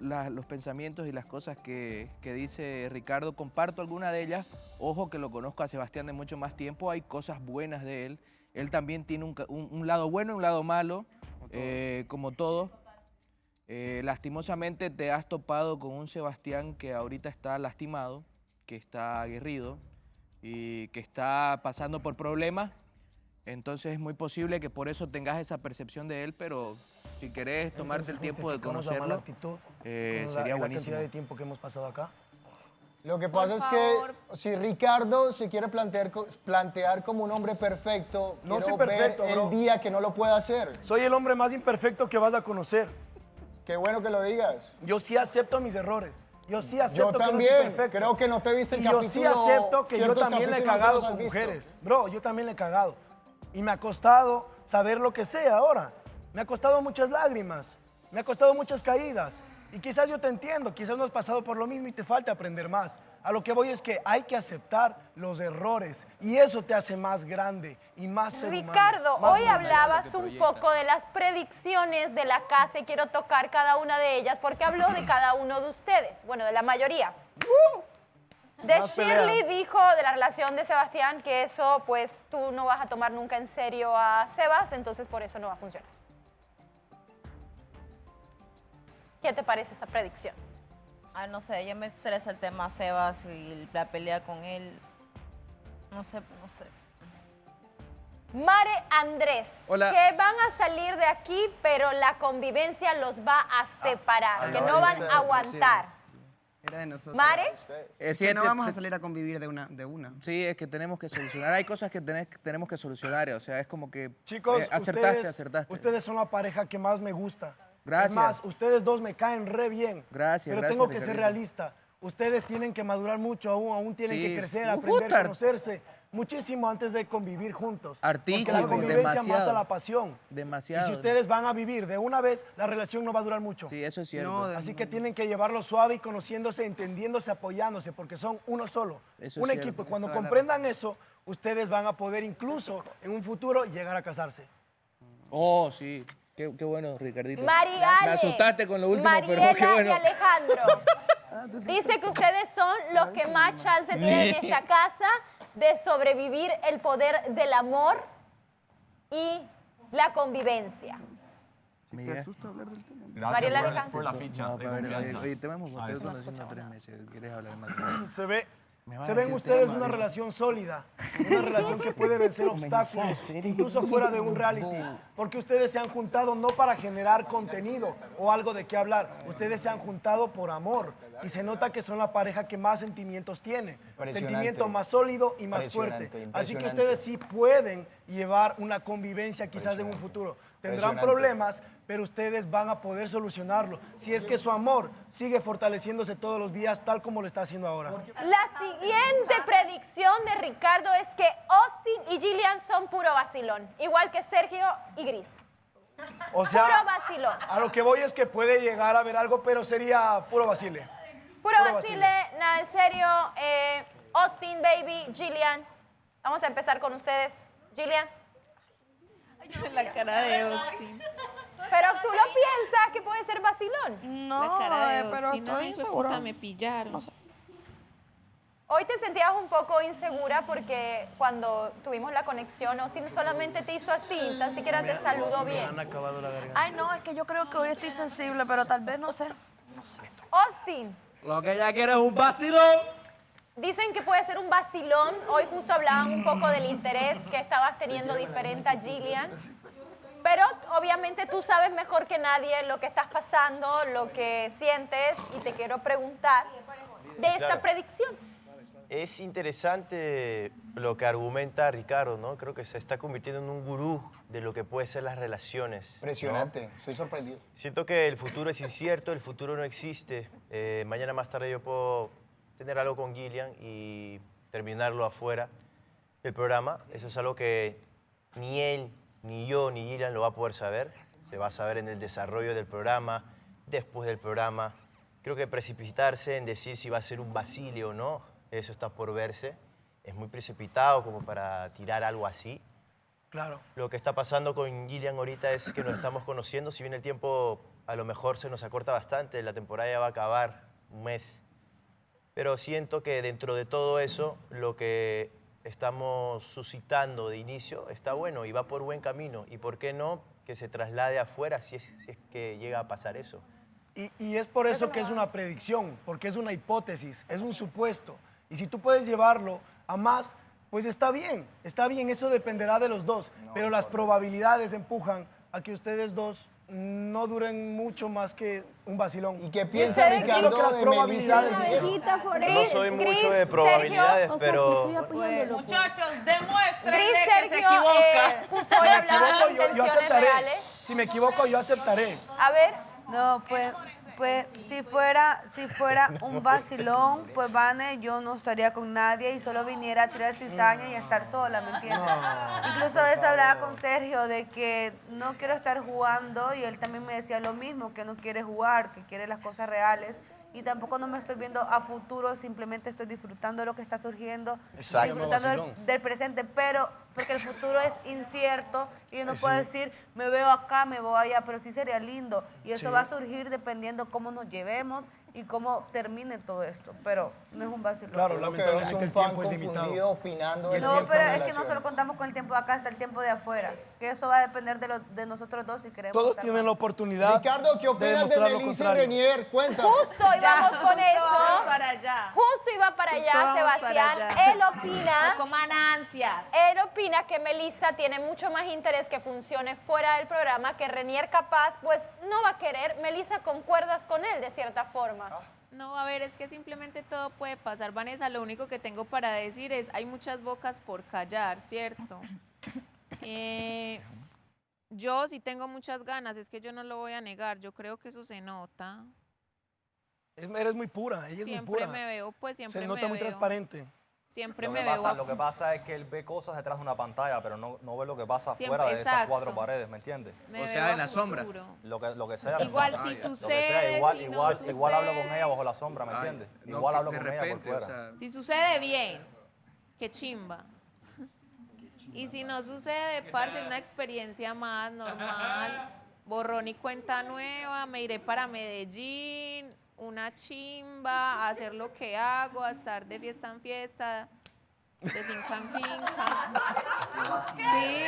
los pensamientos y las cosas que dice Ricardo, comparto alguna de ellas. Ojo que lo conozco a Sebastián de mucho más tiempo, hay cosas buenas de él. Él también tiene un lado bueno y un lado malo, como todo. Lastimosamente te has topado con un Sebastián que ahorita está lastimado, que está aguerrido y que está pasando por problemas. Entonces es muy posible que por eso tengas esa percepción de él, pero si querés tomarte el tiempo de Justificamos la mala conocerlo, actitud sería la buenísimo. cantidad de tiempo que hemos pasado acá. Lo que pasa es que si Ricardo se quiere plantear como un hombre perfecto, No quiero soy perfecto, ver bro. el día que no lo pueda hacer. Soy el hombre más imperfecto que vas a conocer. Qué bueno que lo digas. Yo sí acepto mis errores. Yo sí acepto Yo que no también. soy perfecto. Creo que no te viste el Y yo capítulo. sí acepto que yo ciertos también le he capítulos no cagado los has con visto. mujeres. Bro, yo también le he cagado. Y me ha costado saber lo que sé ahora. Me ha costado muchas lágrimas. Me ha costado muchas caídas. Y quizás yo te entiendo, quizás no has pasado por lo mismo y te falta aprender más. A lo que voy es que hay que aceptar los errores y eso te hace más grande y más ser humano, Ricardo, más hoy normal. hablabas un poco de las predicciones de la casa y quiero tocar cada una de ellas porque habló de cada uno de ustedes, bueno, de la mayoría. De Más Shirley pelea. dijo de la relación de Sebastián que eso, pues tú no vas a tomar nunca en serio a Sebas, entonces por eso no va a funcionar. ¿Qué te parece esa predicción? Ay, no sé, ya me estresa el tema Sebas y la pelea con él. No sé. Mare Andrés, Hola. que van a salir de aquí, pero la convivencia los va a separar, que no van a aguantar. Era de nosotros. Mare, Que no vamos a salir a convivir de una. Sí, es que tenemos que solucionar. Hay cosas que tenemos que solucionar. O sea, es como que Chicos, acertaste. ustedes son la pareja que más me gusta. Gracias. Es más, ustedes dos me caen re bien. Gracias, Pero gracias, tengo que ser Ricardito. realista. Ustedes tienen que madurar mucho aún tienen Sí, que crecer, puta. aprender, conocerse muchísimo antes de convivir juntos. Hartísimo, Porque la convivencia demasiado. mata la pasión. Demasiado. Y si ustedes van a vivir de una vez, la relación no va a durar mucho. Sí, eso es cierto. Así que tienen que llevarlo suave y conociéndose, entendiéndose, apoyándose, porque son uno solo, Eso un es equipo. cierto. Y cuando Toda la comprendan eso, ustedes van a poder incluso en un futuro llegar a casarse. Oh, sí. Qué bueno, Ricardito. Mariale, Me asustaste con lo último, Mariela pero qué bueno. y Alejandro. Dice que ustedes son los que más chance tienen en esta casa de sobrevivir el poder del amor y la convivencia. ¿Te asusta hablar del tema? Mariela Alejandro. por la ficha No, de pero, confianza. oye, te hemos Ah, eso. conociendo 3 meses. ¿Quieres hablar más? Me vas Se a ven decir ustedes tema, una Mariela. relación sólida, una relación que puede vencer obstáculos, incluso fuera de un reality, porque ustedes se han juntado no para generar contenido o algo de qué hablar, ustedes se han juntado por amor y se nota que son la pareja que más sentimientos tiene, sentimiento más sólido y más fuerte. Así que ustedes sí pueden llevar una convivencia quizás en un futuro. Tendrán Impresionante. problemas, pero ustedes van a poder solucionarlo. Si es que su amor sigue fortaleciéndose todos los días tal como lo está haciendo ahora. La siguiente predicción de Ricardo es que Austin y Gillian son puro vacilón, igual que Sergio y Gris. O sea, Puro vacilón. a lo que voy es que puede llegar a haber algo, pero sería puro vacile. Puro vacile, nada en serio. Austin, baby, Gillian. Vamos a empezar con ustedes. Gillian. La cara de Austin. Pero tú lo piensas que puede ser vacilón. No, la cara de pero Austin. estoy Ay, insegura. puta, me pillaron. Hoy te sentías un poco insegura porque cuando tuvimos la conexión, Austin solamente te hizo así, tan siquiera te saludó bien. Han acabado la garganta. Ay, no, es que yo creo que hoy estoy sensible, pero tal vez no sé. Austin, Lo que ella quiere es un vacilón. dicen que puede ser un vacilón. Hoy justo hablaban un poco del interés que estabas teniendo diferente a Gillian. Pero obviamente tú sabes mejor que nadie lo que estás pasando, lo que sientes, y te quiero preguntar de esta Claro. predicción. Es interesante lo que argumenta Ricardo, ¿no? Creo que se está convirtiendo en un gurú de lo que puede ser las relaciones. ¿no? Impresionante, estoy sorprendido. Siento que el futuro es incierto, el futuro no existe. Mañana más tarde yo puedo tener algo con Gillian y terminarlo afuera del programa. Eso es algo que ni él, ni yo, ni Gillian lo va a poder saber. Se va a saber en el desarrollo del programa, después del programa. Creo que precipitarse en decir si va a ser un vacile o no, eso está por verse. Es muy precipitado como para tirar algo así. Claro. Lo que está pasando con Gillian ahorita es que nos estamos conociendo. Si bien el tiempo a lo mejor se nos acorta bastante, la temporada ya va a acabar, un mes. Pero siento que dentro de todo eso, lo que estamos suscitando de inicio está bueno y va por buen camino. ¿Y por qué no que se traslade afuera si es que llega a pasar eso? Y es por eso que es una predicción, porque es una hipótesis, es un supuesto. Y si tú puedes llevarlo a más, pues está bien, eso dependerá de los dos. Pero las probabilidades empujan a que ustedes dos no duren mucho más que un vacilón. ¿Y qué piensa Ricardo que las de probabilidades Melissa? dicen? No soy mucho de probabilidades, pero... Muchachos, demuestren Gris, que se Sergio, equivoca. justo hoy hablaba de yo intenciones aceptaré. reales. Si me equivoco, yo aceptaré. A ver. No, pues si fuera un vacilón, pues Vane, yo no estaría con nadie y solo viniera a tirar cizaña y a estar sola, ¿me entiendes? Incluso a veces hablaba con Sergio de que no quiero estar jugando y él también me decía lo mismo, que no quiere jugar, que quiere las cosas reales. Y tampoco no me estoy viendo a futuro, simplemente estoy disfrutando de lo que está surgiendo, Exacto. disfrutando del presente, pero porque el futuro es incierto y yo no puedo decir, me veo acá, me voy allá, pero sí sería lindo. Y eso va a surgir dependiendo cómo nos llevemos y cómo termine todo esto, pero no es un vacilón. Claro, Lo que veo es un fan confundido opinando. de No, nuestras pero es que no relaciones. solo contamos con el tiempo de acá, hasta el tiempo de afuera, que eso va a depender de nosotros dos si queremos. Todos estar tienen más. la oportunidad. Ricardo, ¿qué opinas de demostrar lo Melissa y contrario. Renier? Cuéntame. Justo íbamos con eso. Vamos para allá. Justo iba para allá, Justo vamos Sebastián. para allá. Él opina. No coman ansias. Él opina que Melissa tiene mucho más interés que funcione fuera del programa, que Renier capaz, pues no va a querer. Melissa, ¿concuerdas con él de cierta forma? No, a ver, es que simplemente todo puede pasar, Vanessa. Lo único que tengo para decir es, hay muchas bocas por callar, ¿cierto? Yo sí tengo muchas ganas, es que yo no lo voy a negar, yo creo que eso se nota. Eres muy pura, ella es muy pura. Siempre me veo, pues siempre Se me nota muy veo. transparente. Siempre Lo me que veo. pasa, lo que pasa es que él ve cosas detrás de una pantalla, pero no ve lo que pasa Siempre, afuera de estas exacto. cuatro paredes, ¿me entiendes? Me O sea, veo en la sombra. futuro. Lo que sea. Igual no si importa. Lo que sucede, sea, igual, si no igual, igual hablo con sucede. ella bajo la sombra, ¿me Ay, entiendes? no, Igual que hablo de con con ella por repente, o fuera. sea, Si sucede bien, qué chimba. Y si no sucede, parce, una experiencia más normal. Borrón y cuenta nueva, me iré para Medellín, una chimba, a hacer lo que hago, a estar de fiesta en fiesta, de finca en finca. Sí.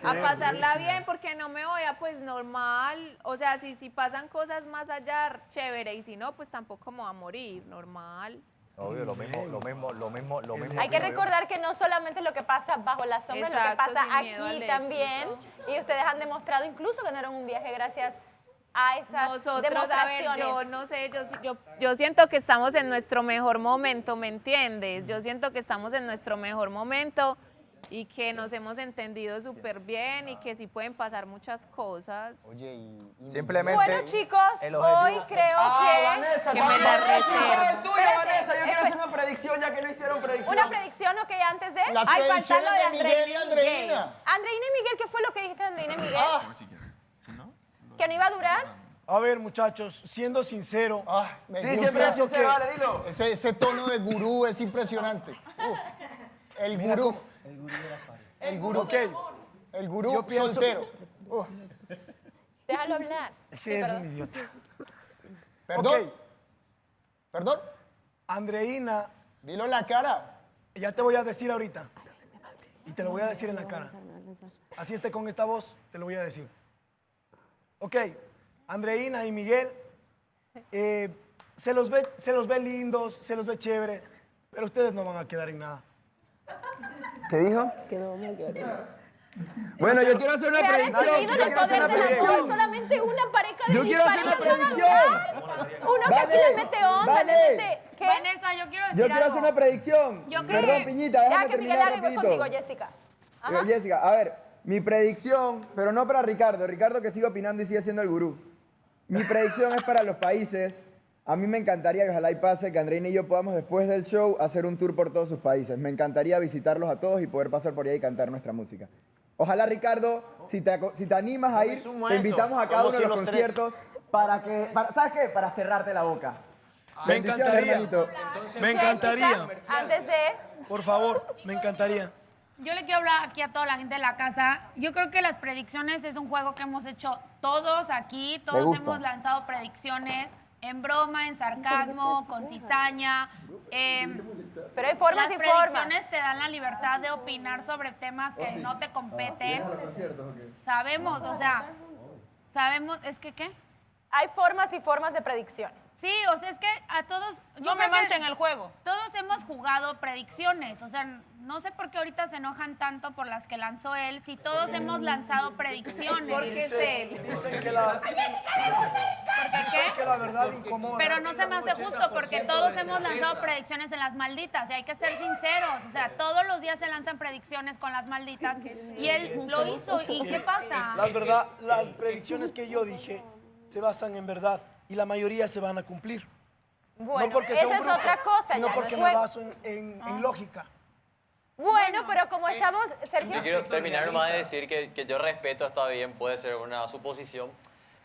A pasarla bien, porque no me voy a, pues, normal. O sea, si pasan cosas más allá, chévere. Y si no, pues tampoco me voy a morir, normal. Obvio, lo mismo. Hay que recordar que no solamente lo que pasa bajo la sombra, es lo que Exacto, pasa sin miedo aquí al también. Y ustedes han demostrado, incluso ganaron un viaje gracias a esas Nosotros, a ver, demostraciones. yo no sé, yo siento que estamos en nuestro mejor momento, ¿me entiendes? Yo siento que estamos en nuestro mejor momento y que nos hemos entendido súper bien y que sí pueden pasar muchas cosas. Oye, Simplemente. Bueno, chicos, el objetivo- hoy creo que me la reservo. Tuya, Vanessa, yo quiero hacer una predicción ya que no hicieron predicción. una predicción, ok, antes de... Las Ay, falta predicciones lo de de Miguel y Andreina Andreina. Andreina y Miguel, ¿qué fue lo que dijiste de Andreina y Miguel? ¿Que no iba a durar? A ver, muchachos, siendo sincero, Me sí, gusta siempre es eso que- dale, dilo. Ese tono de gurú es impresionante. Uf. El Mira gurú. cómo- El gurú. Ok. El gurú Yo pienso- soltero. Uf. Déjalo hablar. Es que es un idiota. Perdón. Ok. Perdón. Andreina. Dilo en la cara. Ya te voy a decir ahorita. Y te lo voy a decir en la cara. Así esté con esta voz, te lo voy a decir. Ok, Andreina y Miguel, se los ve lindos, se los ve chévere, pero ustedes no van a quedar en nada. ¿Qué dijo? Que no vamos a quedar en nada. Bueno, yo quiero hacer una Se ha predicción. decidido Yo el quiero hacer poder una del amor, predicción. solamente una pareja de Yo quiero hacer una dispares. predicción. Uno que aquí le mete onda, le mete... ¿Qué? Vanessa, yo quiero decir Yo quiero algo. hacer una predicción. Yo Perdón, Piñita, déjame Deja que Miguel terminar haga y voy rapidito. contigo, Jessica. Digo, Jessica, a ver, mi predicción, pero no para Ricardo. Ricardo que sigue opinando y sigue siendo el gurú. Mi predicción es para los países. A mí me encantaría, que ojalá y pase, que Andreina y yo podamos después del show hacer un tour por todos sus países. Me encantaría visitarlos a todos y poder pasar por allá y cantar nuestra música. Ojalá, Ricardo, si te animas a ir, sumo te a eso. invitamos a cada Vamos uno de a ir los los tres. conciertos para que, ¿sabes qué? Para cerrarte la boca. Me Bendiciones, encantaría. hermanito. Me encantaría. Antes de... Por favor, me encantaría. Yo le quiero hablar aquí a toda la gente de la casa. Yo creo que las predicciones es un juego que hemos hecho todos aquí. Todos gusta. hemos lanzado predicciones en broma, en sarcasmo, con cizaña. Pero hay formas las y formas. predicciones te dan la libertad de opinar sobre temas que no te competen. Sabemos, o sea, sabemos, ¿es que qué? Hay formas y formas de predicciones. Sí, o sea, es que a todos... No me manchen el juego. Todos hemos jugado predicciones, o sea, no sé por qué ahorita se enojan tanto por las que lanzó él, si todos hemos lanzado predicciones. Porque es él. Dicen que la, dicen que la verdad incomoda. Pero no se me hace justo porque todos hemos lanzado predicciones en las malditas y hay que ser sinceros. O sea, todos los días se lanzan predicciones con las malditas y él lo hizo. ¿Y qué pasa? La verdad, las predicciones que yo dije se basan en verdad y la mayoría se van a cumplir. Bueno, no porque sea un esa es brujo, otra cosa, sino ya no porque es me juego. baso en lógica. Bueno, pero como estamos... Sergio. Yo quiero terminar nomás de decir que yo respeto, está bien, puede ser una suposición,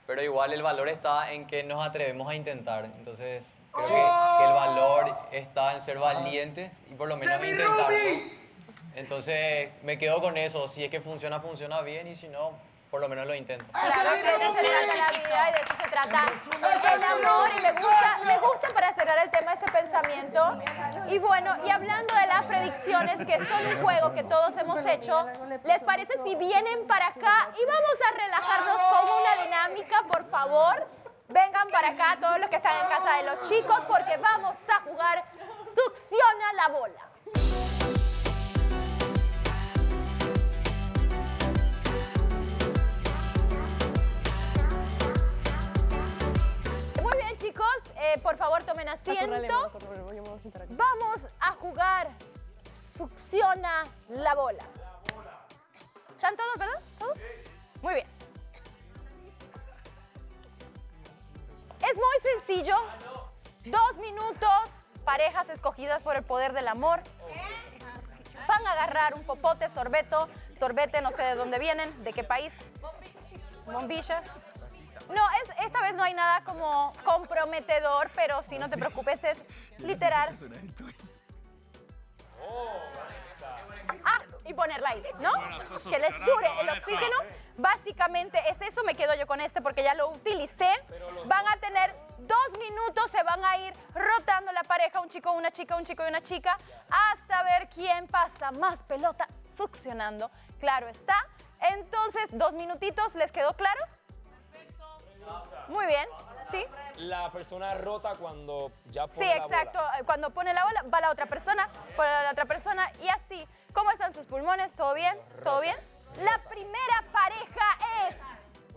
pero igual el valor está en que nos atrevemos a intentar. Entonces, creo que el valor está en ser valientes y por lo menos intentarlo. Entonces, me quedo con eso. Si es que funciona, funciona bien y si no, por lo menos lo intento. Claro que de eso se trata la vida y de eso se trata el amor y me gusta para cerrar el tema ese pensamiento. Y bueno, y hablando de las predicciones, que son un juego que todos hemos hecho, ¿les parece si vienen para acá y vamos a relajarnos con una dinámica, por favor? Vengan para acá todos los que están en casa de los chicos porque vamos a jugar Succiona la bola. Muy bien, chicos, por favor tomen asiento. Vamos a jugar Succiona la bola. ¿Están todos, verdad? ¿Todos? Muy bien. Es muy sencillo. 2 minutos, parejas escogidas por el poder del amor. Van a agarrar un popote, sorbete, no sé de dónde vienen, de qué país. Bombilla. No, esta vez no hay nada como comprometedor, pero sí, no te preocupes, es literal. Ah, y ponerla ahí, ¿no? Que les dure el oxígeno. Básicamente es eso, me quedo yo con este porque ya lo utilicé. Van a tener 2 minutos, se van a ir rotando la pareja, un chico, una chica, un chico y una chica, hasta ver quién pasa más pelota succionando. Claro está. Entonces, 2 minutitos, ¿les quedó claro? Muy bien, ¿sí? La persona rota cuando ya pone Sí, exacto. Cuando pone la bola, va la otra persona, pone la otra persona y así. ¿Cómo están sus pulmones? ¿Todo bien? ¿Todo bien? La primera pareja es...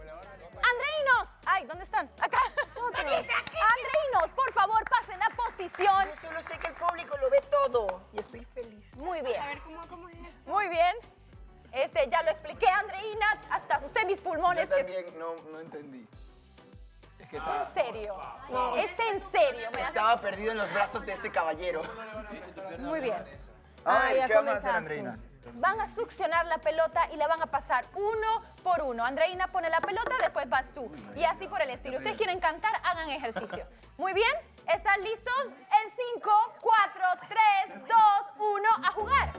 ¡Andreinos! Ay, ¿dónde están? Acá. Andreinos, por favor, pasen a posición. Yo solo sé que el público lo ve todo y estoy feliz. Muy bien. A ver, ¿cómo es esto? Muy bien. Ya lo expliqué, Andreina, hasta asusté mis pulmones. Yo también no entendí. Es que estaba... ¿En serio? No. Es en serio. Estaba perdido en los brazos de ese caballero. Muy bien. Ay, ya ¿qué vamos a hacer, comenzaste. Andreina? Van a succionar la pelota y la van a pasar uno por uno. Andreina pone la pelota, después vas tú. Y así por el estilo. Ustedes quieren cantar, hagan ejercicio. Muy bien, ¿están listos? En 5, 4, 3, 2, 1, a jugar.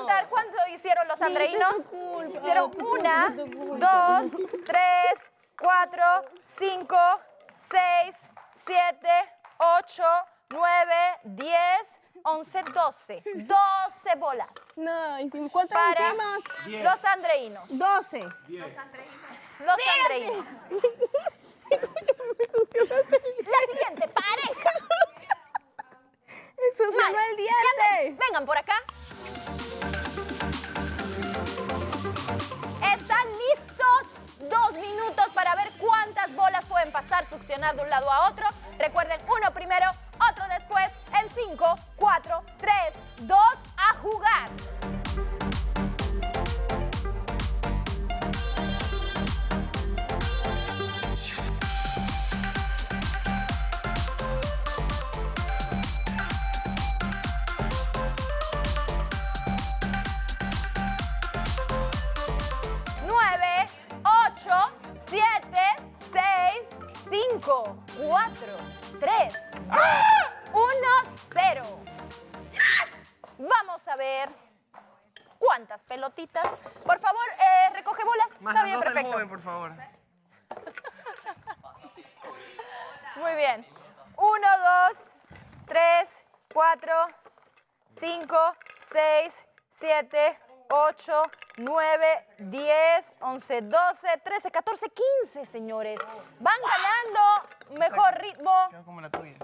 contar cuánto hicieron los andreínos. Hicieron 1, 2, 3, 4, 5, 6, 7, 8, 9, 10, 11, 12. 12 bolas. No, ¿y cuántas para hicimos? los andreínos. 12. Los andreínos. La siguiente pareja. Eso se Vale, el diente. Vengan por acá. ¿Están listos? 2 minutos para ver cuántas bolas pueden pasar, succionar de un lado a otro. Recuerden, uno primero, otro después. En 5, 4, 3, 2, a jugar. Nueve, 8, 7, 6, 5, 4, 3, 1, 0. Vamos a ver cuántas pelotitas. Por favor, recoge bolas. Más Está las bien, dos del perfecto. joven, por favor. Muy bien. 1, 2, 3, 4, 5, 6, 7, 8, 9, 10, 11, 12, 13, 14, 15, señores. Van ganando mejor ritmo. Quedó como la tuya.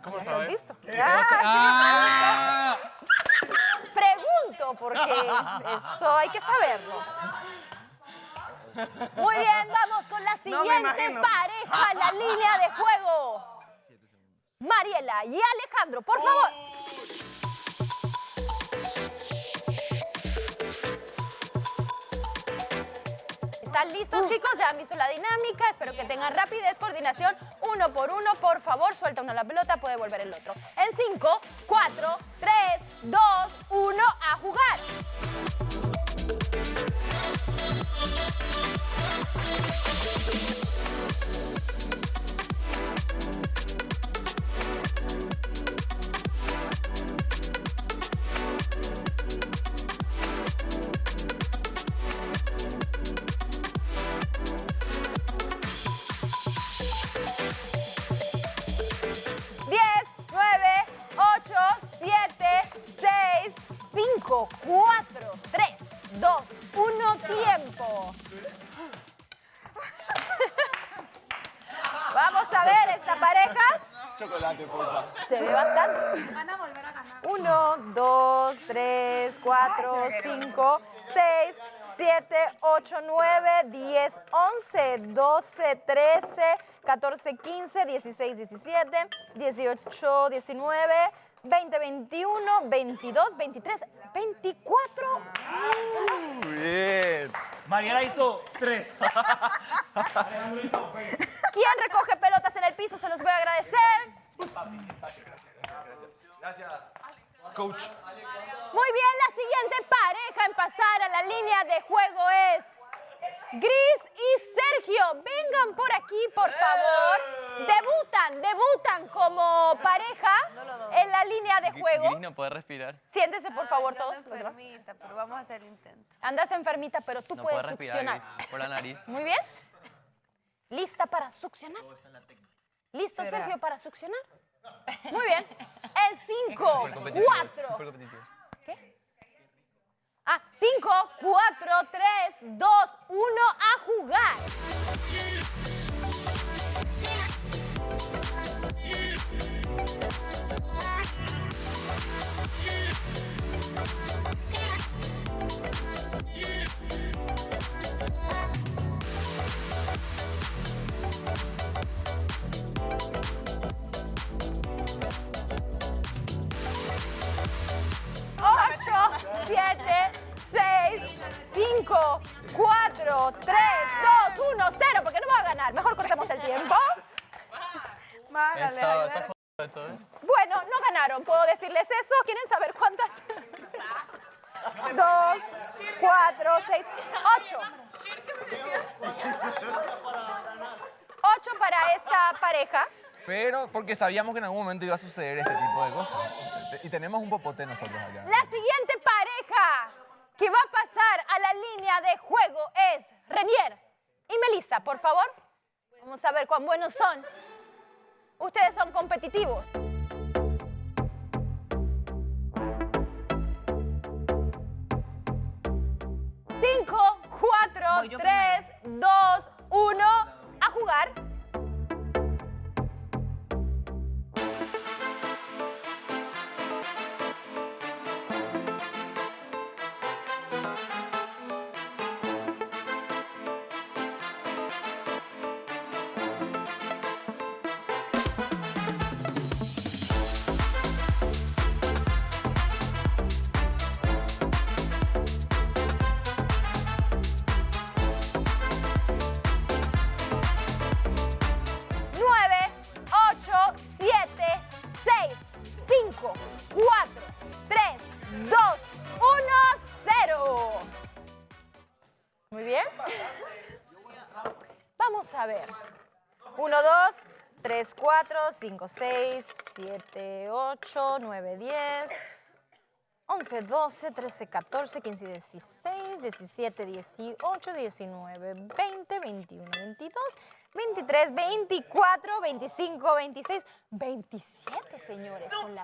¿Ya estás listo? Ah, sí. Pregunto porque eso hay que saberlo. Muy bien, vamos con la No me siguiente imagino. pareja en la línea de juego. Mariela y Alejandro, por favor. ¿Están listos, chicos? ¿Ya han visto la dinámica? Espero que tengan rapidez, coordinación. Uno por uno, por favor, suelta uno la pelota, puede volver el otro. En 5, 4, 3, 2, 1, a jugar. Cinco, 4, 3, 2, 1, tiempo. Vamos a ver esta pareja. Chocolate, porfa. Se ve bastante. Van a volver a ganar. 1, 2, 3, 4, 5, 6, 7, 8, 9, 10, 11, 12, 13, 14, 15, 16, 17, 18, 19, 20, 21, 22, 23, 24. Bien. Mariela hizo 3. ¿Quién recoge pelotas en el piso? Se los voy a agradecer. Gracias. Coach. Muy bien, la siguiente pareja en pasar a la línea de juego es Gris y Sergio. Vengan por aquí, por favor. Debutan como pareja en la línea de juego. Gris no puede respirar. Siéntense, por favor, todos. Ando enfermita, pero vamos a hacer el intento. Andas enfermita, pero tú No puedes puede respirar, succionar. Gris, por la nariz. Muy bien. ¿Lista para succionar? ¿Listo, ¿Será? Sergio, para succionar? Muy bien. En 5, Súper competitivo, 4. súper competitivo. ¿Qué? 5, 4, 3, 2, 1, a jugar. Ocho, 7, 6, 5, 4, 3, 2, 1, 0, porque no va a ganar. Mejor cortemos el tiempo. Está esto, ¿eh? Bueno, no ganaron. ¿Puedo decirles eso? ¿Quieren saber cuántas? 2, 4, 6, 8. 8 para esta pareja. Pero porque sabíamos que en algún momento iba a suceder este tipo de cosas. Y tenemos un popote nosotros acá. La siguiente pareja mesa, por favor. Vamos a ver cuán buenos son. Ustedes son competitivos. 5, 4, 3, 2, 1, a jugar. Muy bien. Vamos a ver. 1, 2, 3, 4, 5, 6, 7, 8, 9, 10, 11, 12, 13, 14, 15, 16, 17, 18, 19, 20, 21, 22, 23, 24, 25, 26, 27, señores. con la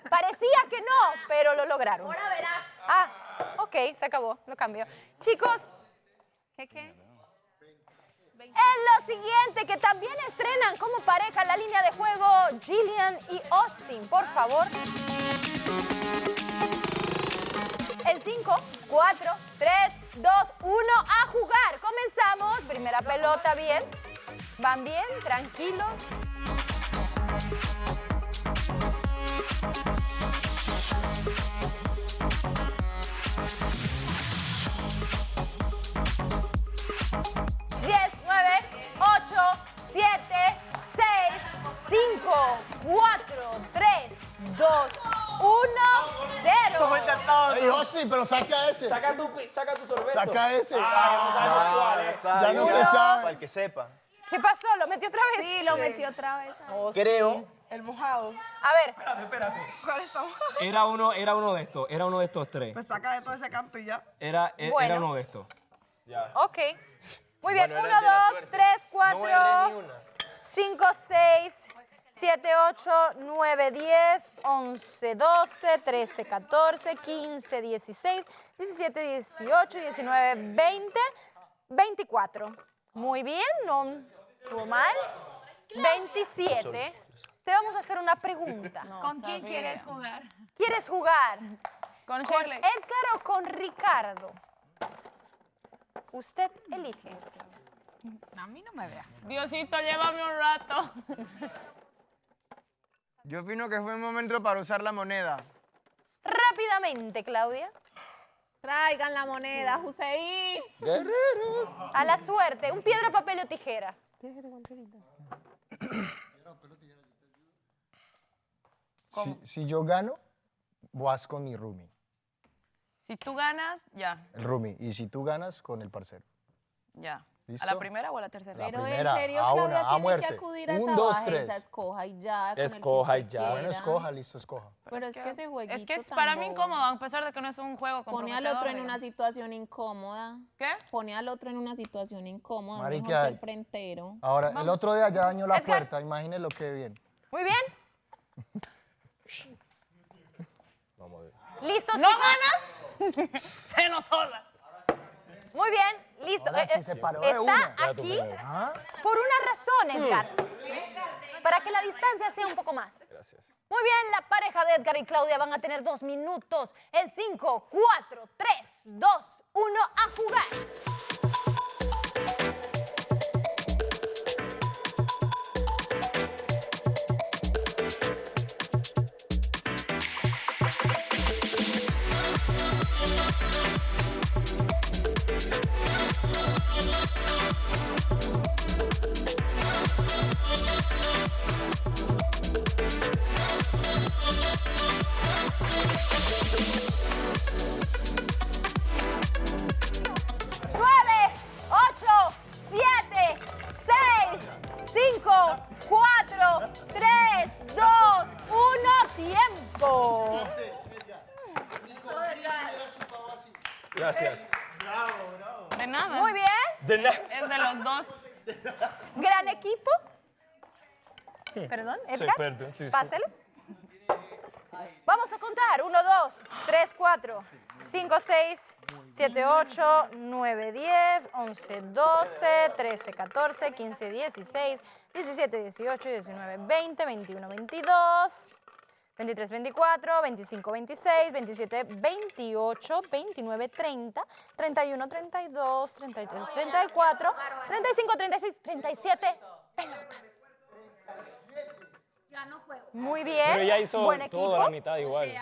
Parecía que no, pero lo lograron. Ahora verás. Ah, ok, se acabó, lo cambio. Chicos, ¿Qué? en lo siguiente, que también estrenan como pareja la línea de juego Jillian y Austin, por favor. En 5, 4, 3, 2, 1, a jugar. Comenzamos. Primera pelota, bien. Van bien, tranquilos. Diez, 9, 8, 7, 6, 5, 4, 3, 2, 1, 0. Ey, José, pero saca ese. Saca tu sorbeto. Saca ese. Ya no se sabe. Para el que sepa. ¿Qué pasó? ¿Lo metió otra vez? Sí, lo metió otra vez. Creo. El mojado. A ver. Espérate. ¿Cuál estamos? Era uno de estos tres. Pues saca de todo ese canto y ya. Era Bueno. uno de estos. Ya. Ok. Muy bien. Bueno, 1, era el de la 2, suerte. 3, No erré 4, ni una. 5, 6, 7, 8, 9, 10, 11, 12, 13, 14, 15, 16, 17, 18, 19, 20, 24. Muy bien, no estuvo mal. 27. Te vamos a hacer una pregunta. ¿Con quién quieres jugar? ¿Quieres jugar? Con ¿Con Shirley. Edgar o con Ricardo? Usted elige. A mí no me veas. Diosito, llévame un rato. Yo opino que fue un momento para usar la moneda. Rápidamente, Claudia. Traigan la moneda, Hussein. Guerreros. A la suerte. Un piedra, papel o tijera. Si yo gano, vas con mi roomie. Si tú ganas, ya, El roomie. Y si tú ganas, con el parcero. ya. ¿Listo? ¿A la primera o a la tercera? La Pero primera, en serio, a Claudia una, a tiene muerte. que acudir a 1, esa 2, bajeza, 3. escoja y ya. con el que Escoja y usted ya. quiera. Bueno, escoja, listo, escoja. Pero es que ese jueguito Es que es tan para mí bobo. incómodo, a pesar de que no es un juego Pone al comprometedor, otro en digamos. una situación incómoda. ¿Qué? Pone al otro en una situación incómoda. Marica, Mejor ser frentero. Ahora, el otro día ya dañó la Edgar. puerta, imagínese lo que bien. Muy bien. Vamos a ver. ¿Listo, ¿No chicos? ganas? Se nos sola. Muy bien, listo. Ahora sí se paró de Está una. aquí ¿Ah? por una razón, Edgar. Para que la distancia sea un poco más. Gracias. Muy bien, la pareja de Edgar y Claudia van a tener 2 minutos. En 5, 4, 3, 2, 1, a jugar. Nueve, 8, 7, 6, 5, 4, 3, 2, 1, tiempo. Gracias. De nada. Muy bien. Es de los dos. Gran equipo. Perdón, Sí, Edgar. perdón, sí, Páselo. Vamos a contar. 1, 2, 3, 4, 5, 6, 7, 8, 9, 10, 11, 12, 13, 14, 15, 16, 17, 18, 19, 20, 21, 22, 23, 24, 25, 26, 27, 28, 29, 30, 31, 32, 33, 34, 35, 36, 37 pelotas. Ya no juego. Muy bien. Pero ella hizo Buen todo a equipo. la mitad igual. Sí.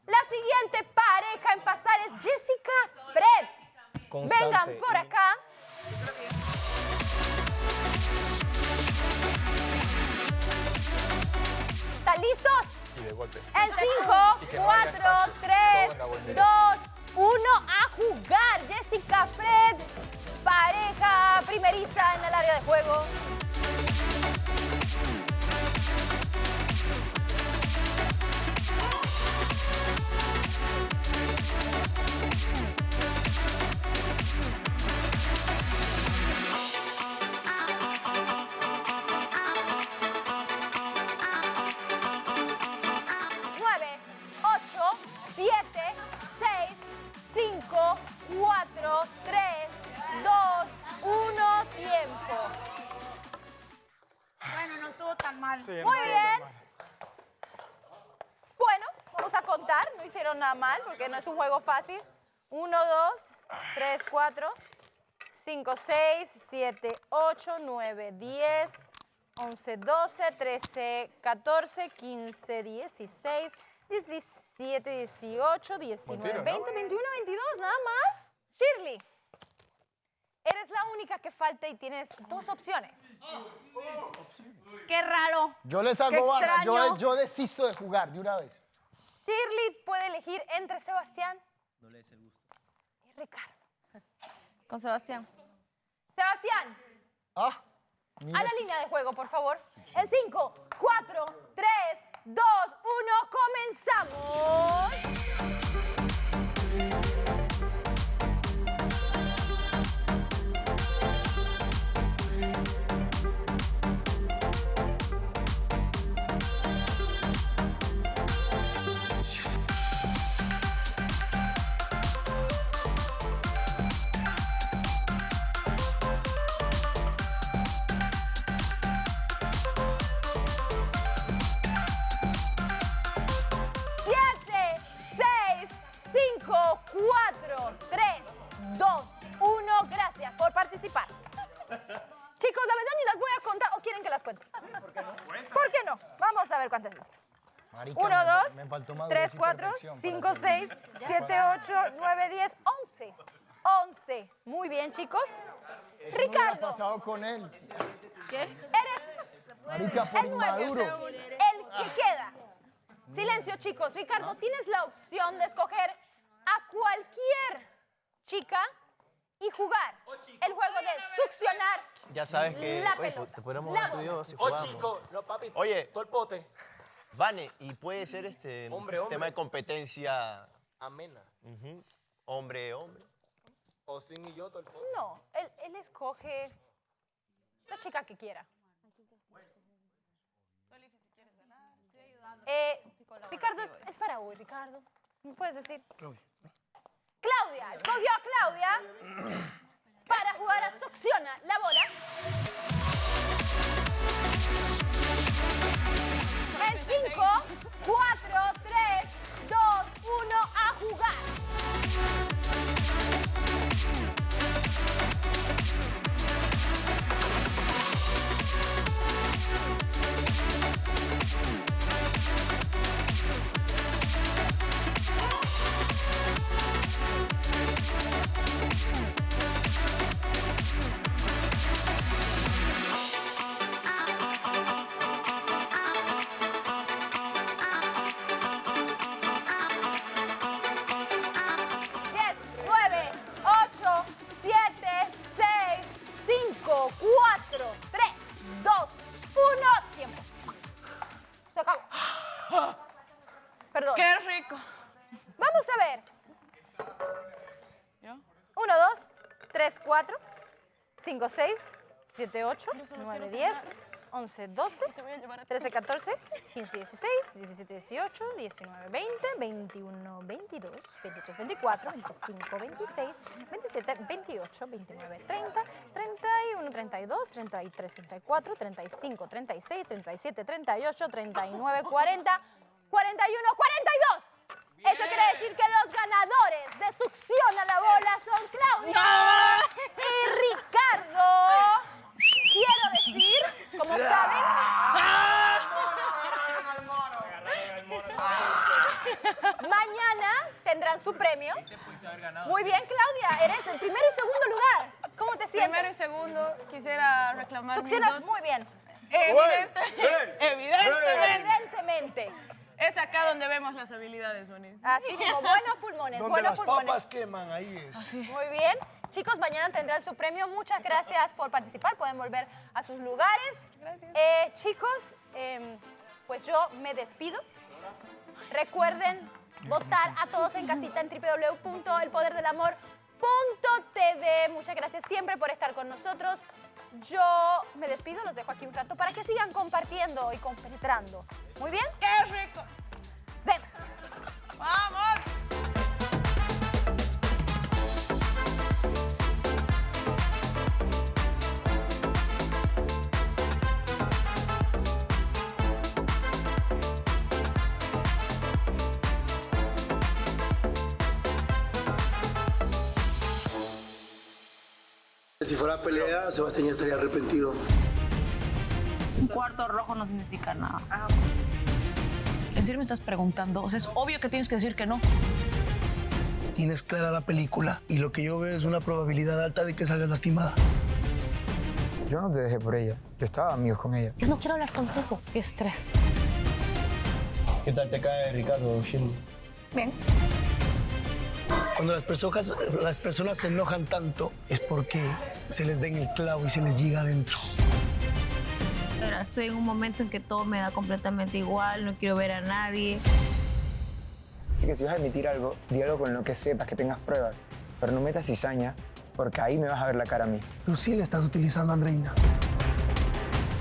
La siguiente pareja en pasar es Jessica Fred. Constante. Vengan por acá. ¿Están listos? Y de golpe. En 5, Y que no haya 4, espacio. 3, Todo en la bandera. 2, 1, a jugar. Jessica Fred, pareja primeriza en el área de juego. Nueve, 8, 7, 6, 5, 4, 3, 2, 1, tiempo. Bueno, no estuvo tan mal. Muy bien. Bueno, vamos a contar. No hicieron nada mal porque no es un juego fácil. 1, 2, 3, 4, 5, 6, 7, 8, 9, 10, 11, 12, 13, 14, 15, 16, 17, 18, 19, 20, 21, 22, nada más. Shirley, eres la única que falta y tienes dos opciones. Qué raro. Yo les Qué hago barra, extraño. yo desisto de jugar de una vez. Shirley puede elegir entre Sebastián y Ricardo. Con Sebastián. Sebastián, Ah, a la línea de juego, por favor. En 5, 4, 3, 2, 1, comenzamos. Siete, 6, 5, 4, 3, 2, 1. Gracias por participar. Chicos, la verdad ni las voy a contar. ¿O quieren que las cuente? ¿Por qué no? Vamos a ver cuántas es esto. Marica, 1, me 2, faltó madurez 3, y 4, perfección 5, para hacer 6, 7, 8, 9, 10, 11. 11. Muy bien, chicos. Eso no hubiera Ricardo. pasado con él. ¿Qué? Eres Marica, por el 9, inmaduro. el que queda. Silencio, chicos. Ricardo, tienes la opción de escoger a cualquier chica y jugar el juego de succionar. Ya sabes que La oye, pelota. te podemos La ver tú y yo bola. si Oh, jugamos. chico, no, papi. Oye, todo el pote. Vane, y puede ser Hombre, hombre. tema de competencia Amena. hombre, hombre. O sin y yo todo el pote. No, él escoge la chica que quiera. Ricardo, es para hoy, Ricardo. ¿Me puedes decir? Claudia, escogió a Claudia para jugar a Succiona la bola. En 5, 4, 3, 2, 1, a jugar. 1, 2, 3, 4, 5, 6, 7, 8, 9, 10, 11, 12, 13, 14, 15, 16, 17, 18, 19, 20, 21, 22, 23, 24, 25, 26, 27, 28, 29, 30, 31, 32, 33, 34, 35, 36, 37, 38, 39, 40, 41, 42. Eso quiere decir que los ganadores de Succiona la Bola son Claudia y Ricardo. Quiero decir, como saben, mañana tendrán su premio. Muy bien, Claudia, eres el primero y segundo lugar. ¿Cómo te sientes? Primero y segundo, quisiera reclamar mis Succionas dos... muy bien. Evidentemente. Es acá donde vemos las habilidades, Moni. Así como buenos pulmones, Donde buenos las pulmones. papas queman, ahí es. Muy bien. Chicos, mañana tendrán su premio. Muchas gracias por participar. Pueden volver a sus lugares. Gracias. Chicos, pues yo me despido. Recuerden votar a todos en casita en www.elpoderdelamor.tv. Muchas gracias siempre por estar con nosotros. Yo me despido, los dejo aquí un rato para que sigan compartiendo y compenetrando. ¿Muy bien? ¡Qué rico! ¡Vemos! ¡Vamos! Si fuera pelea, Sebastián ya estaría arrepentido. Un cuarto rojo no significa nada. ¿En serio me estás preguntando? O sea, es obvio que tienes que decir que no. Tienes clara la película y lo que yo veo es una probabilidad alta de que salgas lastimada. Yo no te dejé por ella. Yo estaba amigos con ella. Yo no quiero hablar contigo. Qué estrés. ¿Qué tal te cae Ricardo, Shirley? Bien. Cuando las personas se enojan tanto es porque se les da en el clavo y se les llega adentro. Estoy en un momento en que todo me da completamente igual, no quiero ver a nadie. Y que si vas a admitir algo, di algo con lo que sepas, que tengas pruebas. Pero no metas cizaña, porque ahí me vas a ver la cara a mí. Tú sí le estás utilizando a Andreina.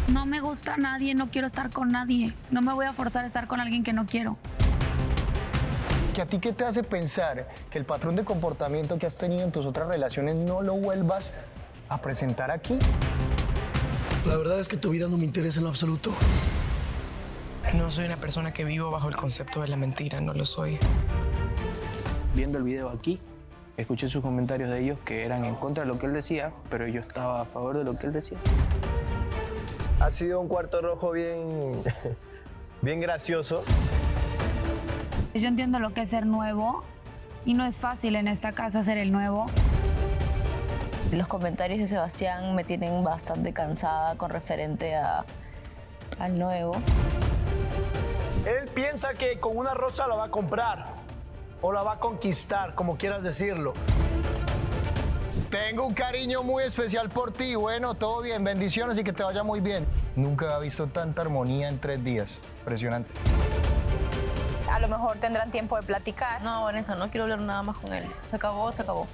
No me gusta nadie, no quiero estar con nadie. No me voy a forzar a estar con alguien que no quiero. ¿Que a ti qué te hace pensar que el patrón de comportamiento que has tenido en tus otras relaciones no lo vuelvas a presentar aquí? La verdad es que tu vida no me interesa en lo absoluto. No soy una persona que vivo bajo el concepto de la mentira, no lo soy. Viendo el video aquí, escuché sus comentarios de ellos que eran en contra de lo que él decía, pero yo estaba a favor de lo que él decía. Ha sido un cuarto rojo bien, bien gracioso. Yo entiendo lo que es ser nuevo y no es fácil en esta casa ser el nuevo. Los comentarios de Sebastián me tienen bastante cansada con referente al nuevo. Él piensa que con una rosa la va a comprar o la va a conquistar, como quieras decirlo. Tengo un cariño muy especial por ti. Bueno, todo bien, bendiciones y que te vaya muy bien. Nunca había visto tanta armonía en 3 días. Impresionante. A lo mejor tendrán tiempo de platicar. No, Vanessa, no quiero hablar nada más con él. Se acabó, se acabó.